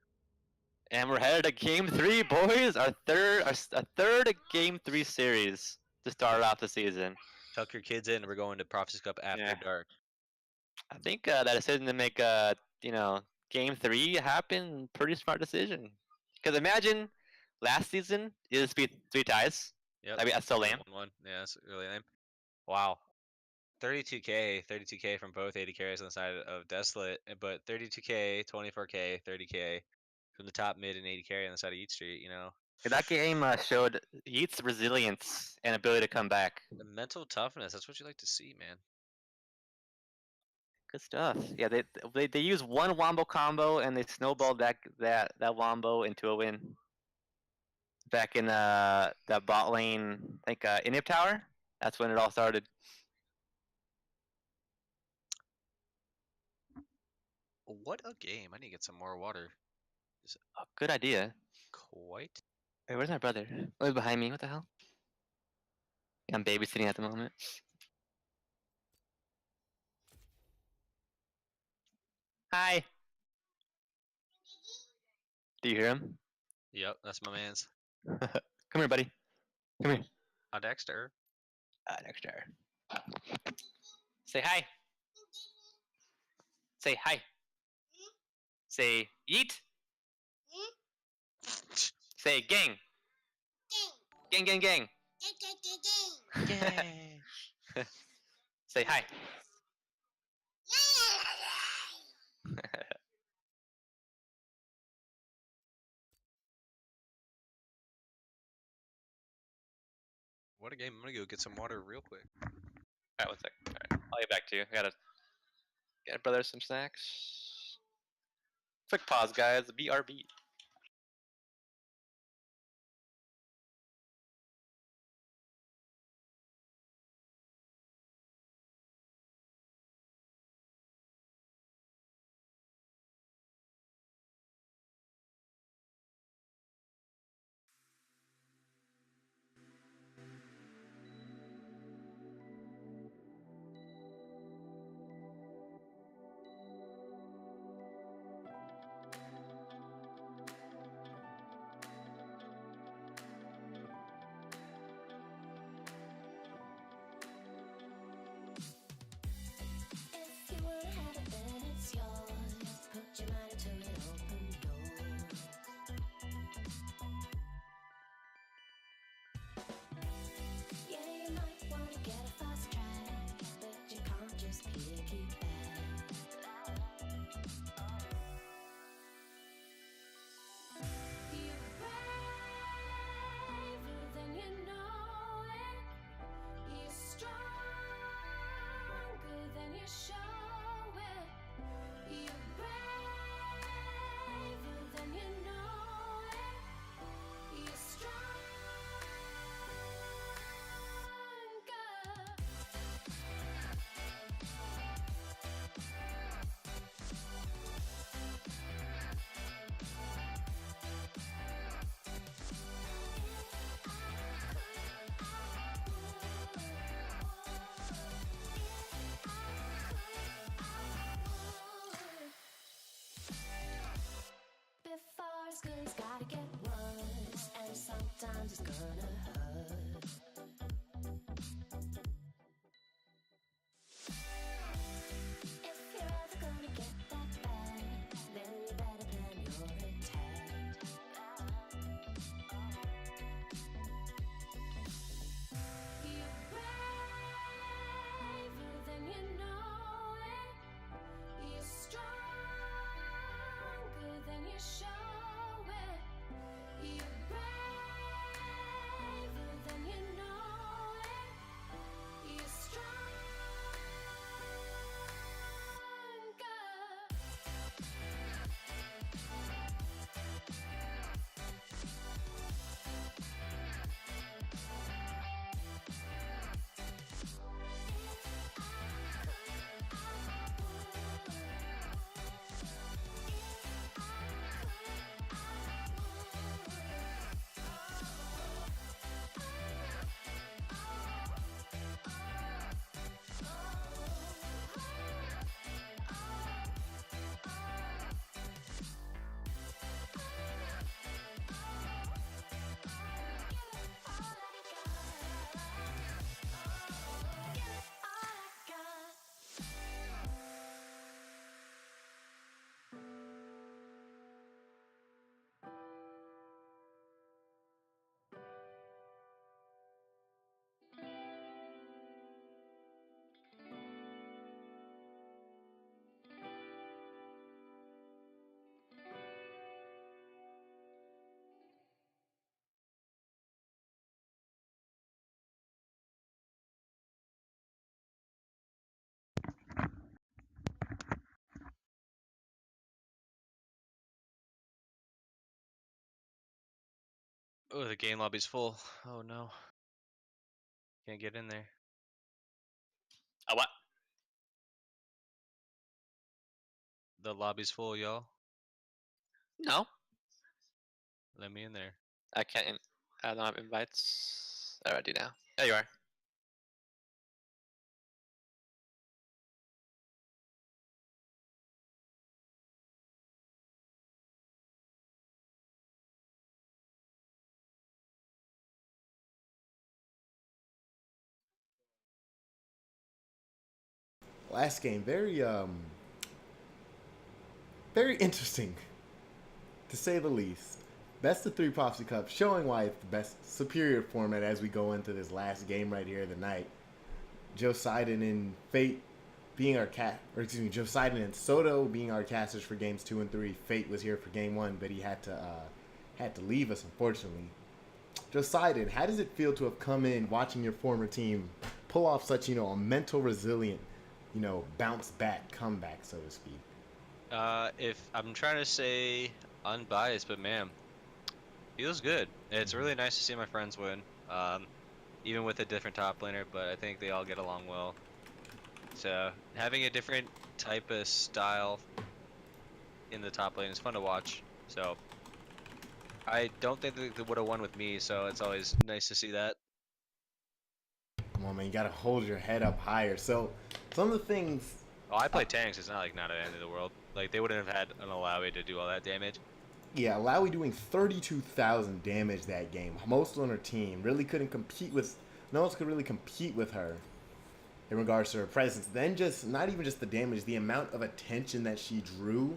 And we're headed to Game 3, boys. Our third Game 3 series to start off the season. Tuck your kids in. We're going to Prophecy Cup after dark. I think that decision to make Game 3 happen, pretty smart decision. Because imagine last season it would be 3 ties. Yep. I mean, that's so lame. 1-1. Yeah, that's really lame. Wow. 32k from both 80 carries on the side of Desolate, but 32k, 24k, 30k from the top mid and 80 carry on the side of Yeet Street, you know. That game showed Yeet's resilience and ability to come back. The mental toughness, that's what you like to see, man. Good stuff. Yeah, they use one wombo combo and they snowballed that wombo into a win. Back in that bot lane, like Inhib Tower, that's when it all started. What a game! I need to get some more water. Oh, good idea. Quite. Wait, where's my brother? Oh, he's behind me. What the hell? Yeah, I'm babysitting at the moment. Hi. Do you hear him? Yep, that's my man's. Come here, buddy. Come here. Dexter. Dexter. Say hi. Say hi. Say yeet. Say gang. Gang, gang, gang. Yay! Say hi. What a game! I'm gonna go get some water real quick. Alright, one sec. Alright, I'll get back to you. I gotta get brother some snacks. Quick pause, guys. BRB. If you wanna have it, then it's yours. Put your mind to it, open doors. Yeah, you might wanna get a fast track, but you can't just piggyback. You're braver than you know it. You're stronger than you show it. You're braver than you know it. You're stronger. Before school's gotta get worse, and sometimes it's gonna hurt. If you're ever gonna get that bad, then you better plan your attack. You're braver than you know it. You're stronger than you show it. You're braver than you know it. You're stronger. Oh, the game lobby's full. Oh no. Can't get in there. What? The lobby's full, y'all. No, Let me in there. I can't. I don't have invites. Oh, I do now. There you are. Last game, very interesting, to say the least. Best of 3 Prophecy Cup, showing why it's the best, superior format as we go into this last game right here of the night. Joe Sidon and Fate being our Joe Sidon and Soto being our casters for games 2 and 3. Fate was here for game 1, but he had to leave us, unfortunately. Joe Sidon, how does it feel to have come in watching your former team pull off such, a mental resilient, bounce back comeback, so to speak? If I'm trying to say unbiased, but man, feels good. It's really nice to see my friends win. Even with a different top laner, but I think they all get along well. So having a different type of style in the top lane is fun to watch. So I don't think they would have won with me, so it's always nice to see that. Come on, man, you gotta hold your head up higher. So, some of the things. Oh, I play tanks. It's not like not an end of the world. Like they wouldn't have had an Alawi to do all that damage. Yeah, Alawi doing 32,000 damage that game. Most on her team really couldn't compete with. No one could really compete with her in regards to her presence. Then just not even just the damage, the amount of attention that she drew.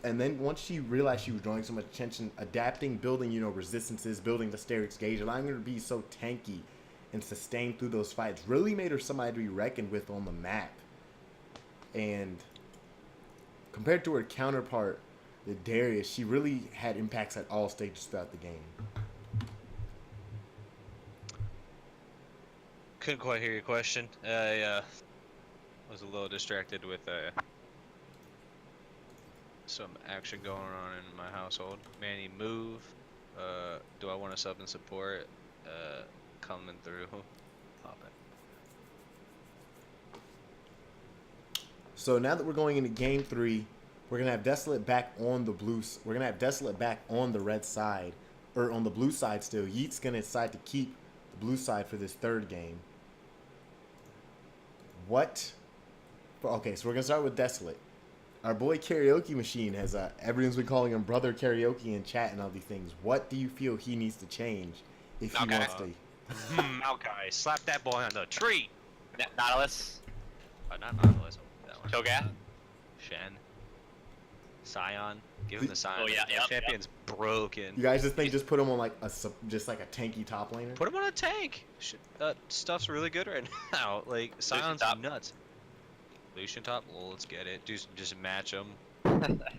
And then once she realized she was drawing so much attention, adapting, building, resistances, building the Sterix gauge, allowing her to be so tanky and sustained through those fights, really made her somebody to be reckoned with on the map. And compared to her counterpart, the Darius, she really had impacts at all stages throughout the game. Couldn't quite hear your question. I was a little distracted with some action going on in my household. Manny, move. Do I want to sub and support? Coming through. Pop it. So now that we're going into game 3, we're gonna have Desolate back on the We're gonna have Desolate back on the red side, or on the blue side still. Yeet's gonna decide to keep the blue side for this third game. Okay, so we're gonna start with Desolate. Our boy Karaoke Machine has everyone's been calling him Brother Karaoke in chat and all these things. What do you feel he needs to change if he wants to? Maokai, slap that boy on the tree. Nautilus. Not Nautilus. That one. Cho'Gath. Shen. Scion. Give him the Scion. Oh, yeah, The yep, champion's broken. You guys just think just put him on like a tanky top laner? Put him on a tank. Stuff's really good right now. Like Scion's top. nuts. Lucian top. Well, let's get it. Just match him. Like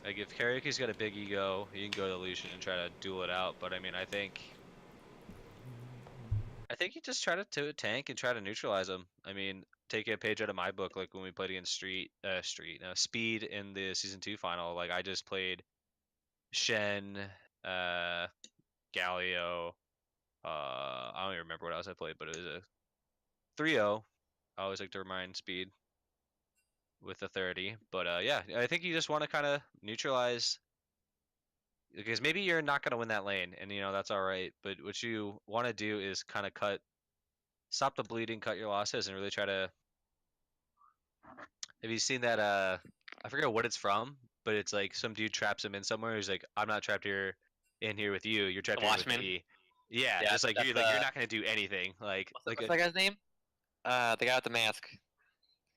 if Karaoke's got a big ego, he can go to Lucian and try to duel it out. But I mean, I think you just try to tank and try to neutralize him. I mean, take a page out of my book, like when we played against Speed in the season 2 final. Like I just played Shen, Galio. I don't even remember what else I played, but it was a 3-0. I always like to remind Speed with the 30. But yeah, I think you just want to kind of neutralize, because maybe you're not going to win that lane, and that's all right. But what you want to do is kind of stop the bleeding, cut your losses, and really try to. Have you seen that? I forget what it's from, but it's like some dude traps him in somewhere. He's like, "I'm not trapped in here with you. You're trapped The here with Watchman? me." Yeah, Yeah, just like that's, you're not gonna do anything. What's that guy's name? The guy with the mask.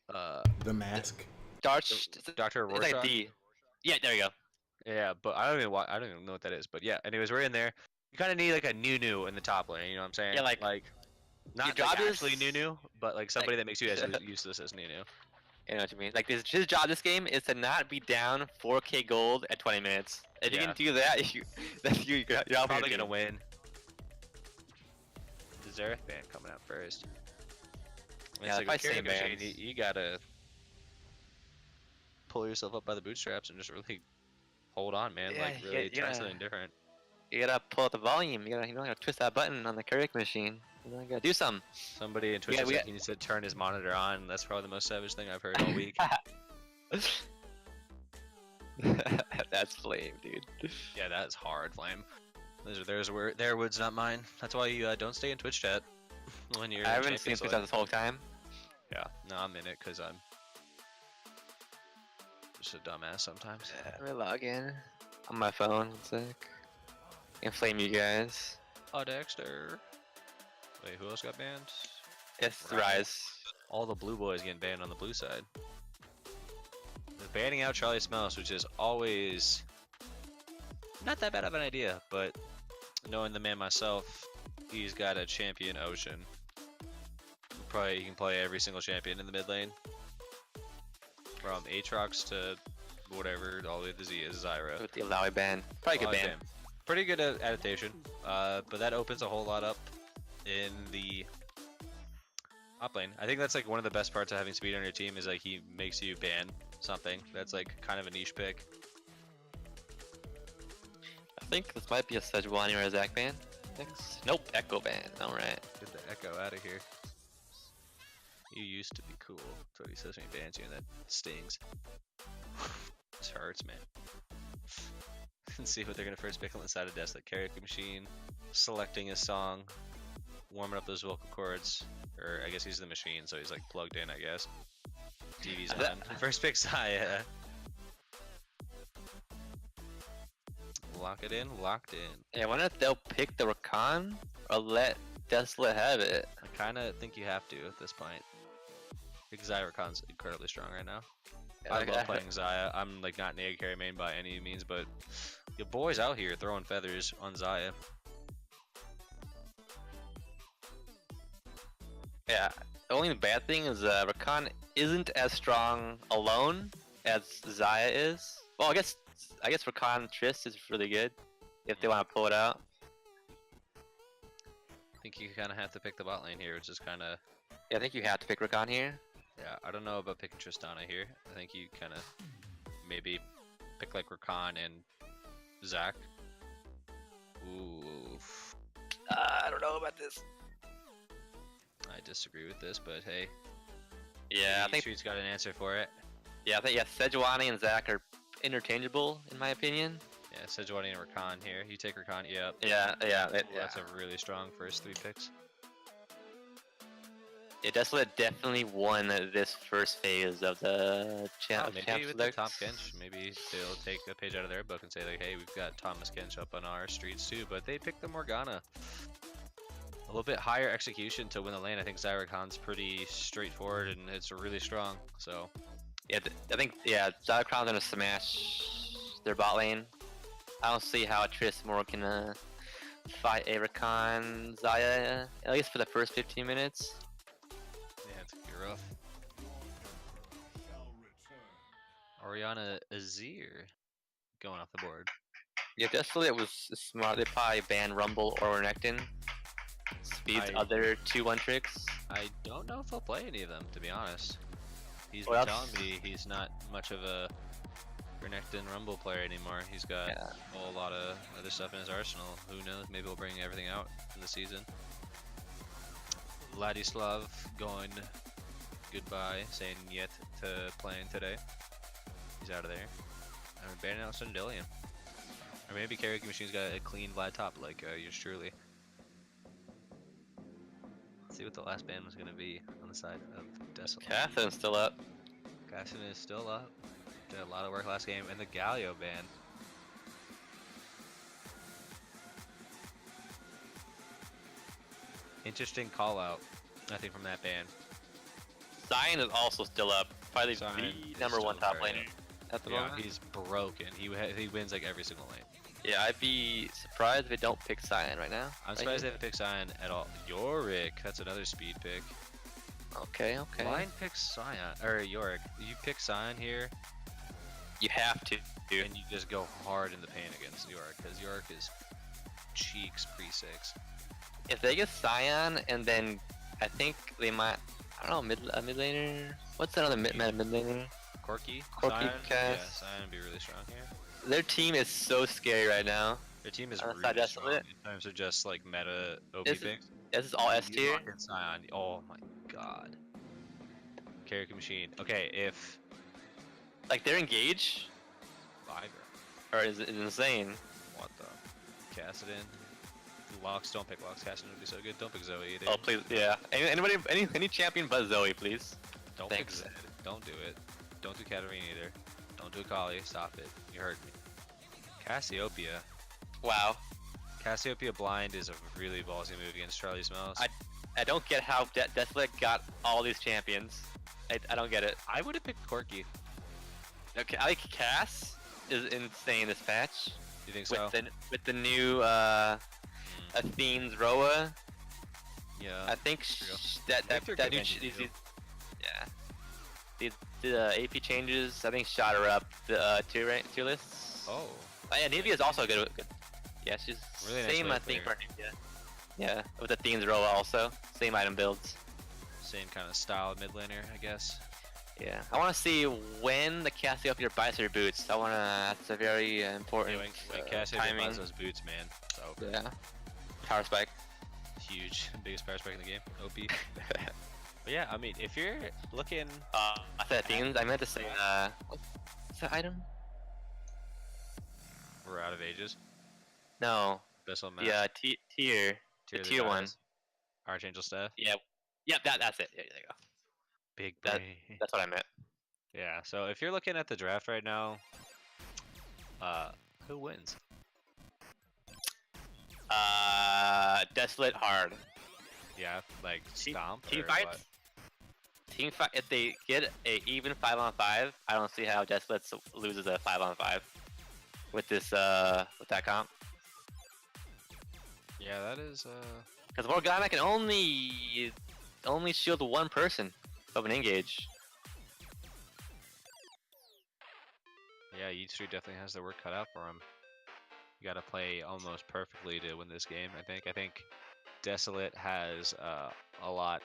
The mask. Darch. Dr. It's like Rorschach. a D. Yeah, there you go. Yeah, but I don't even know what that is. But yeah, anyways, we're in there. You kind of need like a Nunu in the top lane. You know what I'm saying? Yeah, like not your job like is- actually Nunu, but like somebody that makes you as useless as Nunu. You know what you mean? Like his job this game is to not be down 4K gold at 20 minutes. If you Yeah. can do that, you're You're probably gonna win. The Xerath band coming out first. And Yeah, it's if like I with say Carrier Machine, bans- you gotta pull yourself up by the bootstraps and just really hold on, man. Yeah, Like really try yeah. something different. You gotta pull up the volume. You gotta twist that button on the Keurig machine. You gotta do something. Somebody in Twitch Yeah, said he needs to turn his monitor on. That's probably the most savage thing I've heard all week. That's flame, dude. Yeah, that's hard, Flame. Their words, not mine. That's why you don't stay in Twitch chat when you're. I in haven't seen Champions Twitch League. this whole time. Yeah, no, I'm in it because I'm just a dumbass sometimes. Let me log in on my phone. One sec. And flame you guys. Oh, Dexter. Wait, who else got banned? It's Right. Rise. All the blue boys getting banned on the blue side. They're banning out Charlie Smells, which is always not that bad of an idea, but knowing the man myself, he's got a champion Ocean. Probably he can play every single champion in the mid lane. From Aatrox to whatever, all the way to Zyra. With the Alawi ban. Probably good Oh, ban. damn. Pretty good adaptation, but that opens a whole lot up in the top lane. I think that's like one of the best parts of having speed on your team is like he makes you ban something. That's like kind of a niche pick. I think this might be a Sejuani or a Zac ban. Next. Nope, Echo ban. Alright. Get the Echo out of here. You used to be cool. That's what he says when he bans you, and that stings. This hurts, man. Let's see what they're gonna first pick on the side of Desolate. Karaoke machine, selecting his song, warming up those vocal cords. Or I guess he's the machine, so he's like plugged in, I guess. TV's on. First pick Saya. Lock it in, locked in. Yeah, I wonder if they'll pick the Rakan or let Desolate have it. I kinda think you have to at this point. Because Zyrakon's incredibly strong right now. I love playing Zaya. I'm like not an egg carry main by any means, but your boy's out here throwing feathers on Zaya. Yeah, the only bad thing is Rakan isn't as strong alone as Zaya is. Well, I guess Rakan Triss is really good if they want to pull it out. I think you kind of have to pick the bot lane here, which is kind of. Yeah, I think you have to pick Rakan here. Yeah, I don't know about picking Tristana here. I think you kind of maybe pick like Rakan and Zac. Ooh. I don't know about this. I disagree with this, but hey. Yeah, I think Street's got an answer for it. yeah, Sejuani and Zac are interchangeable in my opinion. Yeah, Sejuani and Rakan here. You take Rakan, yep. Yeah. That's a really strong first 3 picks. Yeah, Desolate definitely won this first phase of the Maybe with the top Kench, maybe they'll take a page out of their book and say like, hey, we've got Thomas Kench up on our streets too, but they picked the Morgana. A little bit higher execution to win the lane. I think Zyrakon's pretty straightforward and it's really strong, so. Yeah, I think Zyrakon's gonna smash their bot lane. I don't see how Triss more can fight a Rakan Zaya, at least for the first 15 minutes. Yeah, it's gonna be rough. Oriana Azir going off the board. Yeah, Desolate was smart. They probably banned Rumble or Renekton. Speed's other 2-1 tricks. I don't know if he'll play any of them, to be honest. He's Well, been telling me he's not much of a Renekton Rumble player anymore. He's got a whole lot of other stuff in his arsenal. Who knows? Maybe we'll bring everything out in the season. Ladislav going goodbye, saying yet to playing today. He's out of there. I'm banning out Sundillion. Or maybe Karaoke Machine's got a clean Vlad top like yours truly. Let's see what the last ban was going to be on the side of Desolate. Catherine's still up. Casson is still up. Did a lot of work last game. And the Galio ban. Interesting call out, I think, from that ban. Zion is also still up. Probably Zion the is number 1 still top very laner at the Yeah, moment. he's broken. He wins like every single lane. Yeah, I'd be surprised if they don't pick Zion right now. I'm surprised they haven't picked Zion at all. Yorick, that's another speed pick. Okay. Line picks Zion, or Yorick. You pick Zion here, You have to. and you just go hard in the paint against Yorick, because Yorick is cheeks pre-6. If they get Zion and then I think they might, I don't know, mid laner. What's another mid laner? Corky? Corky Zion? cast. Yeah, Zion would be really strong here. Their team is so scary right now. Their team is On the really side, strong Desolate. in terms of just like meta OP This is picks. This is all S You tier. lock in Zion. Oh my god. Karaoke Machine. Okay, if Like their engage, Liger. or is insane. What the? Cassidon. Locks. Don't pick Locks. Cassidon would be so good. Don't pick Zoe either. Oh please, yeah. Any champion but Zoe, please. Don't Thanks. pick Zed. Don't do it. Don't do Katarina either. Don't do Akali. Stop it. You hurt me. Cassiopeia. Wow. Cassiopeia blind is a really ballsy move against Charlie Smells. I don't get how Desolate got all these champions. I don't get it. I would have picked Corky. Okay, I like Cass is insane this patch. You think so? With the new Athene's Roa. Yeah. I think true. that they're new good these yeah. The AP changes I think shot her up the tier lists. Oh. Yeah, Nivea is also good. Yeah, she's Really nice same wave I think player. for Nivea. Yeah, with Athene's Roa also same item builds. Same kind of style mid laner, I guess. Yeah, I want to see when the Cassiopeia buys her boots. That's a very important When Cassiopeia timing. buys those boots, man. So Yeah, power spike. huge, biggest power spike in the game. OP. But yeah, I mean, if you're looking, I said Athene's. I meant to say what's that item? we're out of ages. No, Desolate Mask. yeah, tier the tier one. goddess. Archangel staff. Yeah, that's it. Yeah, there you go. Big That- brain. That's what I meant. Yeah. So if you're looking at the draft right now, who wins? Desolate hard. Yeah, like stomp. Team or fights. what? Team fight. If they get a even 5-on-5, I don't see how Desolate loses a 5-on-5 with this with that comp. Yeah, that is Because Morgana can only shield one person of an engage. Yeah, Yeet Street definitely has the work cut out for him. You gotta play almost perfectly to win this game. I think Desolate has a lot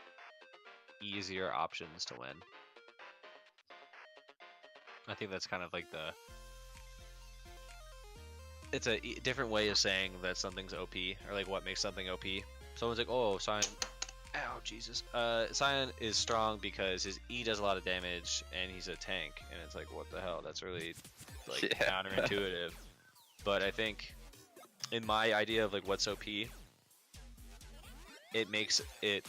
easier options to win. I think that's kind of like it's a different way of saying that something's OP, or like what makes something OP. Someone's like, oh, Sion, ow, Jesus. Sion is strong because his E does a lot of damage, and he's a tank, and it's like, what the hell? That's really like Yeah. counterintuitive. But I think in my idea of like what's OP, it makes it.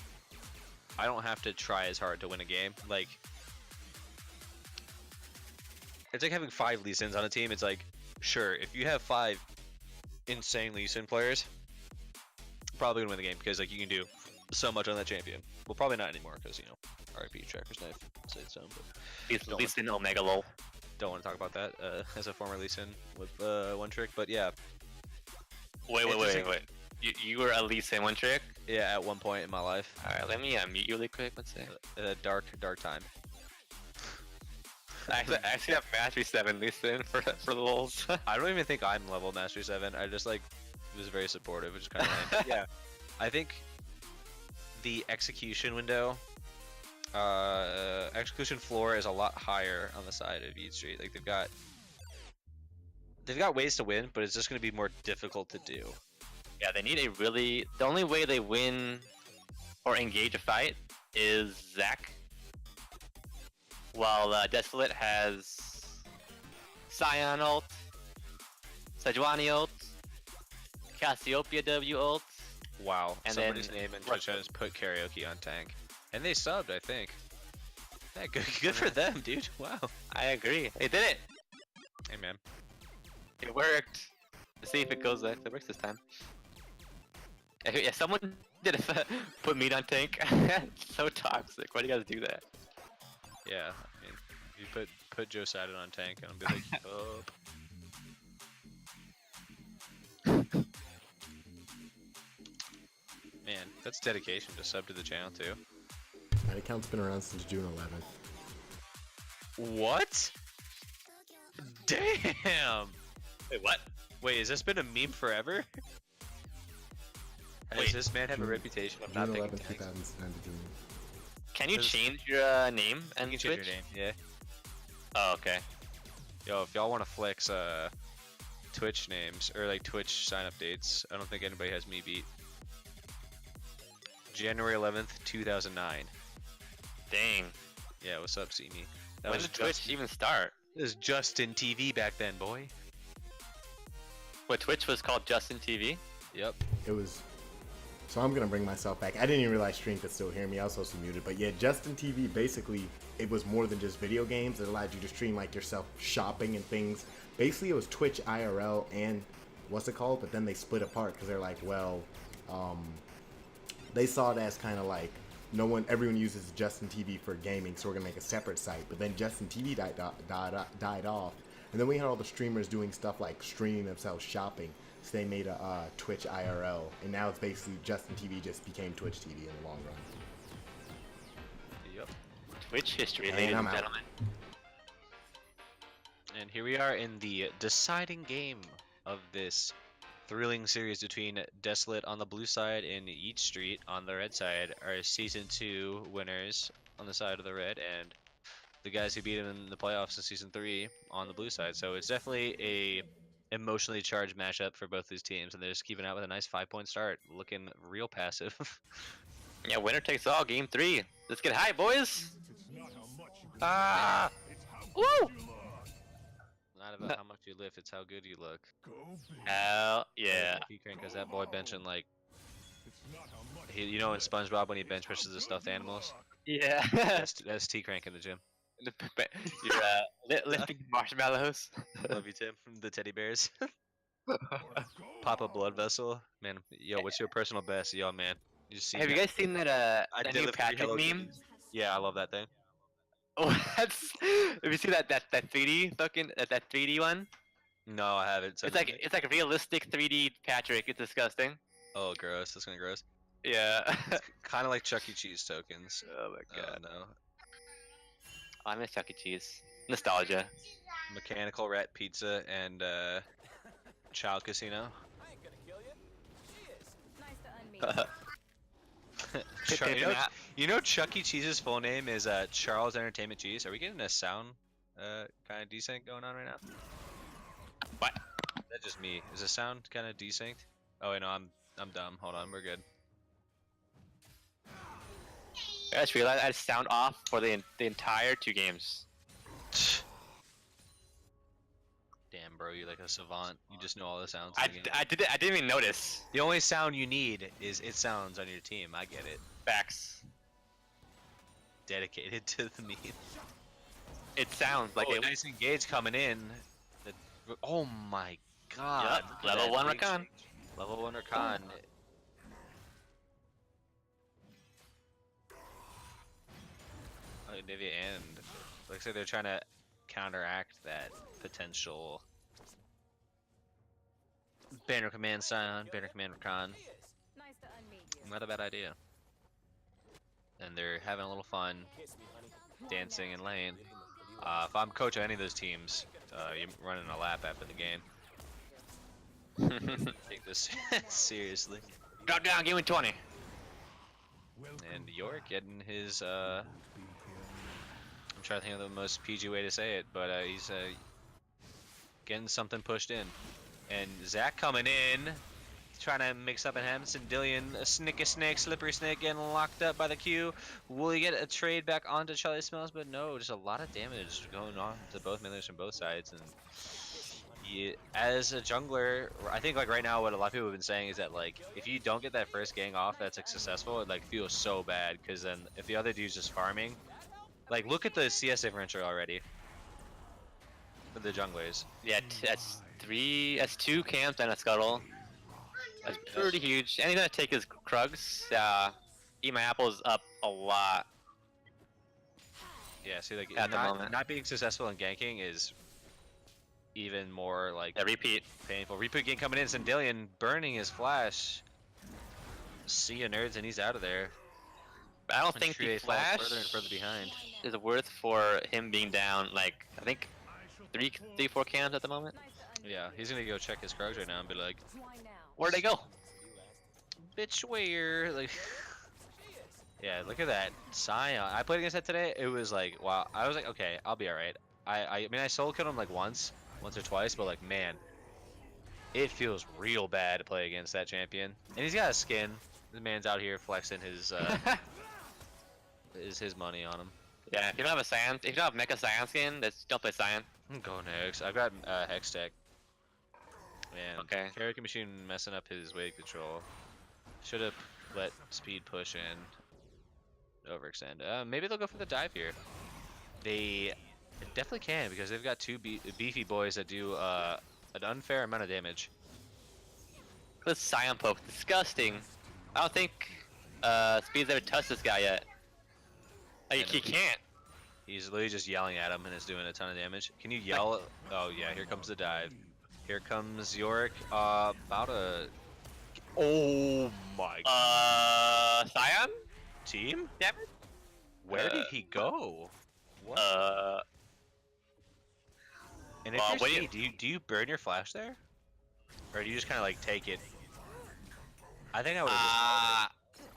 I don't have to try as hard to win a game. Like, it's like having 5 Lee Sins on a team. It's like, sure, if you have 5 insane Lee Sin players, probably gonna win the game because like you can do so much on that champion. Well, probably not anymore because you know, RIP Tracker's Knife, say it's done. But At least in Omega lol. don't want to talk about that as a former Lee Sin with one trick. But yeah, Wait. You were at least in one trick. yeah, at one point in my life, All right, let me mute you really quick. One second. a dark time. I actually have Mastery 7 least in for the lulz. I don't even think I'm level Mastery 7. I just like was very supportive, which is kind of lame. Yeah, I think the execution window, execution floor is a lot higher on the side of Yeet Street. Like they've got ways to win, but it's just going to be more difficult to do. Yeah, they need the only way they win or engage a fight is Zac. While Desolate has Scion ult, Sejuani ult, Cassiopeia W ult. Wow, And somebody's then name in Twitch has put karaoke on tank, and they subbed, I think. Yeah, good for them, dude. Wow. I agree. They did it. Hey man. It worked. Let's see if it goes if it works this time. If someone did put meat on tank, it's so toxic. Why do you guys do that? Yeah, I mean, if you put Joe Sadin on tank, and I'll be like, oh. Man, that's dedication to sub to the channel too. That account's been around since June 11th. What? Damn! Wait, what? Wait, has this been a meme forever? Does Wait, this man have a June- reputation of June not picking 11th, tanks? 2017. Can you Does- change your name You and can Twitch? change your name, yeah. Oh, okay. Yo, if y'all want to flex Twitch names or like Twitch sign up dates, I don't think anybody has me beat. January 11th, 2009. Dang. Yeah, what's up, see me? That When was did Twitch just even start? It was Justin TV back then, boy. What, Twitch was called Justin TV? Yep. It was. So I'm gonna bring myself back. I didn't even realize Stream could still hear me. I was also muted. But yeah, Justin TV, basically it was more than just video games. It allowed you to stream like yourself shopping and things. Basically it was Twitch IRL and what's it called? But then they split apart because they're like, well, they saw it as kind of like everyone uses Justin TV for gaming, so we're gonna make a separate site. But then Justin TV died off, and then we had all the streamers doing stuff like streaming themselves shopping. So they made a Twitch IRL, and now it's basically Justin TV just became Twitch TV in the long run. Yep. Twitch history, And ladies I'm and out. gentlemen. And here we are in the deciding game of this thrilling series between Desolate on the blue side and Yeet Street on the red side, our Season 2 winners on the side of the red, and the guys who beat him in the playoffs in Season 3 on the blue side. So it's definitely a emotionally charged matchup for both these teams, and they're just keeping out with a nice 5-point start, looking real passive. Yeah, winner takes all, game 3. Let's get high, boys! Ah! Woo! Not about how much you lift, it's how good you look. Hell yeah. Because that boy benching like, you know in SpongeBob when he bench presses the stuffed animals? Yeah. That's T-Crank in the gym. You're lifting marshmallows. Love you, Tim. From the teddy bears. Pop a blood vessel. Man, yo, what's your personal best? Yo, man. You just see Have you guys seen that I that did new lift 3 Patrick Hello meme? Kitties. Yeah, I love that thing. Oh, that's. Have you seen that 3D fucking that 3D one? No, I haven't. It's like a realistic 3D Patrick. It's disgusting. Oh, gross. That's gonna gross. Yeah. Kind of like Chuck E. Cheese tokens. Oh my god. No. I miss Chuck E. Cheese. Nostalgia. Mechanical Rat Pizza and Child Casino. You know Chuck E. Cheese's full name is Charles Entertainment Cheese. Are we getting a sound kind of desync going on right now? What? That's just me. Is the sound kind of desynced? Oh wait, no, I'm dumb. Hold on, we're good. I just realized I had sound off for the entire 2 games. Damn, bro, you're like a savant. You just know all the sounds. I in the game. didn't even notice. The only sound you need is it sounds on your team. I get it. Facts. Dedicated to the meme. It sounds like Oh, it. nice engage coming in. Oh my god. Yep, look at level that 1 big Rakan. change. Level 1 Rakan. Oh, Nivea and looks like they're trying to counteract that potential banner command Scion, banner command Rakan. Not a bad idea. And they're having a little fun dancing in lane. If I'm coach of any of those teams, you're running a lap after the game. Take this seriously. Drop down, give me 20. And York getting his, I'm trying to think of the most PG way to say it, but he's getting something pushed in. And Zach coming in, trying to mix up and have Sindillion, a snake, slippery snake getting locked up by the Q. Will he get a trade back onto Charlie Smells? But no, just a lot of damage going on to both melees from both sides. And as a jungler, I think like right now what a lot of people have been saying is that like if you don't get that first gang off that's like successful, it like feels so bad because then if the other dude's just farming, like look at the CS differential already for the junglers. Yeah, that's 2 camps and a scuttle. That's pretty huge. And he's gonna take his Krugs. Eat my apples up a lot. Yeah, see like At the moment. not being successful in ganking is even more like Yeah, repeat. painful. Repeat game coming in, Sindillion burning his flash. See ya nerds and he's out of there. But I don't And think the Shrie falls flash further and further behind. is worth for him being down like I think 4 camps at the moment. Yeah, he's gonna go check his Krugs right now and be like, Where'd they go? bitch where? Like yeah, look at that. Scion. I played against that today. It was like, wow. I was like, okay, I'll be alright. I mean I solo killed him like once or twice, but like man, it feels real bad to play against that champion. And he's got a skin. The man's out here flexing his his money on him. Yeah, if you don't have a Scion, if you don't have Mecha Scion skin, just don't play Scion. I'm going Hex. I've got Hex tech. Man, Okay. Karaoke Machine messing up his wave control. Should have let speed push in. Overextend. Maybe they'll go for the dive here. They definitely can because they've got two beefy boys that do an unfair amount of damage. This Scion poke, disgusting. I don't think Speed's ever touched this guy yet. Like, he can't. He's literally just yelling at him and it's doing a ton of damage. Can you yell? Oh yeah, here comes the dive. Here comes Yorick. About a. Oh my. Scion? Team? Damage? Where did he go? What? And if you're what do Speed, do you burn your flash there, or do you just kind of like take it? I think I would have just.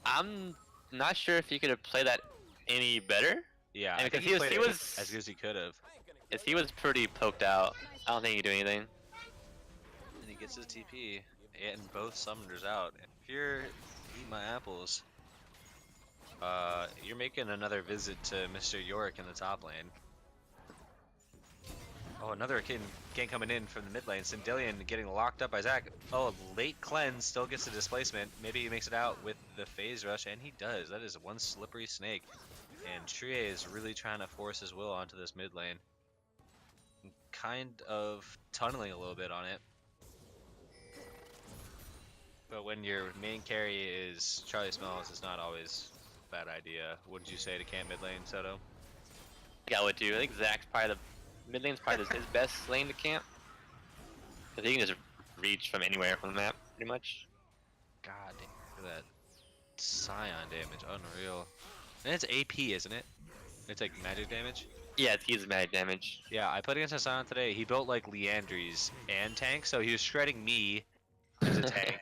I'm not sure if he could have played that any better. Yeah, and I think because played he it was as good as he could have. Because he was pretty poked out. I don't think he could do anything. And he gets his TP, and both summoners out. If you're eating my apples, you're making another visit to Mr. York in the top lane. Oh, another gang coming in from the mid lane. Syndillion getting locked up by Zac. Oh, late cleanse, still gets the displacement. Maybe he makes it out with the phase rush, and he does. That is one slippery snake. And Trie is really trying to force his will onto this mid lane. Kind of tunneling a little bit on it. But when your main carry is Charlie Smells, it's not always a bad idea. What did you say to camp mid lane, Soto? Yeah, I would too. I think Zac's probably mid lane's probably his best lane to camp. Because he can just reach from anywhere from the map, pretty much. God damn, look at that Scion damage, unreal. And it's AP, isn't it? It's like magic damage? Yeah, he's magic damage. Yeah, I played against a Scion today. He built like Leandries and tank, so he was shredding me as a tank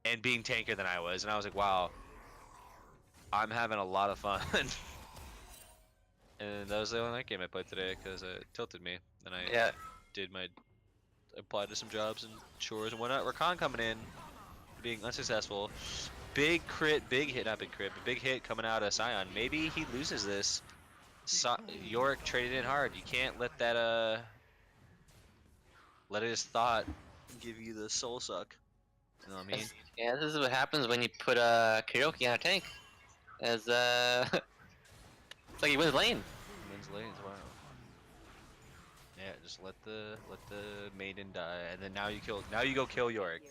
and being tankier than I was. And I was like, wow, I'm having a lot of fun. And that was the only night game I played today because it tilted me. And I applied to some jobs and chores and whatnot. Rakan coming in, being unsuccessful. Big crit, big hit, not big crit, but big hit coming out of Scion. Maybe he loses this. Yorick traded in hard. You can't let that let his thought give you the soul suck. You know what I mean? Yeah, this is what happens when you put Karaoke on a tank. As it's like he wins lane. Wins lanes, wow. Yeah, just let the maiden die, and then now you go kill Yorick.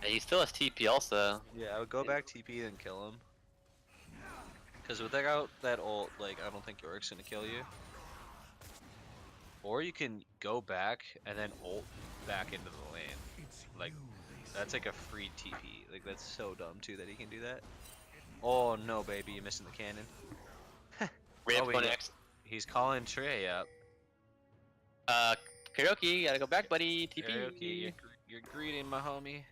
Yeah, he still has TP also. Yeah, I would go back TP and kill him. Because without that ult, like, I don't think Yorick's gonna kill you. Or you can go back and then ult back into the lane. Like, that's like a free TP. Like, that's so dumb too that he can do that. Oh no, baby, you're missing the cannon. Next. He's calling Trey up. Karaoke, gotta go back, buddy. TP. Karaoke, you're greeting my homie.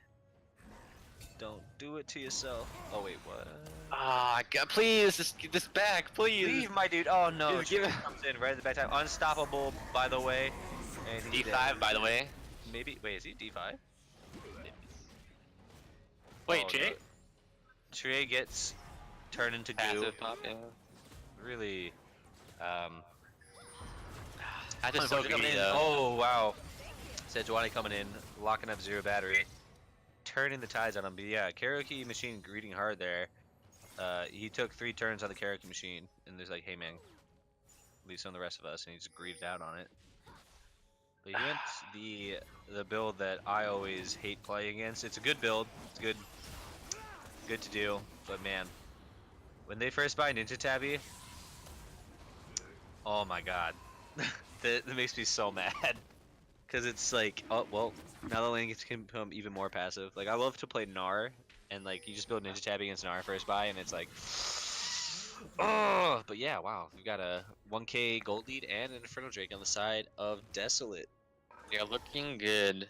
Don't do it to yourself. Oh wait, what? Ah, God, please, just get this back, please. Leave my dude. Oh no, Dude, give it. comes in right at the back time. Unstoppable, by the way. And he's D5, dead. by the way. Maybe. Wait, is he D5? Wait, Oh, Trey? no. Trey gets turned into goo. Passive pop, yeah. Really. I just so Coming greedy in. though. Oh wow. Sejuani coming in, locking up zero battery, turning the tides on him. But yeah, Karaoke Machine greeting hard there. He took 3 turns on the Karaoke Machine, and there's like, hey man, leave some of the rest of us, and he just greeted out on it. But he went the build that I always hate playing against. It's a good build. It's good to do. But man, when they first buy Ninja Tabby, oh my god, that makes me so mad. Cause it's like, oh well, now the lane gets to become even more passive. Like I love to play Gnar, and like you just build Ninja Tabby against Gnar first buy, and it's like, oh. But yeah, wow, we've got a 1K gold lead and an Inferno Drake on the side of Desolate. You're looking good.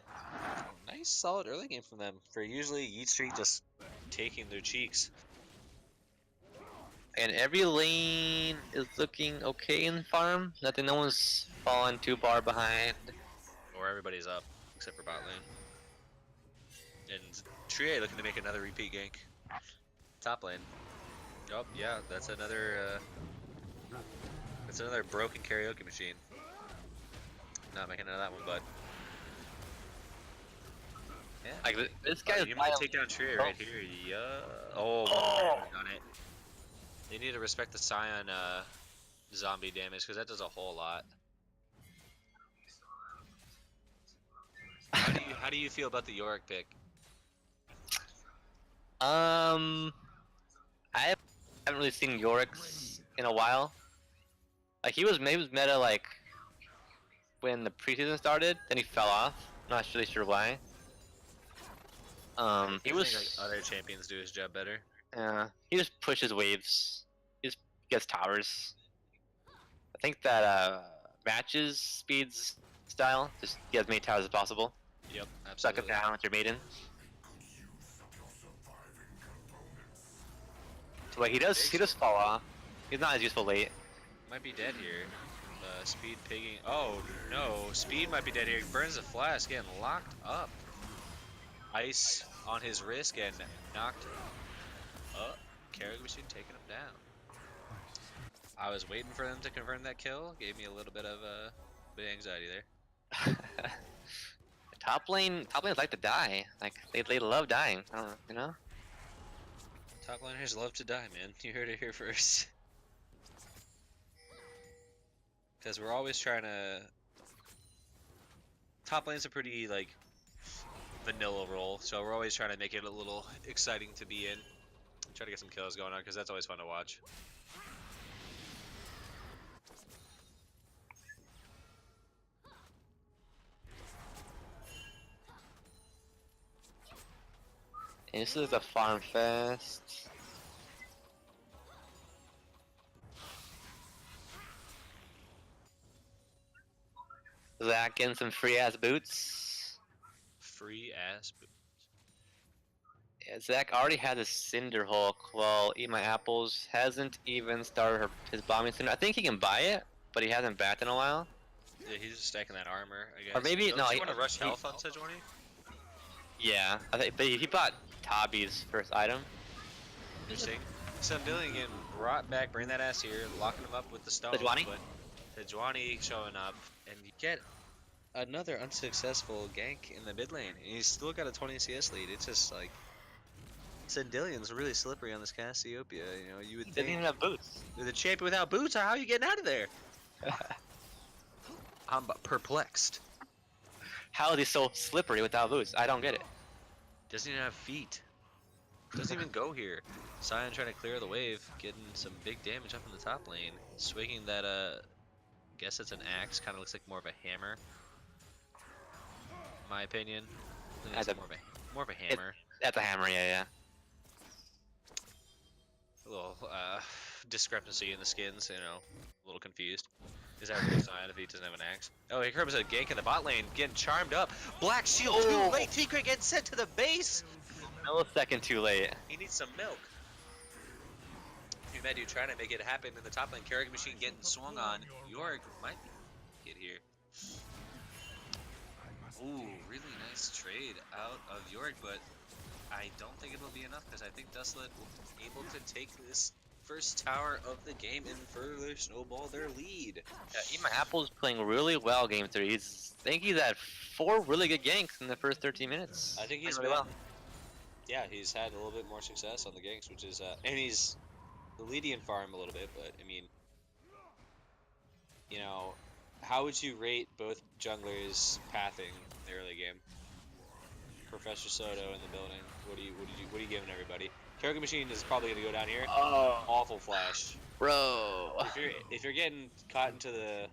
Nice, solid early game from them. For usually Yeet Street just taking their cheeks. And every lane is looking okay in farm. Nothing, no one's fallen too far behind. Or everybody's up, except for bot lane. And Trie looking to make another repeat gank. Top lane. Oh, yeah, that's another It's another broken karaoke machine. Not making it of that one, bud. Yeah. Like this Oh, guy's you might take down Tree right here. Yeah. Oh, on it. You need to respect the Scion zombie damage because that does a whole lot. How do you feel about the Yorick pick? I haven't really seen Yorick's in a while. Like he was meta like when the preseason started, then he fell off. Not really sure why. He I was think like other champions do his job better. he just pushes waves. He just gets towers. I think that matches speeds style just get as many towers as possible. Yep, Suck absolutely. him down with your maiden. So like he does fall off. He's not as useful late. Might be dead here. Speed pigging. Oh no, Speed might be dead here. He burns the flask, getting locked up. Ice on his wrist, getting knocked up. Karaoke machine taking him down. I was waiting for them to confirm that kill. Gave me a little bit of anxiety there. Top lanes like to die. Like they love dying. You know. Top laners love to die, man. You heard it here first. Because we're always trying to... Top lane's a pretty, like, vanilla role, so we're always trying to make it a little exciting to be in. Try to get some kills going on, because that's always fun to watch. And this is a farm fest. Zach getting some free ass boots. Free ass boots. Yeah, Zach already has a Cinder Hulk while Eat My Apples hasn't even started his bombing cinder. I think he can buy it, but he hasn't backed in a while. Yeah, he's just stacking that armor, I guess. Or maybe Don't no. you want to rush health on Sejuani? Yeah, I think, but he bought Tabi's first item. Interesting. Sandillion getting brought back, bring that ass here, locking him up with the stone. Sejuani? But Sejuani showing up, and you get another unsuccessful gank in the mid lane. And he's still got a 20 CS lead. It's just like Sandillion's really slippery on this Cassiopeia. You know, you would He doesn't think even have boots. with a champion without boots, how are you getting out of there? I'm perplexed. How is he so slippery without boots? I don't get it. Doesn't even have feet. Doesn't even go here. Scion trying to clear the wave, getting some big damage up in the top lane. Swinging that, guess it's an axe. Kind of looks like more of a hammer. My opinion. I think it's more of a hammer. That's a hammer, yeah. A little discrepancy in the skins, you know, a little confused. Is that really Scion if he doesn't have an axe? Oh, here comes a gank in the bot lane, getting charmed up. Black shield too late. T-Crit getting sent to the base. Millisecond too late. He needs some milk. Medu trying to make it happen in the top lane. Karaoke machine getting swung on. Yorick might get here. Ooh, really nice trade out of Yorick, but I don't think it'll be enough because I think Desolate will be able to take this first tower of the game and further snowball their lead. Yeah, Eat My Apple's playing really well game 3. I think he's had 4 really good ganks in the first 13 minutes. I think he's really been, well. Yeah, he's had a little bit more success on the ganks, which is, and he's the leading farm a little bit, but I mean, you know, how would you rate both junglers pathing in the early game? Professor Soto in the building. What are you giving everybody? Karaoke machine is probably gonna go down here. Oh, Awful flash. bro. If you're getting caught into the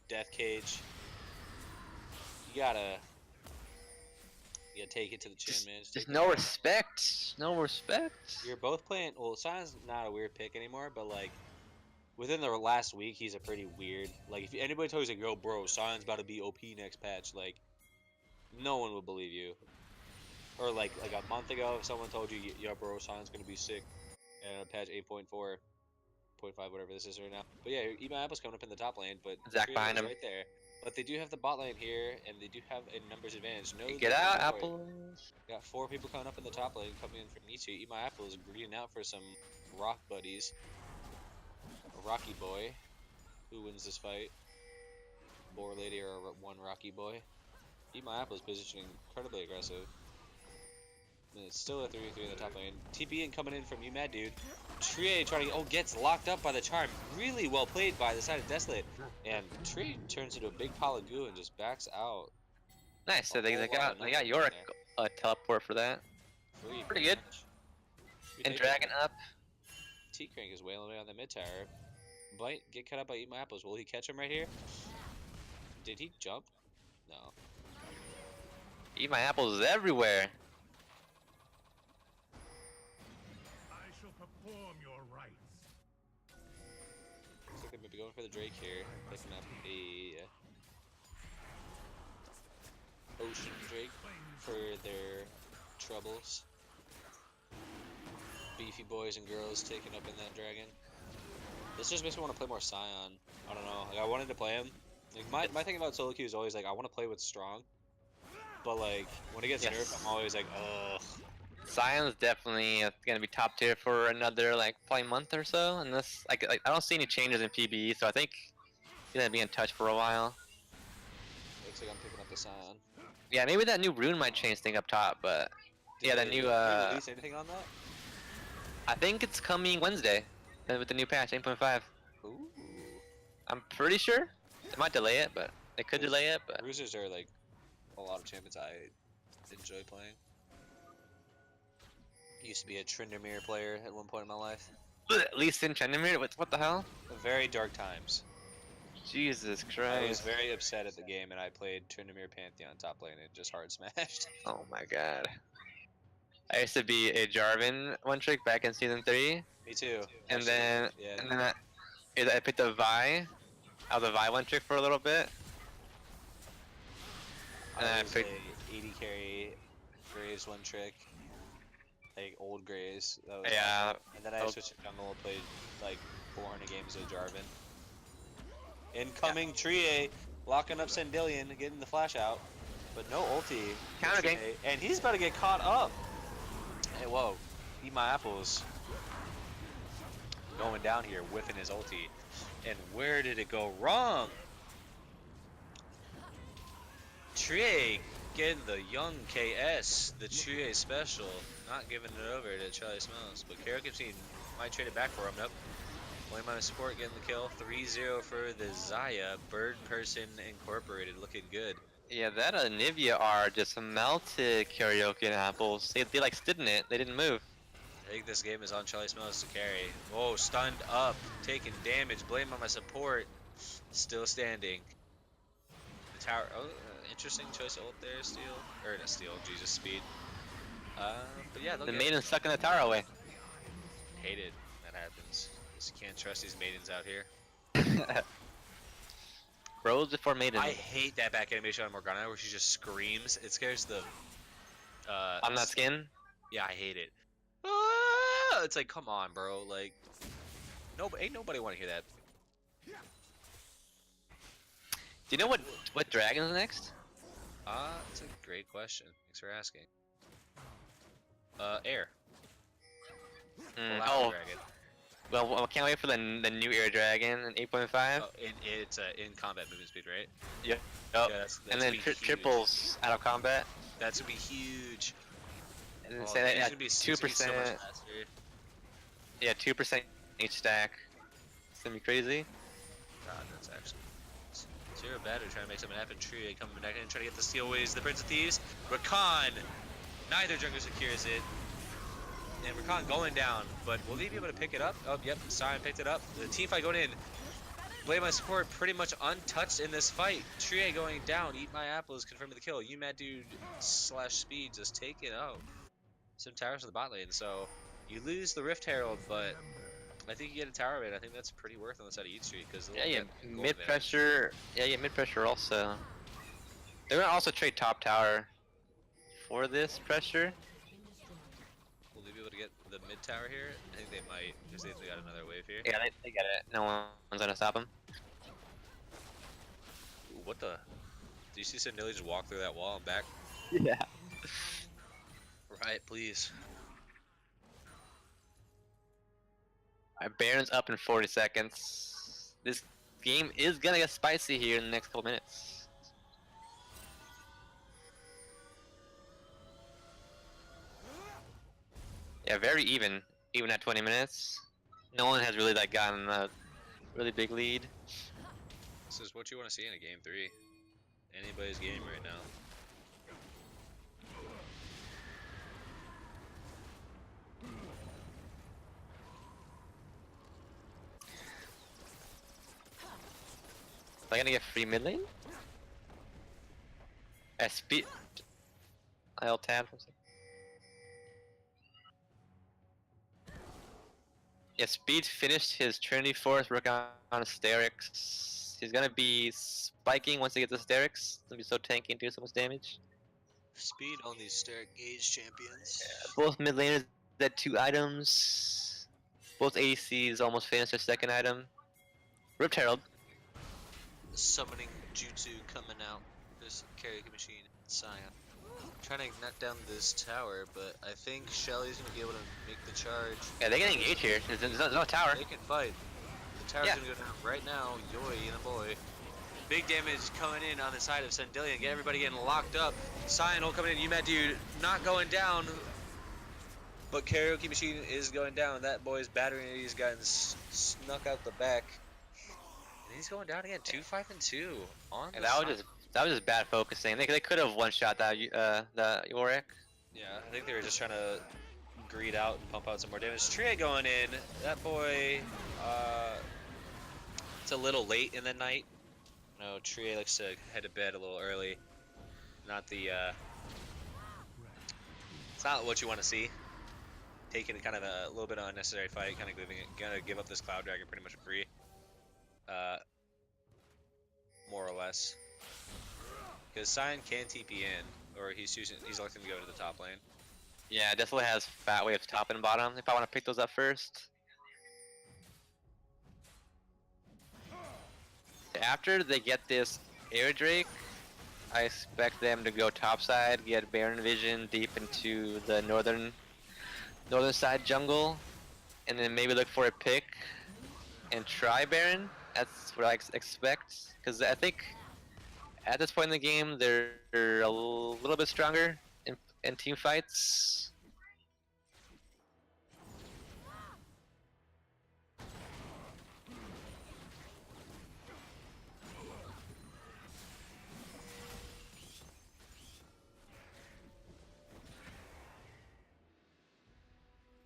death cage, you gotta take it to the chin, man. Just no respect. No respect. You're both playing. Well, Sion's not a weird pick anymore, but like within the last week, he's a pretty weird. Like if anybody told you, like, "Yo, bro, Sion's about to be OP next patch," like no one would believe you. Or like a month ago, if someone told you, "Yo, bro, Sion's gonna be sick," and patch 8.4, 0.5, whatever this is right now. But yeah, Eat My Apple's coming up in the top lane, but Zach Trio's behind him. right there. But they do have the bot lane here, and they do have a numbers advantage. No, Get out, Apple. Got 4 people coming up in the top lane, coming in from Nietzsche. Eat My Apple is greeting out for some rock buddies. Rocky Boy. Who wins this fight? Boar Lady or one Rocky Boy? Eat My Apple is positioning incredibly aggressive. And it's still a 3v3 in the top lane. TP in coming in from you, mad dude. Trie trying to gets locked up by the charm. Really well played by the side of Desolate. And Trie turns into a big pile of goo and just backs out. Nice. So A they whole lot got of they got nothing Yorick there. teleport for that. Free Pretty good. much. We And take Dragon it. up. T-Crank is wailing away on the mid tower. Bite, get cut up by Eat My Apples. Will he catch him right here? Did he jump? No. Eat My Apples is everywhere. I shall perform your rites. Looks like they may be going for the Drake here. Picking up a Ocean Drake for their troubles. Beefy boys and girls taken up in that dragon. This just makes me want to play more Scion. I don't know. Like, I wanted to play him. Like my thing about solo queue is always like I want to play with strong, but like when it gets nerfed, I'm always like, ugh. Scion's definitely gonna be top tier for another like probably month or so, and this like I don't see any changes in PBE, so I think he's gonna be in touch for a while. Looks like I'm picking up the Scion. Yeah, maybe that new rune might change thing up top, but yeah, that new Did they release anything on that? I think it's coming Wednesday with the new patch 8.5. Ooh. I'm pretty sure. They might delay it, but they could delay it. But Bruisers are like a lot of champions I enjoy playing. Used to be a Tryndamere player at one point in my life. at least in Chandamir, what the hell? Very dark times. Jesus I was Christ! very upset at the game, and I played Tryndamere Pantheon top lane and just hard smashed. Oh my God! I used to be a Jarvan one trick back in season 3, Me too. and Actually, then yeah. I picked a Vi. I was a Vi one trick for a little bit. And I I was picked a 80 carry Graves one trick, like old Graves. That was yeah. awesome. And then I switched to jungle and played like 400 games of Jarvan. Incoming Trie, locking up Sandillion, getting the flash out, but no ulti. Counter gank. And he's about to get caught up. Hey, whoa! Eat My Apples. Going down here, whiffing his ulti. And where did it go wrong? Trie getting the young KS, the Trie special, not giving it over to Charlie Smells, but Carol Kipsine might trade it back for him. Nope. Blame on his support getting the kill. 3-0 for the Zaya. Bird Person Incorporated looking good. Yeah, that Nivea R just melted Karaoke and Apples. They like stood in it. They didn't move. I think this game is on Charlie Smells to carry. Oh, stunned up, taking damage. Blame on my support. Still standing. The tower. Oh, interesting choice of ult there, Steel. Or not Steel, Jesus, Speed. But yeah, The maiden's sucking the tower away. Hated that happens. Just can't trust these maidens out here. Bros before maiden. I hate that back animation on Morgana where she just screams. It scares the. On that skin? Yeah, I hate it. Ah! It's like, come on, bro. Like, ain't nobody want to hear that. Do you know what dragon's next? That's a great question. Thanks for asking. Air. Oh, Dragon. well, I can't wait for the new air dragon in 8.5. Oh, it's in combat movement speed, right? Yeah. Yeah, that's And then gonna be huge. triples out of combat. That's gonna be huge. And then Oh, say that it's yeah, gonna be so 2%. much faster. Yeah, 2% each stack. It's gonna be crazy. God, that's actually. Zero Batter trying to make something happen. Trie coming back in, trying to get the steal ways. The Prince of Thieves. Rakan. Neither jungler secures it. And Rakan going down, but will he be able to pick it up? Oh, yep, Sion picked it up. The team fight going in. Blame my support pretty much untouched in this fight. Trie going down. Eat My Apples confirming the kill. You mad dude / Speed just taking out some towers to the bot lane. So you lose the Rift Herald, but I think you get a tower win. I think that's pretty worth on the side of Yeet Street because Yeah, mid pressure. Yeah, mid pressure also. They're gonna also trade top tower for this pressure. Will they be able to get the mid tower here? I think they might because they got another wave here. Yeah, they get it. No one's gonna stop them. Ooh, what the? Do you see Sandilly just walk through that wall and back? Yeah. Right, please. Alright, Baron's up in 40 seconds. This game is gonna get spicy here in the next couple minutes. Yeah, very even at 20 minutes. No one has really like gotten a really big lead. This is what you want to see in a game 3. Anybody's game right now. Am I gonna get free mid lane? Speed. I'll tab for a second. Yeah, Speed finished his Trinity Force work on Asterix. He's gonna be spiking once he gets Asterix. It's gonna be so tanky and do so much damage. Speed on these steric gauge champions. Both mid laners had 2 items. Both ADCs almost finished their second item. Ripped Herald. Summoning Jutsu coming out. This karaoke machine, Scion. Trying to knock down this tower, but I think Shelly's gonna be able to make the charge. Yeah, they're getting engaged here. There's no tower. They can fight. The tower's Yeah. gonna go down right now. Yoi and a boy. Big damage coming in on the side of Sendilian. Get everybody getting locked up. Scion will come in. UMAT dude not going down. But karaoke machine is going down. That boy's battery he's gotten snuck out the back. And he's going down again. 2-5 and 2 on And the that was just bad focusing. They could have one shot that the Yorick. Yeah, I think they were just trying to greed out and pump out some more damage. Tria going in. That boy, it's a little late in the night. No, Tria likes to head to bed a little early. Not the, it's not what you want to see. Taking kind of a little bit of unnecessary fight, kind of gonna give up this Cloud Dragon pretty much for free. More or less. Because Scion can TP in, or he's electing to go to the top lane. Yeah, Desolate has fat waves top and bottom. If I want to pick those up first. After they get this Air Drake, I expect them to go topside, get Baron Vision deep into the northern side jungle, and then maybe look for a pick and try Baron. That's what I expect, because I think at this point in the game they're a little bit stronger in team fights.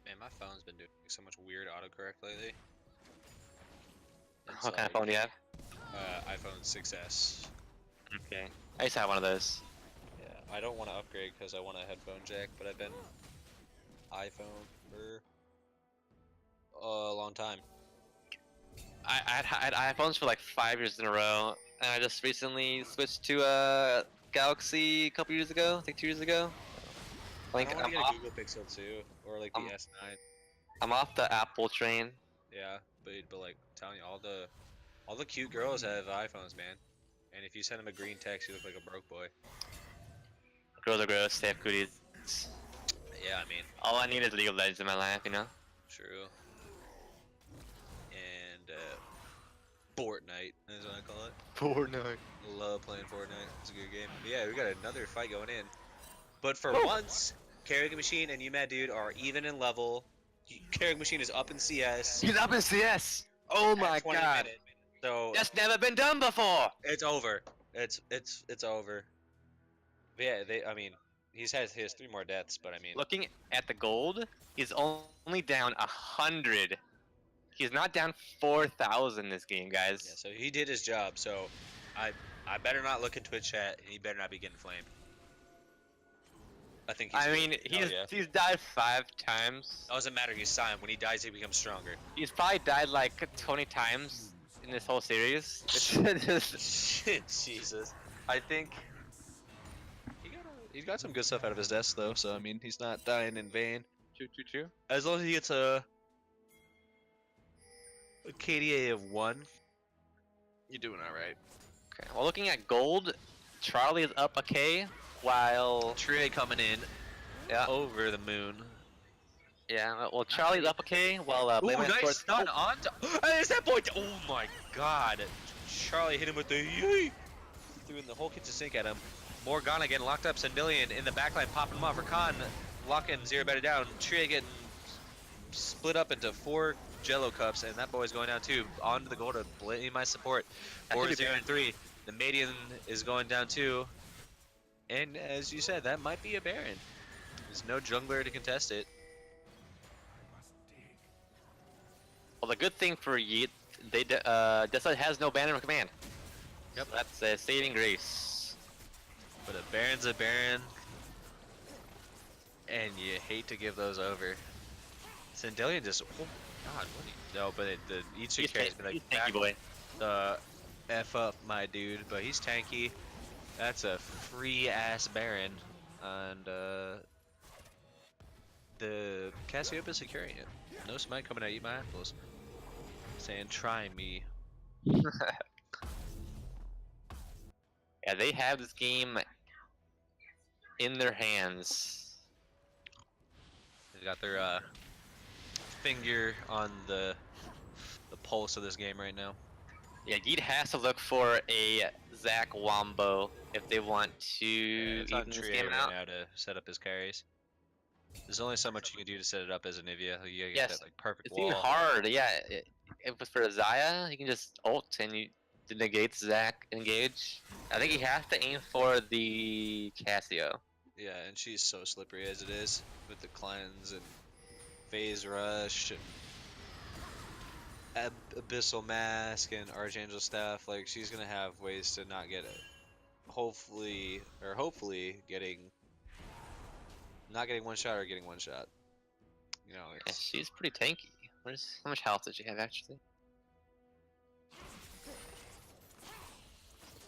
Man, my phone's been doing so much weird autocorrect lately. It's What kind of like, phone do you have? iPhone 6s. Okay, I used to have one of those. Yeah, I don't want to upgrade because I want a headphone jack, but I've been iPhone for a long time. I had iPhones for like 5 years in a row, and I just recently switched to a Galaxy a couple years ago, I think 2 years ago. Like, I want I'm to get off, a Google Pixel 2 or like the S9. I'm off the Apple train. Yeah, but like I'm telling you, all the cute girls have iPhones, man. And if you send them a green text, you look like a broke boy. Girls are gross, they have cooties. Yeah, I mean, All I need is League of Legends in my life, you know? true. And Fortnite is what I call it. Fortnite. Love playing Fortnite. It's a good game. But yeah, we got another fight going in. But for once, Karaoke Machine and UMAD Dude are even in level. Karaoke Machine is up in CS. He's up in CS! Oh at my 20 god! minutes. So That's never been done before! it's over. It's over. But yeah, I mean, he has 3 more deaths, but I mean, Looking at the gold, he's only down 100. He's not down 4,000 this game, guys. yeah. So he did his job. So I better not look in Twitch chat, and he better not be getting flamed. I think. I mean, he's died 5 times. Doesn't matter. He's Scion. When he dies, he becomes stronger. He's probably died like 20 times in this whole series. Jesus. I think he's got some good stuff out of his deaths though. So I mean, he's not dying in vain. True. As long as he gets a KDA of 1, you're doing all right. Okay, well, looking at gold, Charlie is up a K, while Trey coming in yeah, over the moon. Yeah, well, Charlie's up okay, while Ooh, Blameless nice towards- stun on. There's that boy. Oh my god. Charlie hit him with the yeet. Threw in the whole kitchen sink at him. Morgana getting locked up. Sendilian in the backline popping him off. Rakan locking Zero better down. Tria getting split up into 4 Jello cups, and that boy's going down too. On to the goal to blame my support. That should be 4-0 and 3. The Median is going down too. And as you said, that might be a Baron. There's no jungler to contest it. Well, the good thing for Yeet, Desolate has no banner of command. Yep. So that's a saving grace. But a Baron's a Baron. And you hate to give those over. Sendilian just, oh god, what do you, no, but the each He's carries me like, he's tanky boy. the F up, my dude, but he's tanky. That's a free ass Baron, and the Cassiopeia is securing it. No smite coming out, eat my apples. Saying, try me. Yeah, they have this game in their hands. They've got their finger on the pulse of this game right now. Yeah, Yeet has to look for a Zac Wombo if they want to It's on even this Tria game right out. now to set up his carries. There's only so much you can do to set it up as a Nivea. You gotta get Yes, that like perfect It's wall. even hard, yeah. If it's for Zaya, he can just ult and you negate Zac engage. I think he has to aim for the Cassio. Yeah, and she's so slippery as it is with the cleanse and phase rush and abyssal mask and archangel staff. Like she's gonna have ways to not get it. Hopefully getting not getting one shot or getting one shot. You know, Yeah, it's she's pretty tanky. How much health does she have actually?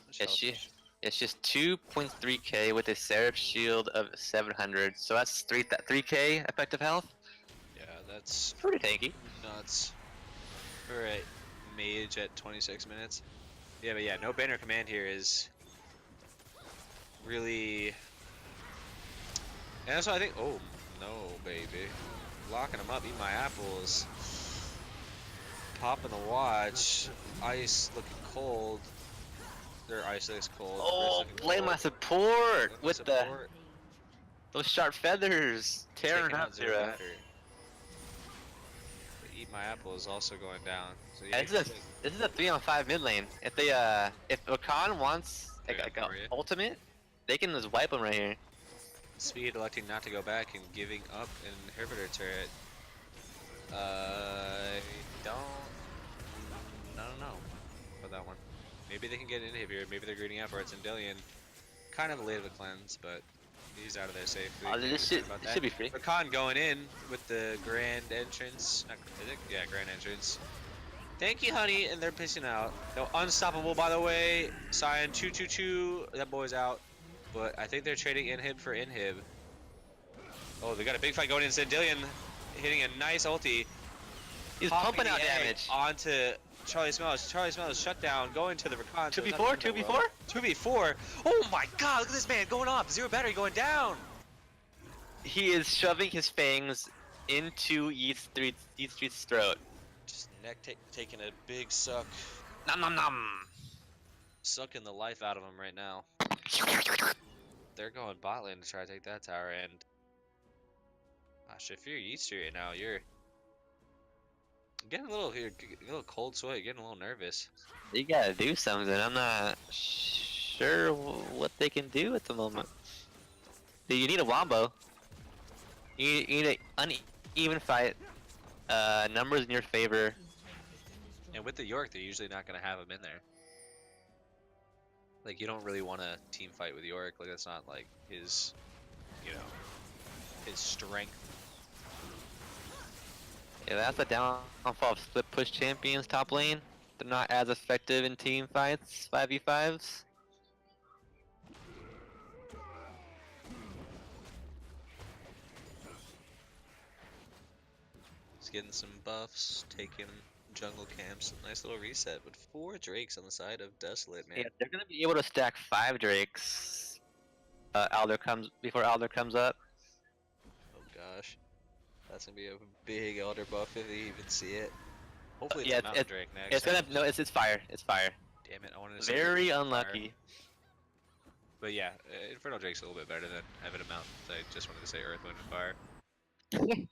much Yeah, health she- does she- It's just 2.3k with a Seraph shield of 700, so that's 3k effective health. Yeah, that's Pretty tanky. nuts. Alright, mage at 26 minutes. Yeah, but yeah, no banner command here is really. And that's why I think. Oh no, baby, locking them up, eat my apples, popping the watch, ice looking cold. Their ice looks cold. Oh, Wrist looking blame my cold. support Blame my with support. those sharp feathers tearing Taking up out Zero Zero. Matter. But eat my apple is also going down. So Yeah, this is a 3-on-5 mid lane. If they if Rakan wants They're like gonna a for you. ultimate, they can just wipe him right here. Speed electing not to go back and giving up an inhibitor turret. I don't know about that one. Maybe they can get an inhibitor. Maybe they're greeting out for it. Sendilian, kind of late of a cleanse, but he's out of there safely. This Can't do should be free. Rakan going in with the grand entrance. Not, is it? Yeah, grand entrance. Thank you, honey, and they're pissing out. No, unstoppable, by the way. Cyan, choo. That boy's out. But I think they're trading inhib for inhib. Oh, they got a big fight going in. Sendilian hitting a nice ulti. He's Popping pumping out the egg damage. onto Charlie Smells. Charlie Smells shut down, going to the Rakan. 2v4, 2v4. 2v4. Oh my god, look at this man going off. Zero battery going down. He is shoving his fangs into Yeet's throat. Just neck taking a big suck. Nom nom nom. Sucking the life out of him right now. They're going bot lane to try to take that tower, and gosh, if you're Yeet right now, you're getting a little cold sweat, you're getting a little nervous. You gotta do something. I'm not sure what they can do at the moment. You need a wombo. You need an uneven fight. Numbers in your favor. And with the York, they're usually not going to have him in there. Like, you don't really want to team fight with York. Like, that's not, like, his, you know, his strength. Yeah, that's the downfall of split push champions top lane. They're not as effective in team fights, 5v5s. He's getting some buffs, taking jungle camps. Nice little reset with 4 Drakes on the side of Desolate, man. Yeah, they're gonna be able to stack 5 Drakes. Before Alder comes up. Oh gosh. That's gonna be a big elder buff if you even see it. Hopefully it's Yeah, a Mountain Drake next. it's gonna no, it's fire. It's fire. Damn it, I wanted to say Very fire. unlucky. But yeah, Infernal Drake's a little bit better than Evan Mountain. So I just wanted to say Earth, Wind, and Fire.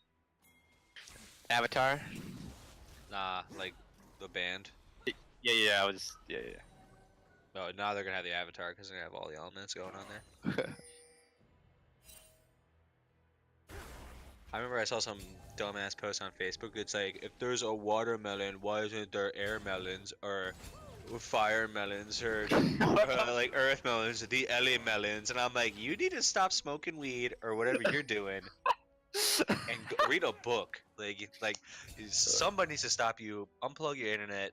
Avatar. Nah, like the band. Yeah. I was. Yeah. Oh, now they're gonna have the Avatar because they're gonna have all the elements going on there. I remember I saw some dumbass post on Facebook. It's like, if there's a watermelon, why isn't there air melons or fire melons or like earth melons, the Ellie melons? And I'm like, you need to stop smoking weed or whatever you're doing and read a book. Like somebody needs to stop you. Unplug your internet.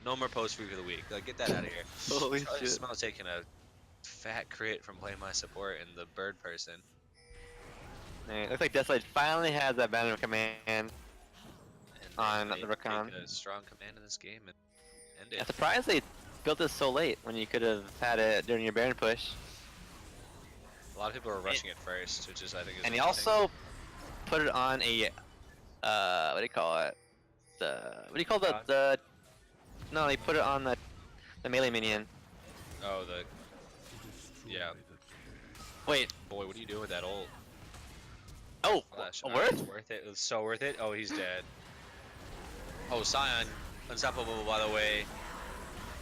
No more post for the week. Like, get that out of here. Holy I shit. smell taking a fat crit from playing my support and the bird person. Man, it looks like Desolate finally has that banner of command. And On they the Rakan. take a strong command in this game and end it. I'm surprised they built this so late when you could have had it during your Baron push. A lot of people are rushing it first, which is I think is And he interesting. also put it on a what do you call it? What do you call the no, he put it on the melee minion. Oh, yeah. Wait. Boy, what are you doing with that ult? Oh, Flash. worth? It's worth it. It's so worth it. Oh, he's dead. Oh, Scion, unstoppable by the way.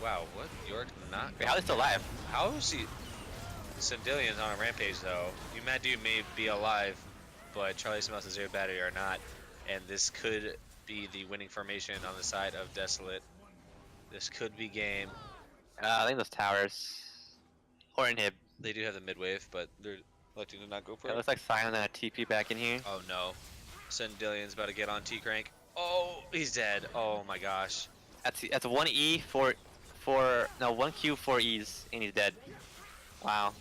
Wow, what? York not. Wait, how is he still alive? How is he? Sindilion's on a rampage though. You mad dude may be alive, but Charlie Smells is zero battery or not, and this could be the winning formation on the side of Desolate. This could be game. I think those towers. Or inhib. They do have the mid wave, but they're electing to not go for It it. looks like Sion and a TP back in here. Oh no. Sindilion's about to get on T-Crank. Oh, he's dead. Oh my gosh. That's 1E for 1Q 4 E's and he's dead. Wow.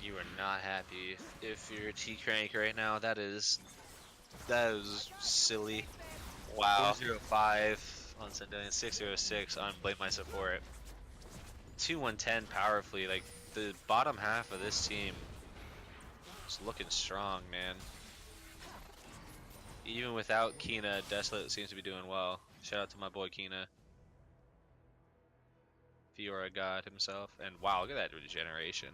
You are not happy if you're a T-Crank right now. That is silly. Wow. 405 on Sindilion, 606 on Blame My Support. 2-110 powerfully. Like, the bottom half of this team is looking strong, man. Even without Kina, Desolate seems to be doing well. Shout out to my boy Kina. Fiora God himself. And wow, look at that regeneration.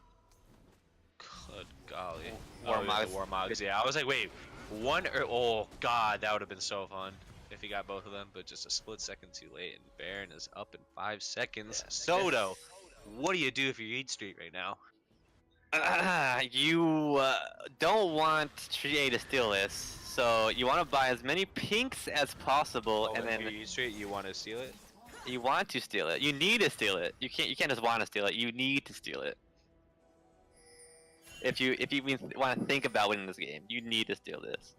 Good golly. Warmogs. Warmogs, yeah. I was like, wait, oh god, that would have been so fun if he got both of them, but just a split second too late, and Baron is up in 5 seconds. Yeah, Soto, what do you do if you're Yeet Street right now? You don't want Tree to steal this, so you want to buy as many pinks as possible, and if then you're Yeet Street, you want to steal it? you want to steal it. You need to steal it. You can't just want to steal it. You need to steal it. If you want to think about winning this game, you need to steal this.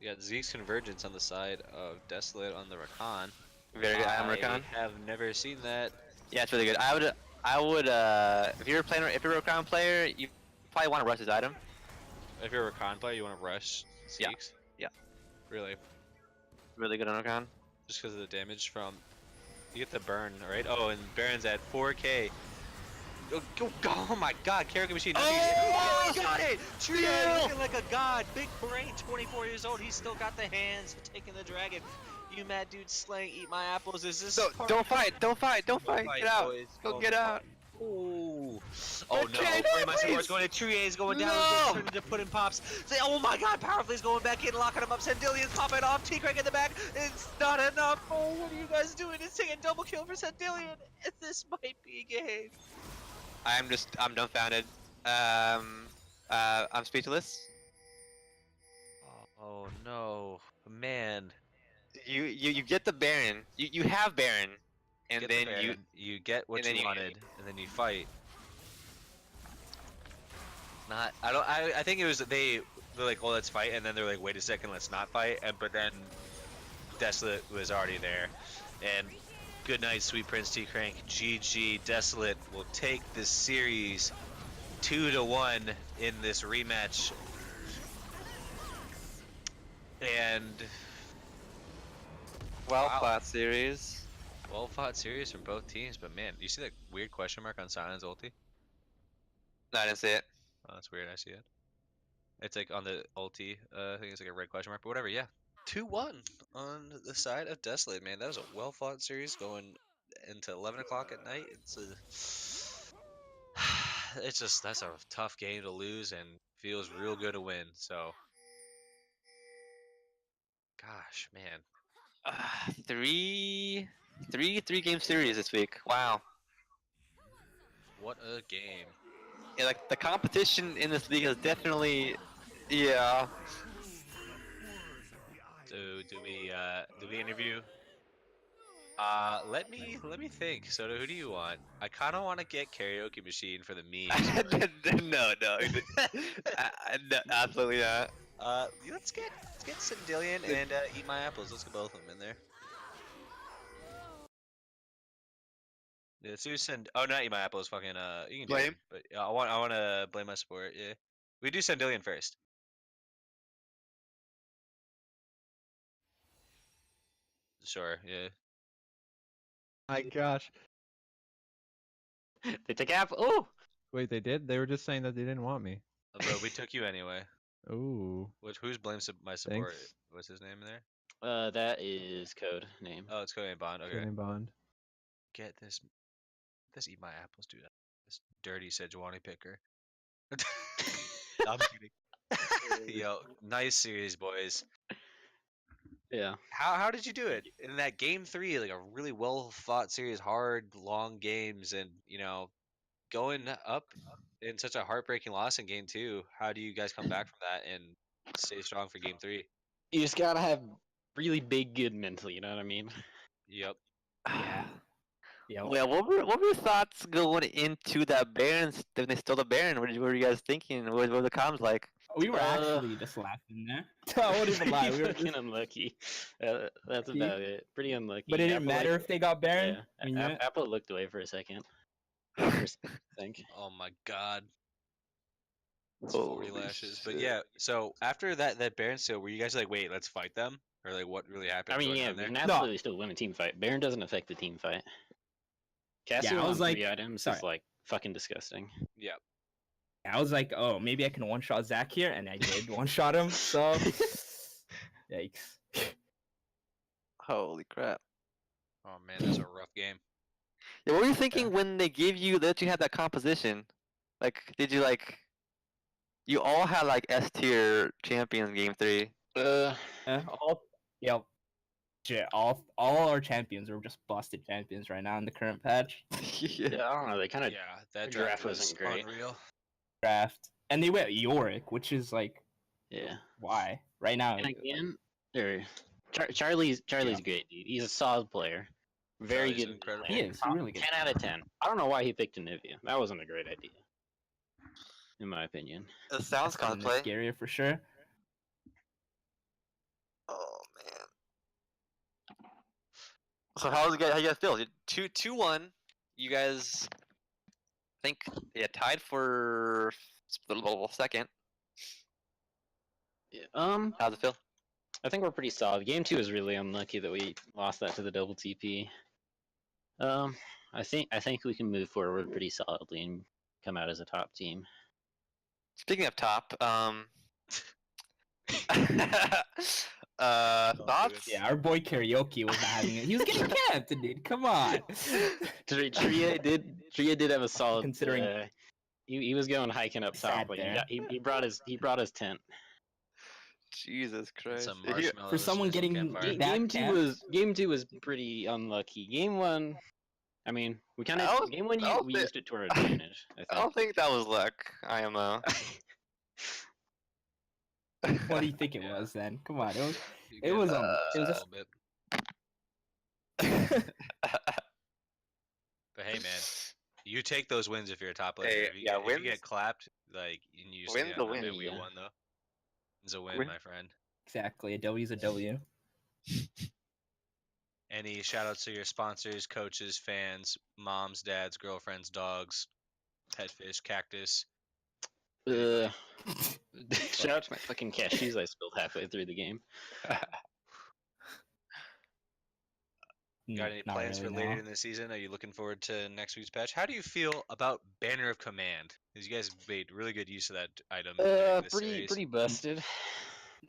You got Zeke's Convergence on the side of Desolate on the Rakan. Very good item, Rakan. I have never seen that. Yeah, it's really good. I would if you're a Rakan player, you probably want to rush this item. If you're a Rakan player, you want to rush Yeah. Zeke's? Yeah. Really? Really good on Rakan. Just because of the damage from... You get the burn, right? Oh, and Baron's at 4k. Oh my god, Character Machine. Oh, he got it! Trio looking like a god. Big brain, 24 years old. He's still got the hands for taking the dragon. You mad dude slaying, eat my apples. Is this part- Don't fight! Don't fight! Get out! boys. Go get out! Ooh. Oh no, Okay, Frame no, My Support's please. going to Trier's going down. No. He's turning to pudding pops. Say, oh my god, Powerfully's going back in, locking him up. Sandilion's popping off. T-Crank in the back. It's not enough. Oh, what are you guys doing? It's taking double kill for Sandilion. This might be game. I'm dumbfounded. I'm speechless. Oh no, man. You get the Baron. You have Baron, and Get the then Baron, you get what and then you you- wanted, and then you fight. Not, I think it was they're like, oh, let's fight, and then they're like, wait a second, let's not fight, but then Desolate was already there, and good night, Sweet Prince T-Crank. GG, Desolate will take this series 2-1 in this rematch, and well Wow. fought series. well fought series from both teams. But man, do you see that weird question mark on Silence ulti? No, I didn't see it. Oh, that's weird. I see it. It's like on the ulti. I think it's like a red question mark, but whatever. Yeah, 2-1 on the side of Desolate. Man, that was a well fought series going into 11 o'clock at night. It's just that's a tough game to lose and feels real good to win. So, gosh, man. Three game series this week. Wow. What a game. Yeah, like the competition in this league is definitely, yeah. So do we interview? Let me think. So who do you want? I kind of want to get karaoke machine for the memes. No, no, no, absolutely not. Let's get Sindillion and Eat My Apples. Let's get both of them in there. Yeah, let's do Send. Oh, not Eat My Apples. Fucking you can do Blame? it, but I want to blame my support. Yeah, we do Sindillion first. Sure. Yeah. My gosh. They take half. Oh, Wait, they did? They were just saying that they didn't want me. But we took you anyway. Ooh. Who's blames my support? Thanks. What's his name in there? That is code name. Oh, it's Cody Bond. Okay. Getting Bond. Get this Eat My Apples, dude. This dirty Sejuani picker. I'm kidding. Yo, nice series, boys. Yeah. How did you do it in that game 3? Like a really well fought series, hard, long games, and going up in such a heartbreaking loss in game 2. How do you guys come back from that and stay strong for game 3? You just gotta have really big good mental, you know what I mean? Yep. yeah. Yeah. Well, what were your thoughts going into that Baron? When they stole the Baron, what were you guys thinking? What were the comms like? We were Uh, actually just laughing there. I won't even lie. We were fucking just, unlucky. That's See? about it. Pretty unlucky. but it didn't Apple, matter like, if they got Baron. yeah. I mean, yeah. Apple looked away for a second. I think. Oh my god. It's 40 Holy lashes. But shit. yeah, so after that Baron steal, were you guys like, wait, let's fight them? Or like what really happened? I mean, going yeah, on we there? can absolutely still win a team fight. Baron doesn't affect the team fight. Cassie I was on like, 3 items sorry. is like fucking disgusting. Yeah. I was like, oh, maybe I can one shot Zach here, and I did one shot him. So, yikes. Holy crap. Oh man, that's a rough game. Yeah, what were you thinking when they gave you that you had that composition? Like, did you like? You all had like S tier champions game 3. All, yeah, shit, all our champions are just busted champions right now in the current patch Yeah, I don't know. They kind of Yeah, that the draft draft was wasn't great. unreal. draft, and they went Yorick, which is like, yeah. why right now? And again, Charlie's great, dude. He's a solid player. Very Charlie's good. incredible. He is. He really good. 10 out of 10. I don't know why he picked Anivia. That wasn't a great idea, in my opinion. It sounds That's kinda cosplay. scarier for sure. Oh man. So how you guys feel? 2-1. You guys think tied for second. Yeah. How's it feel? I think we're pretty solid. Game 2 is really unlucky that we lost that to the double TP. I think we can move forward pretty solidly and come out as a top team. Speaking of top, thoughts? Yeah, our boy Karaoke was not having it. He was getting camped, dude. Come on. Tria did have a solid. Considering- he was going hiking up top. Sad Like there. he brought his tent. Jesus Christ. Some If you- marshmallows someone and some getting campfire. that Game two was pretty unlucky. Game 1, I mean, we kind I don't- of game 1 I don't we thi- used it to our advantage. I I think. don't think that was luck, IMO. What do you think it was then? Come on, You it get was that it was a just little bit. But hey, man, you take those wins if you're a top player. Hey, if you, yeah, get, if you wins- get clapped, like, and you Win's say, a win, man, we yeah. won though. It's a win, Win. my friend. exactly a W is a W. Any shout outs to your sponsors, coaches, fans, moms, dads, girlfriends, dogs, pet fish, cactus. Shout out to my fucking cashews I spilled halfway through the game. Got any Not plans really, for later no. in the season? Are you looking forward to next week's patch? How do you feel about Banner of Command? Because you guys made really good use of that item during this series. Pretty busted.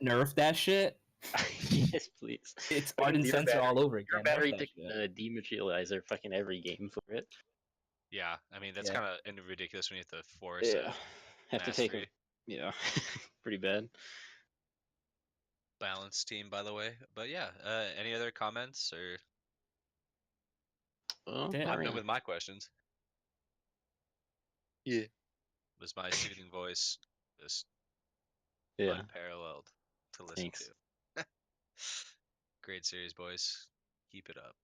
Nerf that shit. Yes, please. It's Fucking Ardent your Sensor all over Your again. Nerf battery that takes shit. the dematerializer fucking every game for it. Yeah, I mean that's Yeah. kind of ridiculous when you have to force Yeah. a Have to take a mastery. yeah. Pretty bad. Balanced team, by the way. But yeah, any other comments or Well, Yeah. I I'm done mean, with my questions. yeah. Was my soothing voice just Yeah. unparalleled to listen Thanks. to? Great series, boys. Keep it up.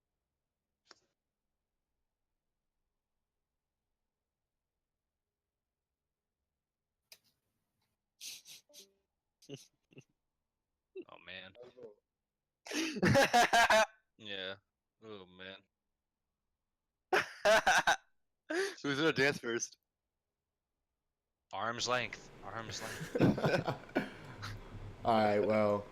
Oh man. Yeah. Oh man. Who's gonna dance first? Arm's length. Arm's length. All right, well,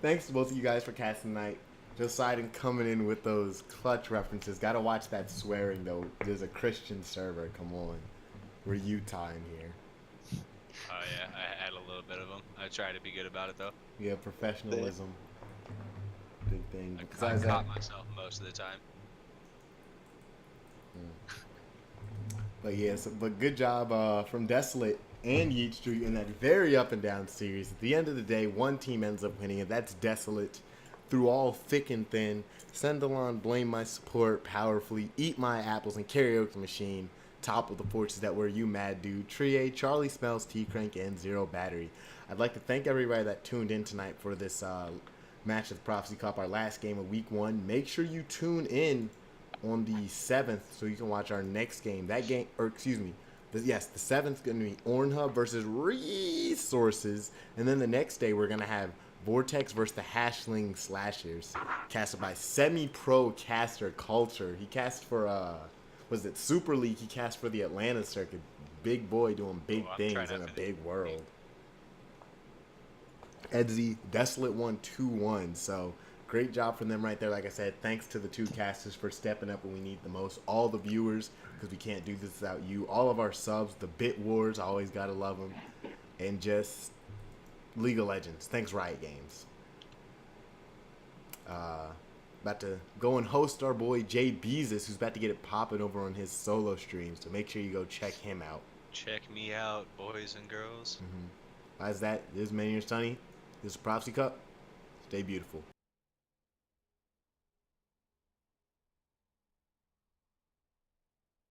thanks to both of you guys for casting tonight. Deciding coming in with those clutch references. Gotta watch that swearing though. There's a Christian server. Come on, we're Utah in here. Oh yeah, I had a little bit of them. I try to be good about it though. Yeah, professionalism. Big thing. I Besides that, caught myself most of the time. but yes, but good job from Desolate and Yeet Street in that very up and down series. At the end of the day, one team ends up winning, and that's Desolate. Through all thick and thin, Sendelon, blame my support powerfully, eat my apples, and karaoke machine. Top of the forces that were you, Mad Dude, Trie, Charlie Smells, T Crank, and Zero Battery. I'd like to thank everybody that tuned in tonight for this match of the Prophecy Cup, our last game of Week 1. Make sure you tune in on the 7th so you can watch our next game. That game, or excuse me, the 7th is going to be Ornhub versus Resources. And then the next day we're going to have Vortex versus the Hashling Slashers, casted by semi-pro caster Culture. He cast for, was it Super League? He cast for the Atlanta circuit. Big boy doing big I'm things trying in a out for big world. Edsy, Desolate 1-2-1. So great job from them right there. Like I said, thanks to the two casters for stepping up when we need the most. All the viewers, because we can't do this without you. All of our subs, the Bit Wars, I always gotta love them. And just League of Legends. Thanks, Riot Games. About to go and host our boy Jay Beezus, who's about to get it popping over on his solo stream. So make sure you go check him out. Check me out, boys and girls. As that, this is Manny Sunny. This is Prophecy Cup. Stay beautiful.